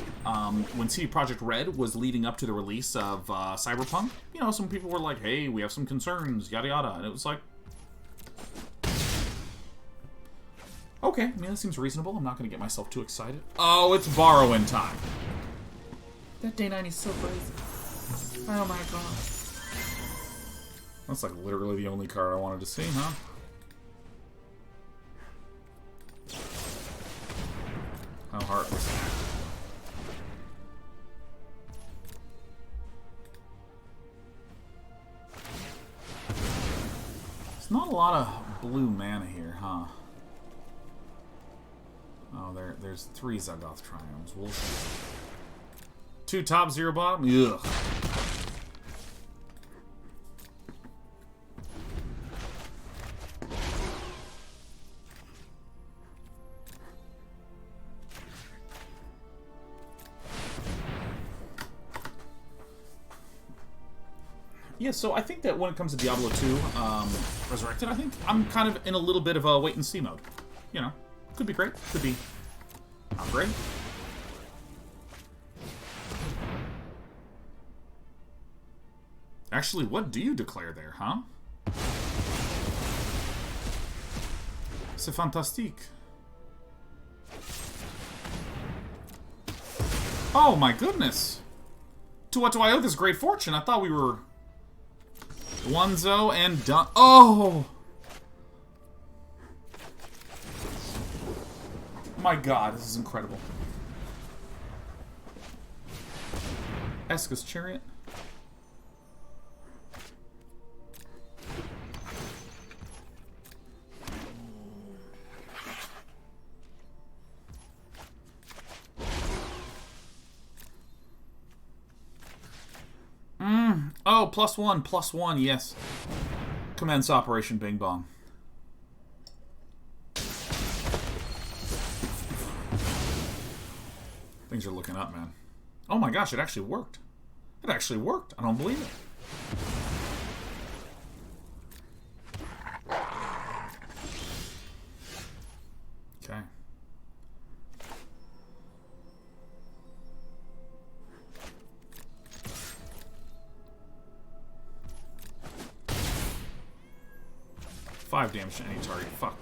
when CD Projekt Red was leading up to the release of Cyberpunk, you know, some people were like, hey, we have some concerns, yada yada, and it was like, okay, I mean, that seems reasonable. I'm not going to get myself too excited. Oh, it's borrowing time. That day 9 is so crazy. Oh my god. That's like literally the only card I wanted to see, huh? How heartless. There's not a lot of blue mana here, huh? Oh, there's 3 Zagoth Triomes. We'll see. 2 top, 0 bottom? Ugh. Yeah, so I think that when it comes to Diablo 2 Resurrected, I think I'm kind of in a little bit of a wait-and-see mode. You know, could be great, could be not great. Actually, what do you declare there, huh? C'est fantastique. Oh my goodness! To what do I owe this great fortune? I thought we were Onezo and done. Oh! My god, this is incredible. Eska's Chariot. Oh, +1, yes. Commence Operation Bing Bong. Things are looking up, man. Oh my gosh, it actually worked. It actually worked. I don't believe it. Okay. Five damage to any target. Fuck.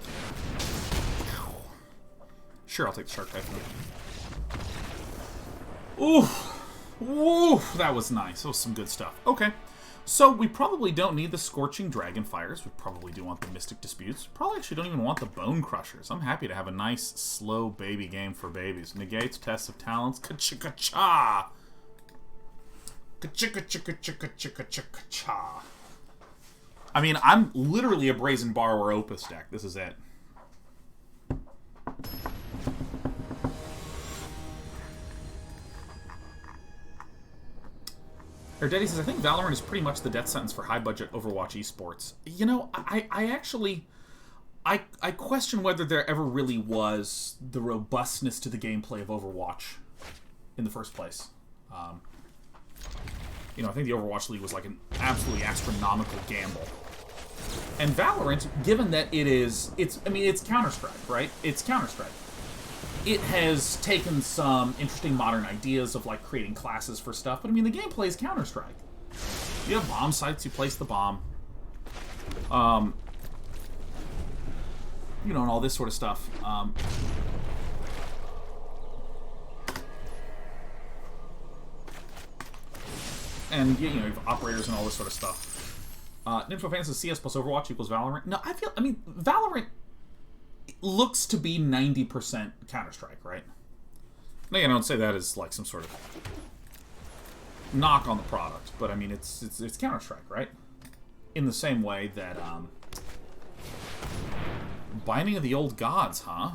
Sure, I'll take the Shark Typhoon. Ooh. Ooh, that was nice. That was some good stuff. Okay. So, we probably don't need the Scorching Dragonfires. We probably do want the Mystic Disputes. Probably actually don't even want the Bone Crushers. I'm happy to have a nice, slow baby game for babies. Negates, Tests of Talents. Ka-chicka-cha! Ka-chicka-chicka-chicka-chicka-chicka-cha. I mean, I'm literally a Brazen Borrower Opus deck. This is it. Erdeti says, I think Valorant is pretty much the death sentence for high-budget Overwatch esports. You know, I actually... I question whether there ever really was the robustness to the gameplay of Overwatch in the first place. You know, I think the Overwatch League was like an absolutely astronomical gamble. And Valorant, given that it's Counter-Strike, right? It's Counter-Strike. It has taken some interesting modern ideas of, like, creating classes for stuff, but, I mean, the gameplay is Counter-Strike. You have bomb sites, you place the bomb. You know, and all this sort of stuff. And, you know, you have operators and all this sort of stuff. Nympho Fan says CS plus Overwatch equals Valorant. No, I mean, Valorant looks to be 90% Counter-Strike, right? Now, I don't say that as, like, some sort of knock on the product, but, I mean, it's Counter-Strike, right? In the same way that, Binding of the Old Gods, huh?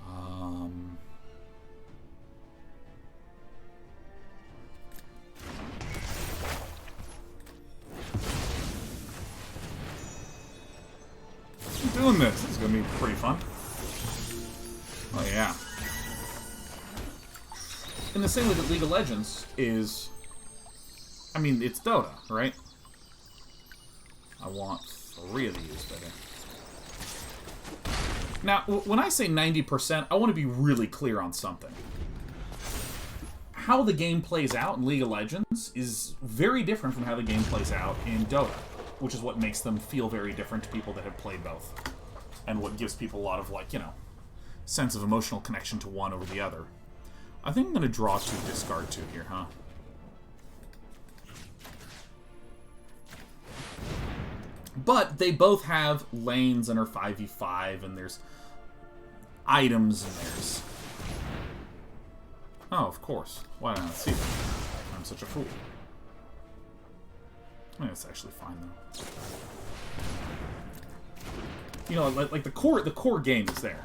I'm doing this. This is going to be pretty fun. Oh, yeah. In the same way that League of Legends is... I mean, it's Dota, right? I want 3 of these, baby. Now, when I say 90%, I want to be really clear on something. How the game plays out in League of Legends is very different from how the game plays out in Dota, which is what makes them feel very different to people that have played both. And what gives people a lot of, like, you know, sense of emotional connection to one over the other. I think I'm going to draw 2, discard 2 here, huh? But they both have lanes and are 5v5, and there's items, and there's... Oh, of course. Why did I not see that? I'm such a fool. I mean, it's actually fine, though. You know, like the core game is there.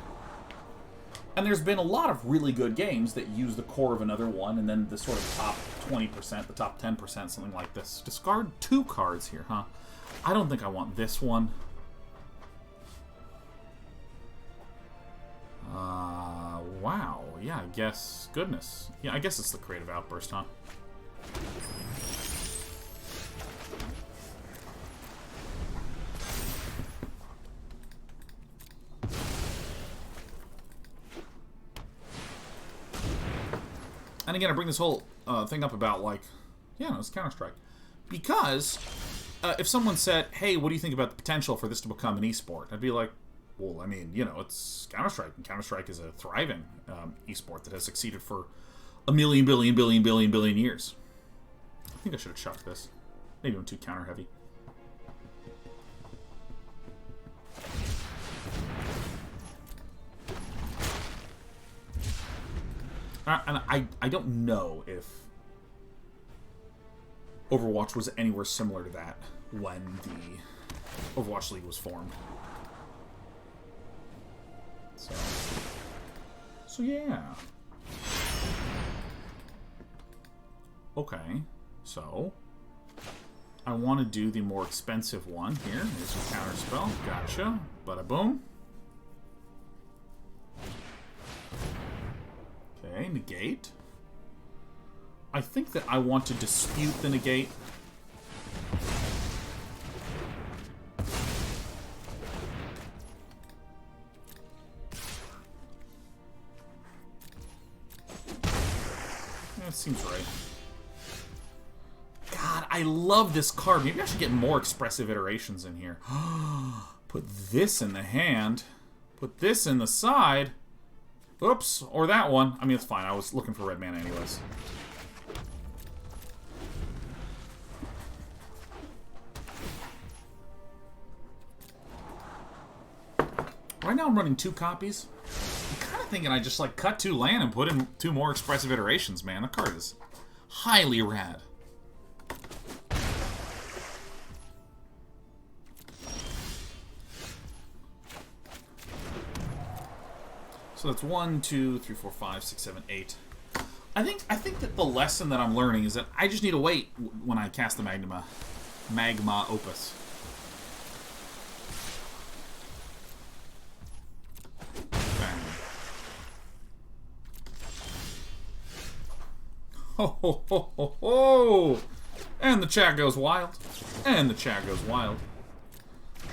And there's been a lot of really good games that use the core of another one, and then the sort of top 20%, the top 10%, something like this. Discard 2 cards here, huh? I don't think I want this one. Wow. Yeah, I guess... Goodness. Yeah, I guess it's the Creative Outburst, huh? And again, I bring this whole thing up about, like... Yeah, no, it's Counter-Strike. Because... if someone said, hey, what do you think about the potential for this to become an esport? I'd be like, well, I mean, you know, it's Counter-Strike, and Counter-Strike is a thriving esport that has succeeded for a million billion years. I think I should have chucked this. Maybe I'm too counter-heavy. And I don't know if Overwatch was anywhere similar to that when the Overwatch League was formed. So yeah. Okay, so I want to do the more expensive one here. Here's your counter spell. Gotcha. Bada boom. Okay, negate. I think that I want to dispute the negate. That seems right. God, I love this card. Maybe I should get more expressive iterations in here. Put this in the hand. Put this in the side. Oops, or that one. I mean, it's fine. I was looking for red mana anyways. Right now I'm running 2 copies. I'm kind of thinking I just, like, cut 2 land and put in 2 more expressive iterations, man. That card is Highly rad. So that's 1, 2, 3, 4, 5, 6, 7, 8. I think that the lesson that I'm learning is that I just need to wait when I cast the Magma Opus. Bang. Ho ho ho ho ho! And the chat goes wild. And the chat goes wild.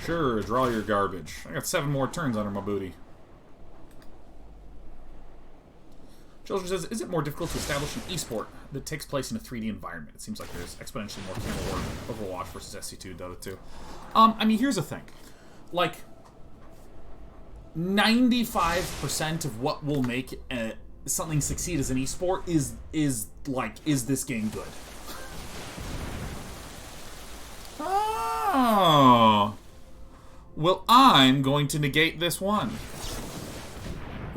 Sure, draw your garbage. I got 7 more turns under my booty. Children says, is it more difficult to establish an esport that takes place in a 3D environment? It seems like there's exponentially more camera work Overwatch versus SC2, Dota 2. I mean, here's the thing. Like, 95% of what will make something succeed as an esport is this game good? Oh. Well, I'm going to negate this one.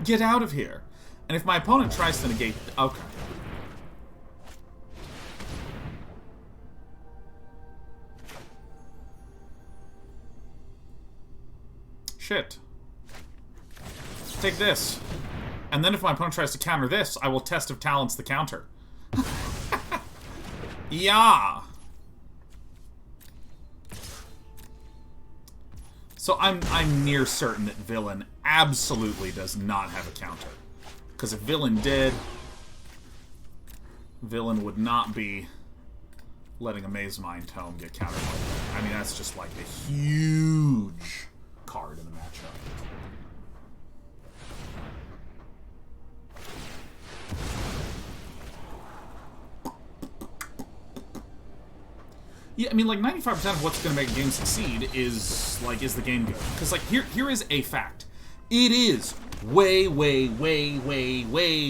Get out of here. And if my opponent tries to negate... Okay. Shit. Take this. And then if my opponent tries to counter this, I will Test of Talents the counter. Yeah. So I'm near certain that Villain absolutely does not have a counter. Because if Villain did, Villain would not be letting a Maze Mind Tome get countered like that. I mean, that's just like a huge card in the matchup. Yeah, I mean, like 95% of what's going to make a game succeed is the game good? Because like here is a fact. It is way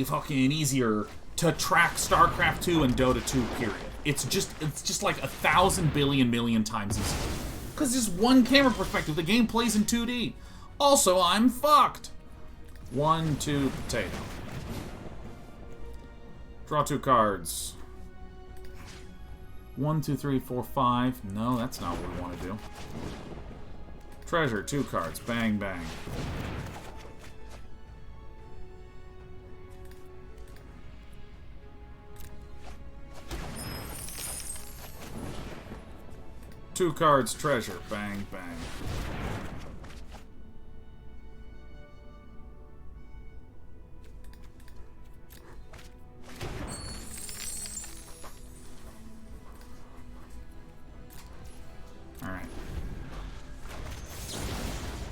fucking easier to track StarCraft 2 and Dota 2, period. It's just like 1,000 billion million times easier. Because there's one camera perspective, the game plays in 2D. Also, I'm fucked. 1, 2, potato. Draw 2 cards. 1, 2, 3, 4, 5. No, that's not what we want to do. Treasure, 2 cards. Bang, bang. Two cards, treasure. Bang, bang. Alright.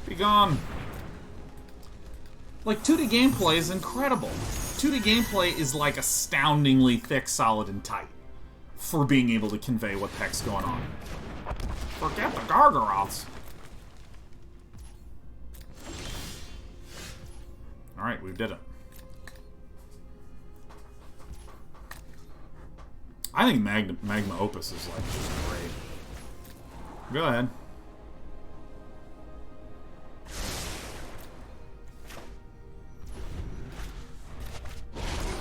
Be gone. Like, 2D gameplay is incredible. 2D gameplay is, like, astoundingly thick, solid, and tight for being able to convey what the heck's going on. Forget the gargoyles. Alright, we did it. I think Magma Opus is, like, just great. Go ahead.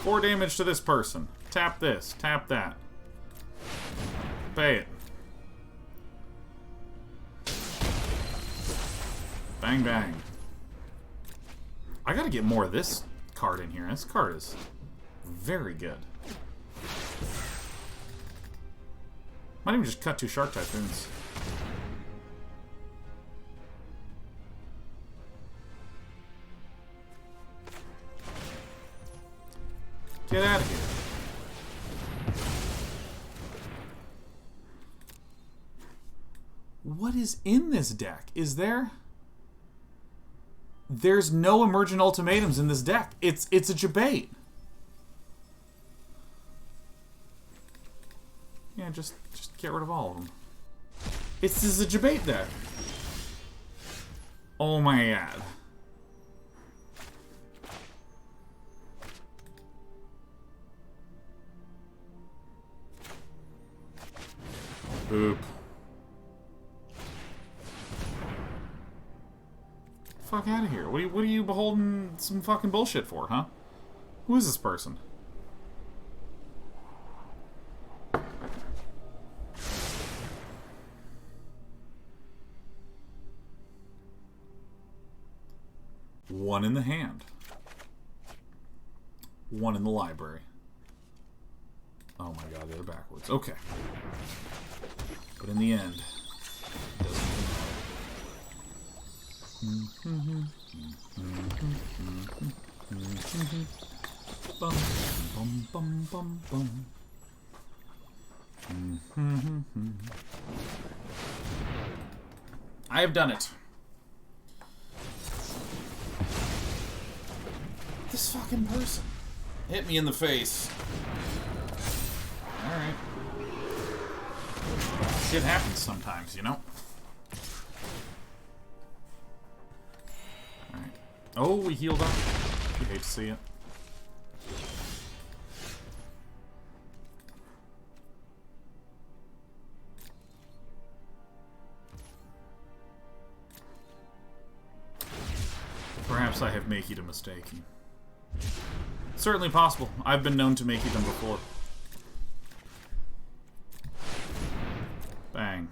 Four damage to this person. Tap this. Tap that. Pay it. Bang, bang. I gotta get more of this card in here. This card is very good. Might even just cut 2 Shark Typhoons. Get out of here. What is in this deck? Is there... There's no Emergent Ultimatums in this deck. It's a Jabate. Yeah, just get rid of all of them. This is a Jabate deck. Oh my god. Boop. Fuck out of here. What are you beholding some fucking bullshit for, huh? Who is this person? 1 in the hand. 1 in the library. Oh my god, they're backwards. Okay. But in the end, it doesn't matter. Bum, bum, bum, bum, bum. I have done it. This fucking person hit me in the face. Alright. Shit happens sometimes, you know? Alright. Oh, we healed up. You hate to see it. Perhaps I have made a mistake. Certainly possible. I've been known to make them before. Bang.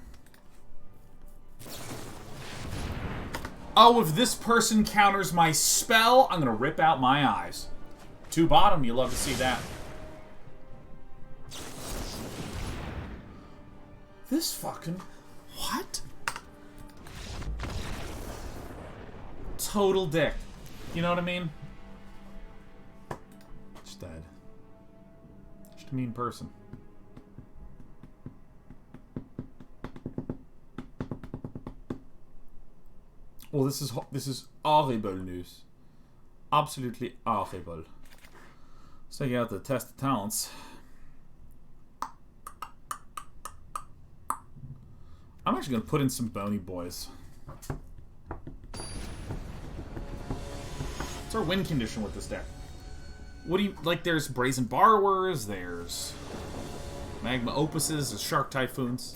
Oh, if this person counters my spell, I'm gonna rip out my eyes. 2 bottom, you love to see that. This fucking... What? Total dick. You know what I mean? Just dead. Just a mean person. Well, this is horrible news. Absolutely horrible. So you got the test of talents. I'm actually gonna put in some bony boys. What's our win condition with this deck? What do you like? There's Brazen Borrowers. There's Magma Opuses. There's Shark Typhoons.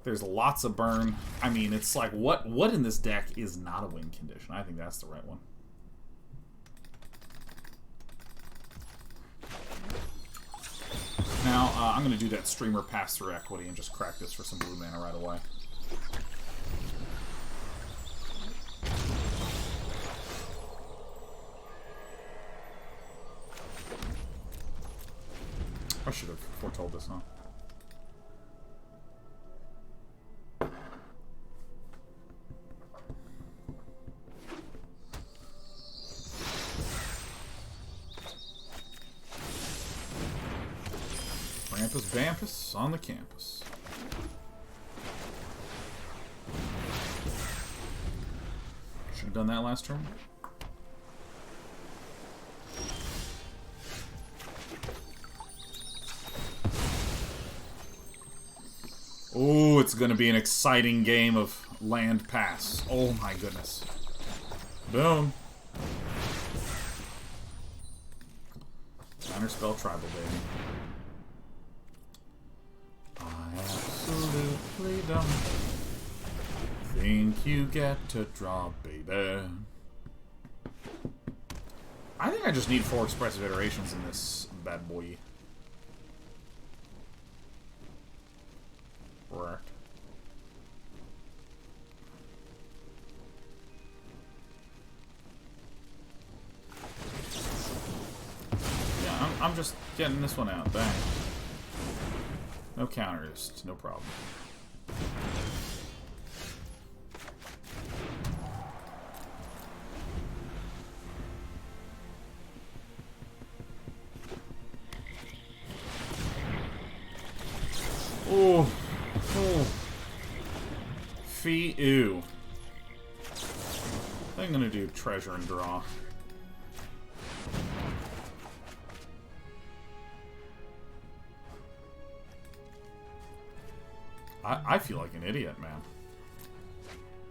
There's lots of burn. I mean, it's like, what in this deck is not a win condition? I think that's the right one. Now, I'm going to do that Streamer Pass-Through Equity and just crack this for some blue mana right away. I should have foretold this, huh? Rampus Bampus on the campus. Should have done that last turn. Oh, it's going to be an exciting game of land pass. Oh my goodness. Boom. Counterspell Tribal, baby. I absolutely don't think you get to draw, baby. I think I just need 4 Expressive Iterations in this bad boy. Correct. Yeah, I'm just getting this one out. Bang. No counters. No problem. Oh. Oh. Fee-oo. I'm gonna do treasure and draw. I feel like an idiot, man.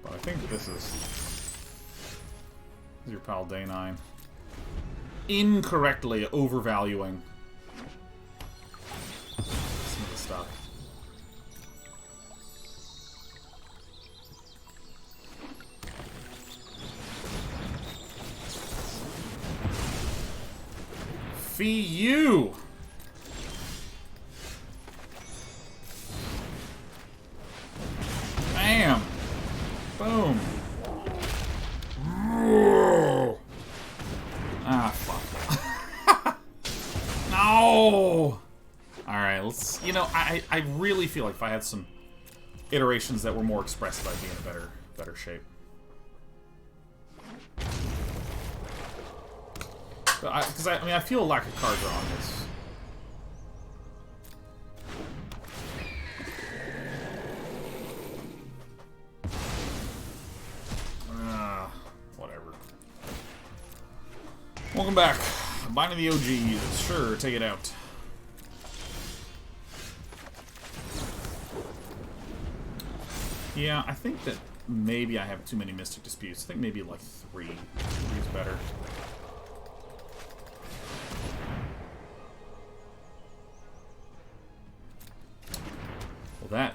But I think that this is your pal Day 9. Incorrectly overvaluing some of the stuff. Fee you! Bam! Boom! fuck. No! Alright, let's... You know, I really feel like if I had some iterations that were more expressive, I'd be in a better shape. Because I mean, I feel a lack of card draw on this. Whatever. Welcome back. Binding the OG. Sure, take it out. Yeah, I think that maybe I have too many Mystic Disputes. I think maybe like 3. 3 is better. Well,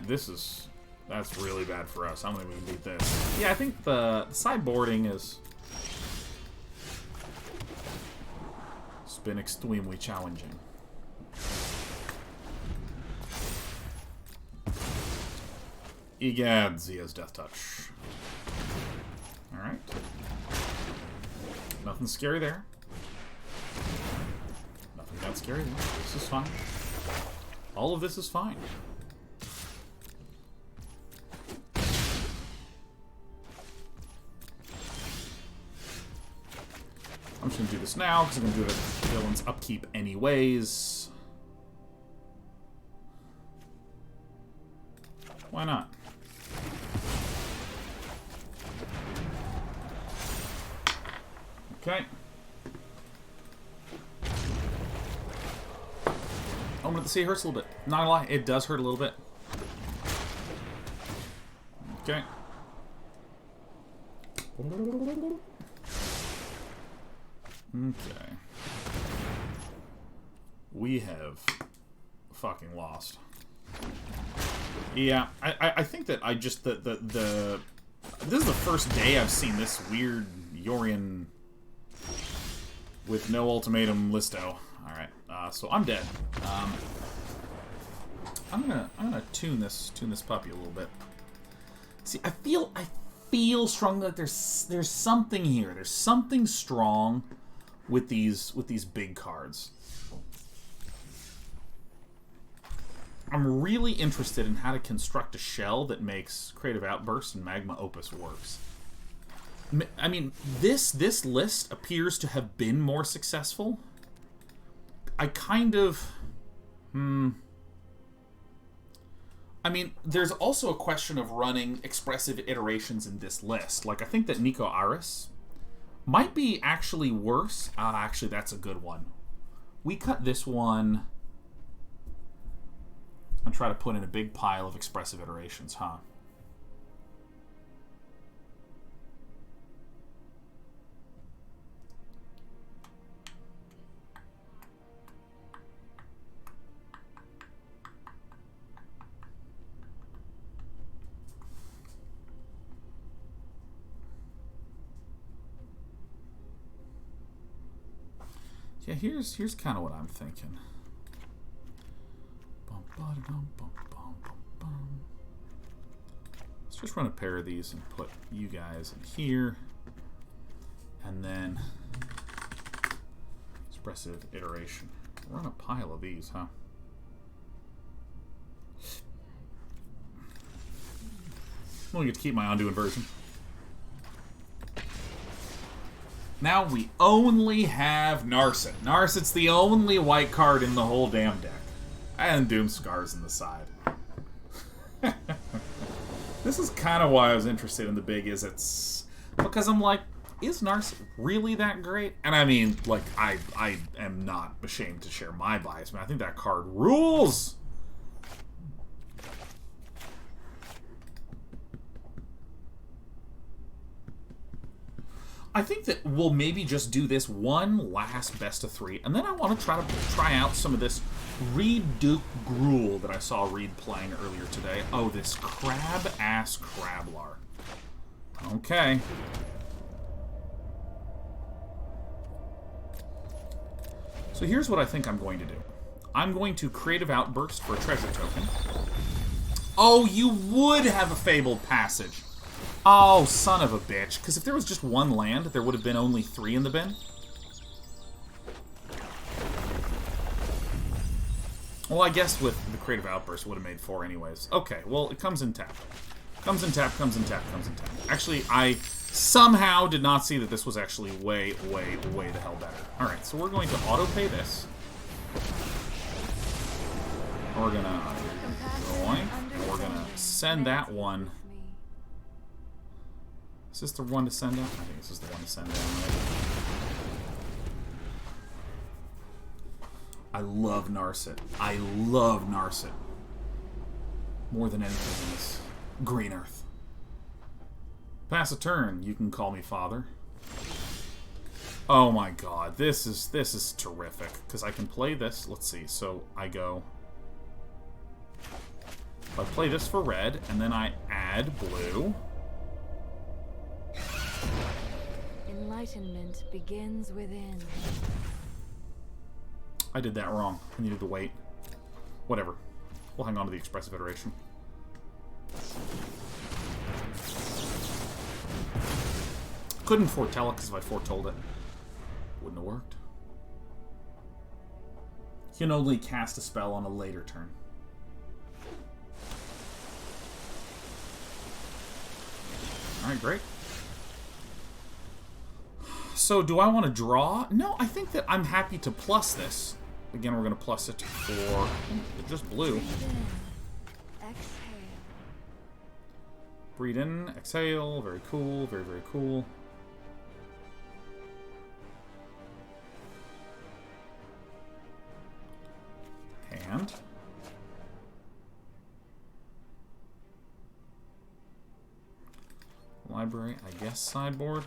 that's really bad for us. I don't think we can beat this. Yeah, I think the sideboarding has been extremely challenging. Egads, he has Death Touch. Alright. Nothing scary there. Nothing that scary there. This is fine. All of this is fine. I'm just going to do this now, because I'm going to do it at villain's upkeep anyways. Why not? Okay. I'm going to see it hurts a little bit. Not gonna lie, it does hurt a little bit. Okay. Okay. We have fucking lost. Yeah, I think that I just this is the first day I've seen this weird Yorion with no ultimatum listo. All right, so I'm dead. I'm gonna tune this puppy a little bit. See, I feel strongly that there's something here. There's something strong with these big cards. I'm really interested in how to construct a shell that makes Creative Outburst and Magma Opus works. I mean, this list appears to have been more successful. I kind of... I mean, there's also a question of running expressive iterations in this list. Like, I think that Nico Aris might be actually worse. Actually, that's a good one. We cut this one and try to put in a big pile of expressive iterations, huh? Yeah, here's kind of what I'm thinking. Let's just run a pair of these and put you guys in here. And then expressive iteration. Run a pile of these, huh? I'm only get to keep my Ondu Inversion. Now we only have Narset. Narset's the only white card in the whole damn deck. And Doom Scars in the side. This is kind of why I was interested in the big Izzets. Because I'm like, is Narset really that great? And I mean, like, I am not ashamed to share my bias, man. I think that card rules! I think that we'll maybe just do this one last best of 3, and then I want to try out some of this Reid Duke Gruul that I saw Reid playing earlier today. Oh, this crab-ass Crablar. Okay. So here's what I think I'm going to do. I'm going to Creative Outburst for a treasure token. Oh, you would have a Fabled Passage. Oh, son of a bitch. Because if there was just one land, there would have been only 3 in the bin. Well, I guess with the Creative Outburst would have made 4 anyways. Okay, well, it comes in tap. Comes in tap, comes in tap, comes in tap. Actually, I somehow did not see that this was actually way, way, way the hell better. Alright, so we're going to auto-pay this. We're gonna we're gonna send that one. Is this the one to send out? I think this is the one to send out, right? I love Narset. I love Narset. More than anything in this green earth. Pass a turn. You can call me father. Oh my god, this is terrific. Because I can play this. Let's see. So I go. I play this for red, and then I add blue. Enlightenment begins within. I did that wrong. I needed to wait. Whatever. We'll hang on to the Expressive Iteration. Couldn't foretell it, because if I foretold it, wouldn't have worked. You can only cast a spell on a later turn. Alright, great. So, do I want to draw? No, I think that I'm happy to plus this. Again, we're going to plus it for just blue. Breathe in, exhale. Very cool, very, very cool. Hand. Library, I guess sideboard.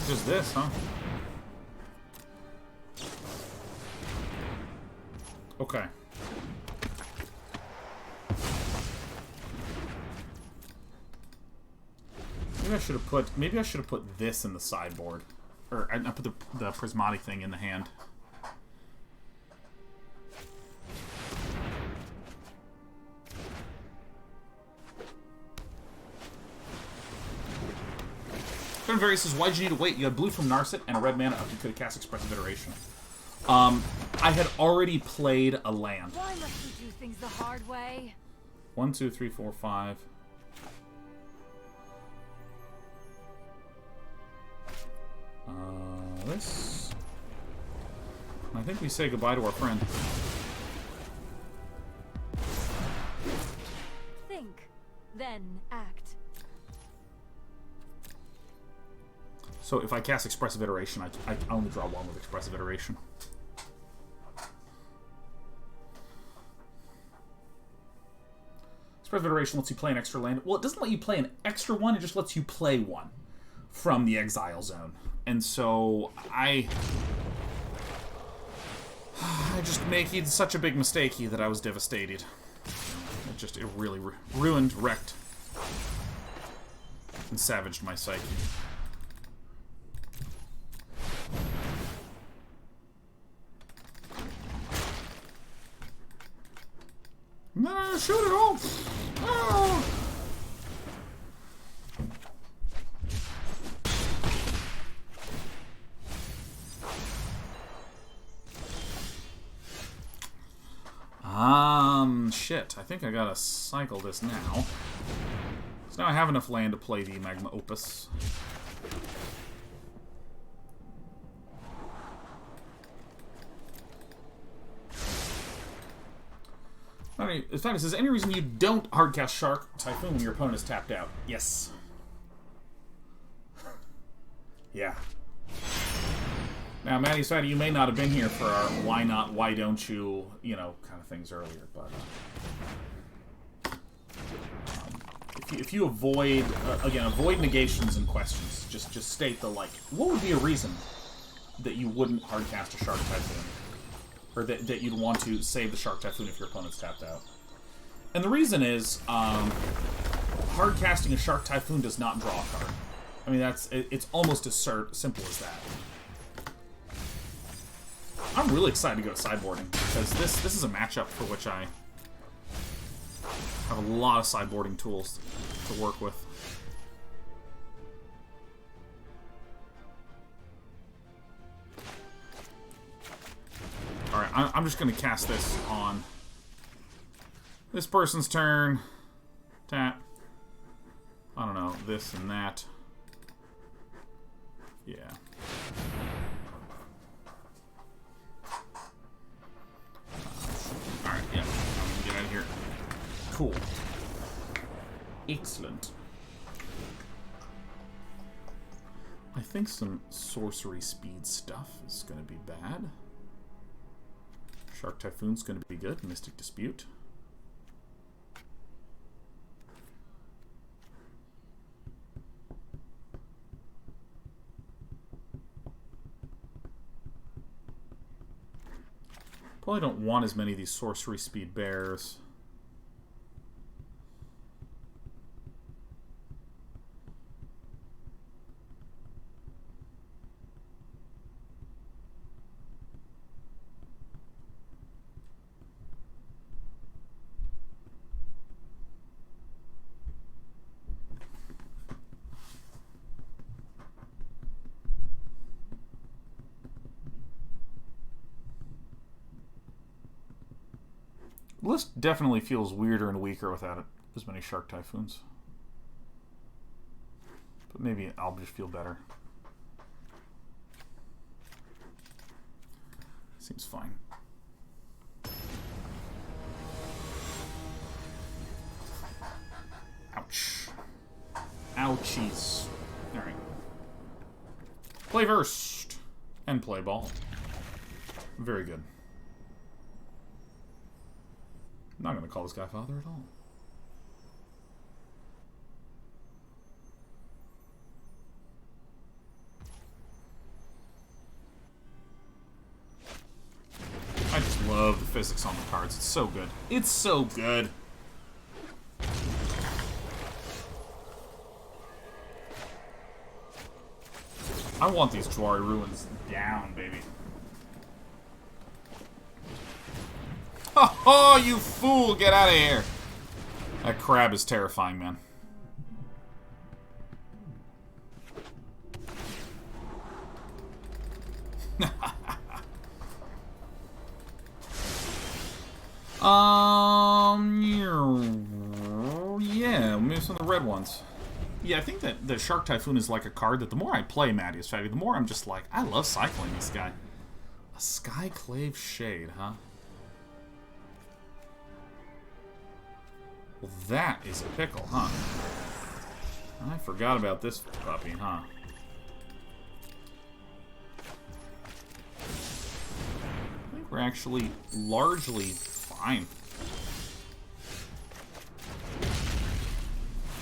Just this, huh? Okay. Maybe I should have put this in the sideboard. Or I put the Prismari thing in the hand. Various says, why'd you need to wait? You had blue from Narset and a red mana up. You could have cast Expressive Iteration. I had already played a land. Why must you do things the hard way? 1, 2, 3, 4, 5. This. I think we say goodbye to our friend. Think, then act. So if I cast Expressive Iteration, I only draw 1 with Expressive Iteration. Expressive Iteration lets you play an extra land. Well, it doesn't let you play an extra one, it just lets you play 1 from the Exile Zone. And so I just made such a big mistake that I was devastated. It really ruined, wrecked, and savaged my psyche. No, shoot it all! Oh. Shit. I think I gotta cycle this now. So now I have enough land to play the Magma Opus. In fact, it says, any reason you don't hardcast Shark Typhoon when your opponent is tapped out? Yes. Yeah. Now, Maddie Side, you may not have been here for our why not, why don't you, kind of things earlier, but if you avoid, again, avoid negations and questions, just state the, what would be a reason that you wouldn't hardcast a Shark Typhoon? Or that you'd want to save the Shark Typhoon if your opponent's tapped out. And the reason is, hard casting a Shark Typhoon does not draw a card. I mean, it's almost as simple as that. I'm really excited to go sideboarding, because this is a matchup for which I have a lot of sideboarding tools to work with. Alright, I'm just going to cast this on this person's turn. Tap. I don't know, this and that. Yeah. Alright, yeah. I'm gonna get out of here. Cool. Excellent. I think some sorcery speed stuff is gonna be bad. Shark Typhoon's gonna be good. Mystic Dispute. Probably don't want as many of these sorcery speed bears. The list definitely feels weirder and weaker without as many Shark Typhoons. But maybe I'll just feel better. Seems fine. Ouch. Ouchies. Alright. Play first. And play ball. Very good. I'm not going to call this guy father at all. I just love the physics on the cards. It's so good. It's so good. I want these Jwari Ruins down, baby. Oh, you fool! Get out of here! That crab is terrifying, man. Yeah, maybe some of the red ones. Yeah, I think that the Shark Typhoon is like a card that the more I play Mattias Fatty, the more I'm just like, I love cycling this guy. A Skyclave Shade, huh? Well, that is a pickle, huh? I forgot about this puppy, huh? I think we're actually largely fine.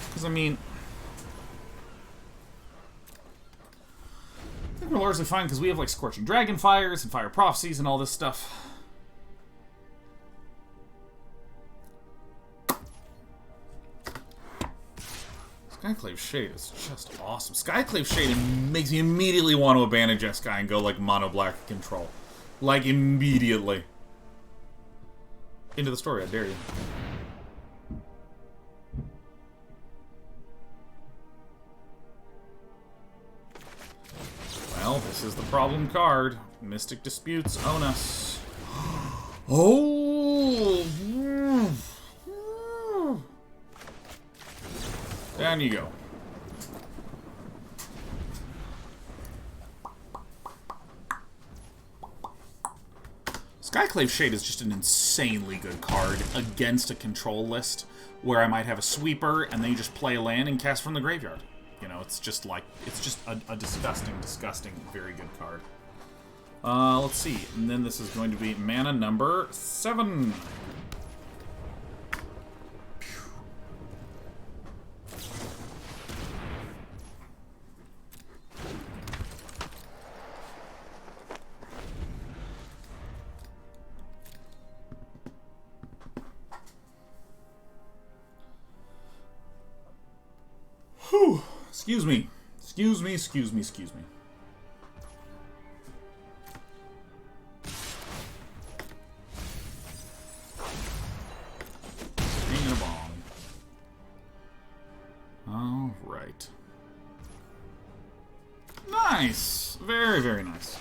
Because, I mean... I think we're largely fine because we have, like, Scorching Dragonfires and Fire Prophecies and all this stuff. Skyclave Shade is just awesome. Skyclave Shade makes me immediately want to abandon Jeskai and go like mono black control. Like immediately. Into the story, I dare you. Well, this is the problem card. Mystic Disputes own us. Oh! Down you go. Skyclave Shade is just an insanely good card against a control list where I might have a sweeper and then you just play a land and cast from the graveyard. You know, it's just like, it's just a disgusting, disgusting, very good card. Let's see. And then this is going to be mana number 7. Excuse me. Excuse me, excuse me, excuse me. Bing a bong. All right. Nice. Very, very nice.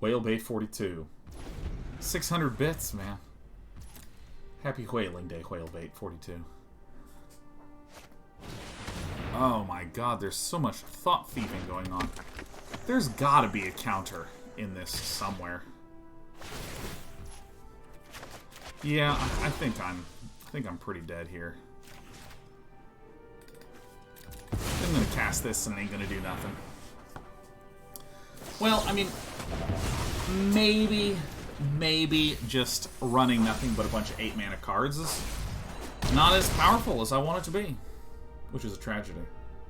Whalebait 42. 600 bits, man. Happy Whaling Day, Whalebait 42. Oh my god, there's so much thought thieving going on. There's gotta be a counter in this somewhere. Yeah, I think I'm pretty dead here. I'm gonna cast this and it ain't gonna do nothing. Well, I mean, maybe just running nothing but a bunch of 8-mana cards is not as powerful as I want it to be, which is a tragedy.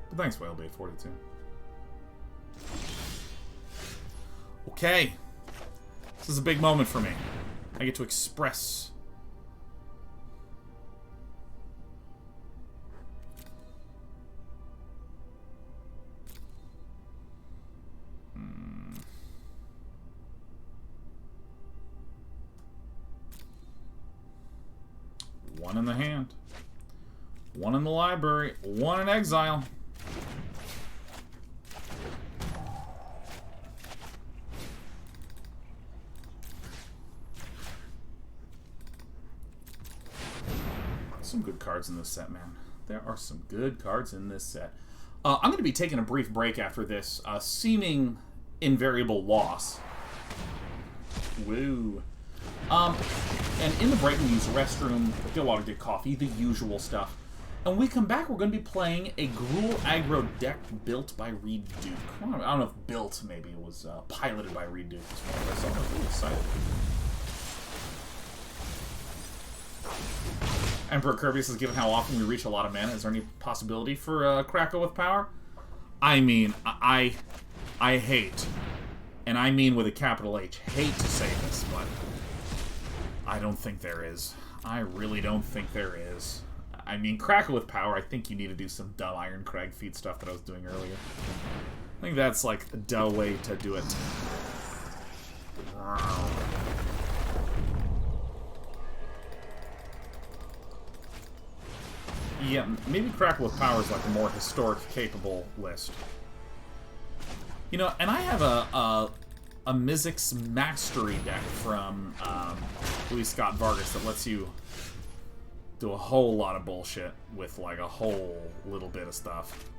But thanks, Whalebait 42. Okay, this is a big moment for me. I get to express. One in the hand. One in the library. One in exile. Some good cards in this set, man. There are some good cards in this set. I'm going to be taking a brief break after this seeming invariable loss. Woo. And in the break we use restroom, get a lot of good coffee, the usual stuff. And when we come back, we're going to be playing a Gruul aggro deck built by Reid Duke. I don't know if built, maybe it was piloted by Reid Duke as well. So I'm really excited. Emperor Kirby says, given how often we reach a lot of mana, is there any possibility for Krakow with power? I mean, I hate, and I mean with a capital H, hate to say this, but I don't think there is. I really don't think there is. I mean, Krakow with power, I think you need to do some dumb Iron Crag feed stuff that I was doing earlier. I think that's like a dull way to do it. Yeah, maybe Krakow with power is like a more historic capable list. You know, and I have a Mizzix Mastery deck from Louis Scott Vargas that lets you do a whole lot of bullshit with like a whole little bit of stuff.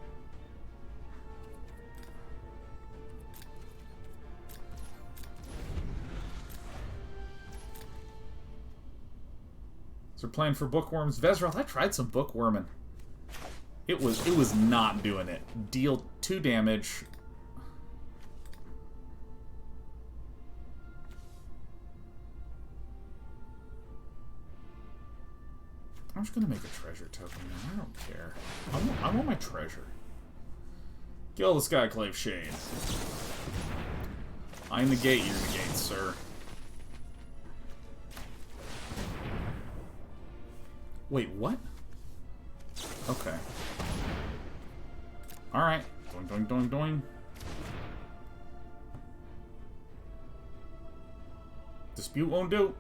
So we're playing for Bookworms. Vezroth, I tried some Bookworming. It was not doing it. Deal 2 damage. I'm just gonna make a treasure token, man. I don't care. I want my treasure. Kill the Skyclave Shade. I negate your negate, sir. Wait, what? Okay. Alright. Doing, doing, doing, doing. Dispute won't do.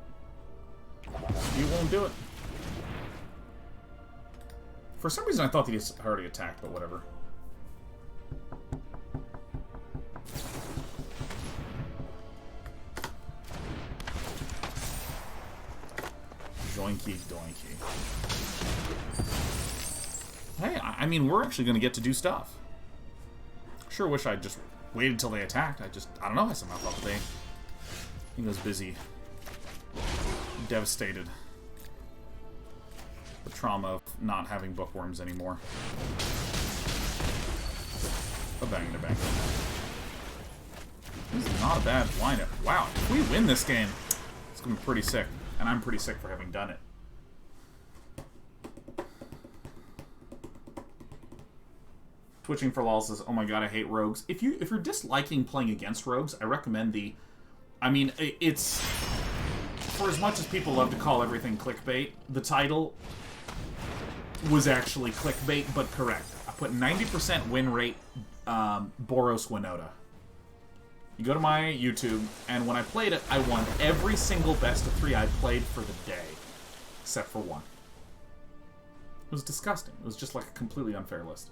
Dispute won't do it. For some reason I thought that he already attacked, but whatever. Doinky, doinky. Hey, I mean, we're actually going to get to do stuff. Sure wish I'd just waited till they attacked. I don't know, I somehow thought that he was busy. Devastated. The trauma of not having Bookworms anymore. A bang, a bang. This is not a bad lineup. Wow, if we win this game, it's going to be pretty sick. And I'm pretty sick for having done it. Twitching for Lol says, "Oh my god, I hate rogues." If you're disliking playing against rogues, I recommend the. I mean, it's for as much as people love to call everything clickbait, the title was actually clickbait, but correct. I put 90% win rate Boros Winota. You go to my YouTube, and when I played it, I won every single best of 3 I played for the day, except for one. It was disgusting. It was just like a completely unfair list.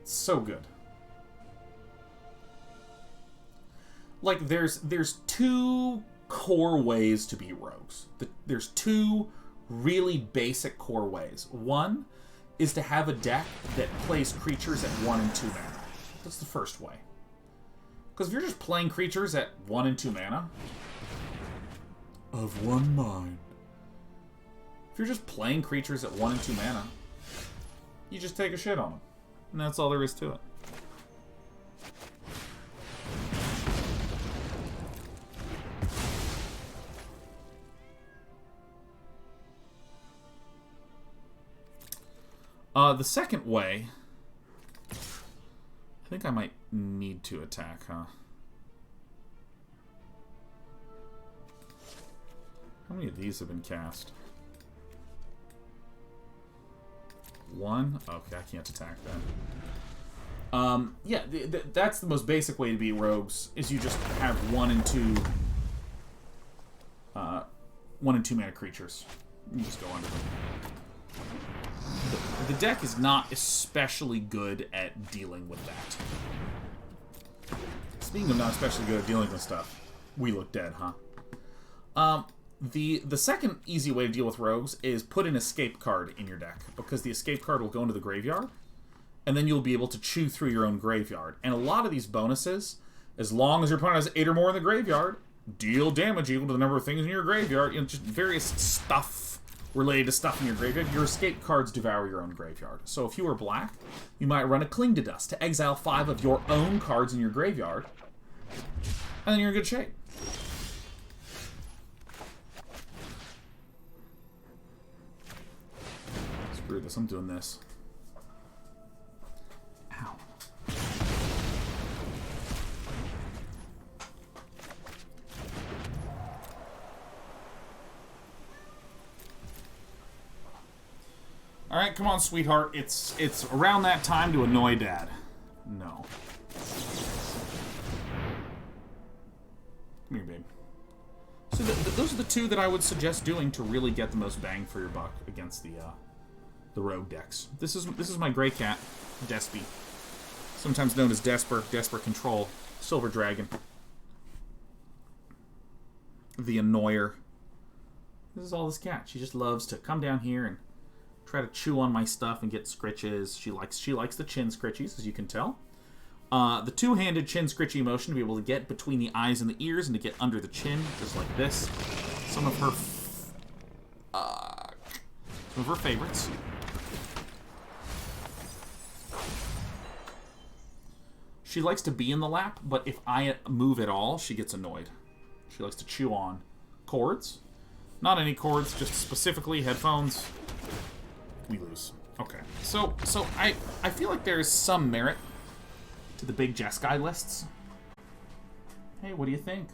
It's so good. Like, there's 2 core ways to beat rogues. There's 2 really basic core ways. One is to have a deck that plays creatures at 1 and 2 mana. That's the first way. Because if you're just playing creatures at 1 and 2 mana, of one mind. If you're just playing creatures at 1 and 2 mana, you just take a shit on them. And that's all there is to it. The second way, I think I might need to attack, huh? How many of these have been cast? 1? Okay, I can't attack that. Yeah, that's the most basic way to beat rogues, is you just have 1 and 2 mana creatures. You just go under them. The deck is not especially good at dealing with that. Speaking of not especially good at dealing with stuff, we look dead, huh? The second easy way to deal with rogues is put an escape card in your deck, because the escape card will go into the graveyard, and then you'll be able to chew through your own graveyard. And a lot of these bonuses, as long as your opponent has 8 or more in the graveyard, deal damage equal to the number of things in your graveyard, you know, just various stuff related to stuff in your graveyard. Your escape cards devour your own graveyard. So if you were black, you might run a Cling to Dust to exile 5 of your own cards in your graveyard, and then you're in good shape. Screw this, I'm doing this. Ow. Alright, come on, sweetheart. It's around that time to annoy Dad. No. Come here, babe. So those are the 2 that I would suggest doing to really get the most bang for your buck against the rogue decks. This is my Grey Cat, Despy. Sometimes known as Desper Control. Silver Dragon. The Annoyer. This is all this cat. She just loves to come down here and try to chew on my stuff and get scritches. She likes the chin scritchies, as you can tell. The 2-handed chin scritchy motion to be able to get between the eyes and the ears and to get under the chin, just like this. Some of her favorites. She likes to be in the lap, but if I move at all, she gets annoyed. She likes to chew on cords. Not any cords, just specifically headphones. We lose. Okay. So I feel like there is some merit to the Big Jeskai lists. Hey, what do you think?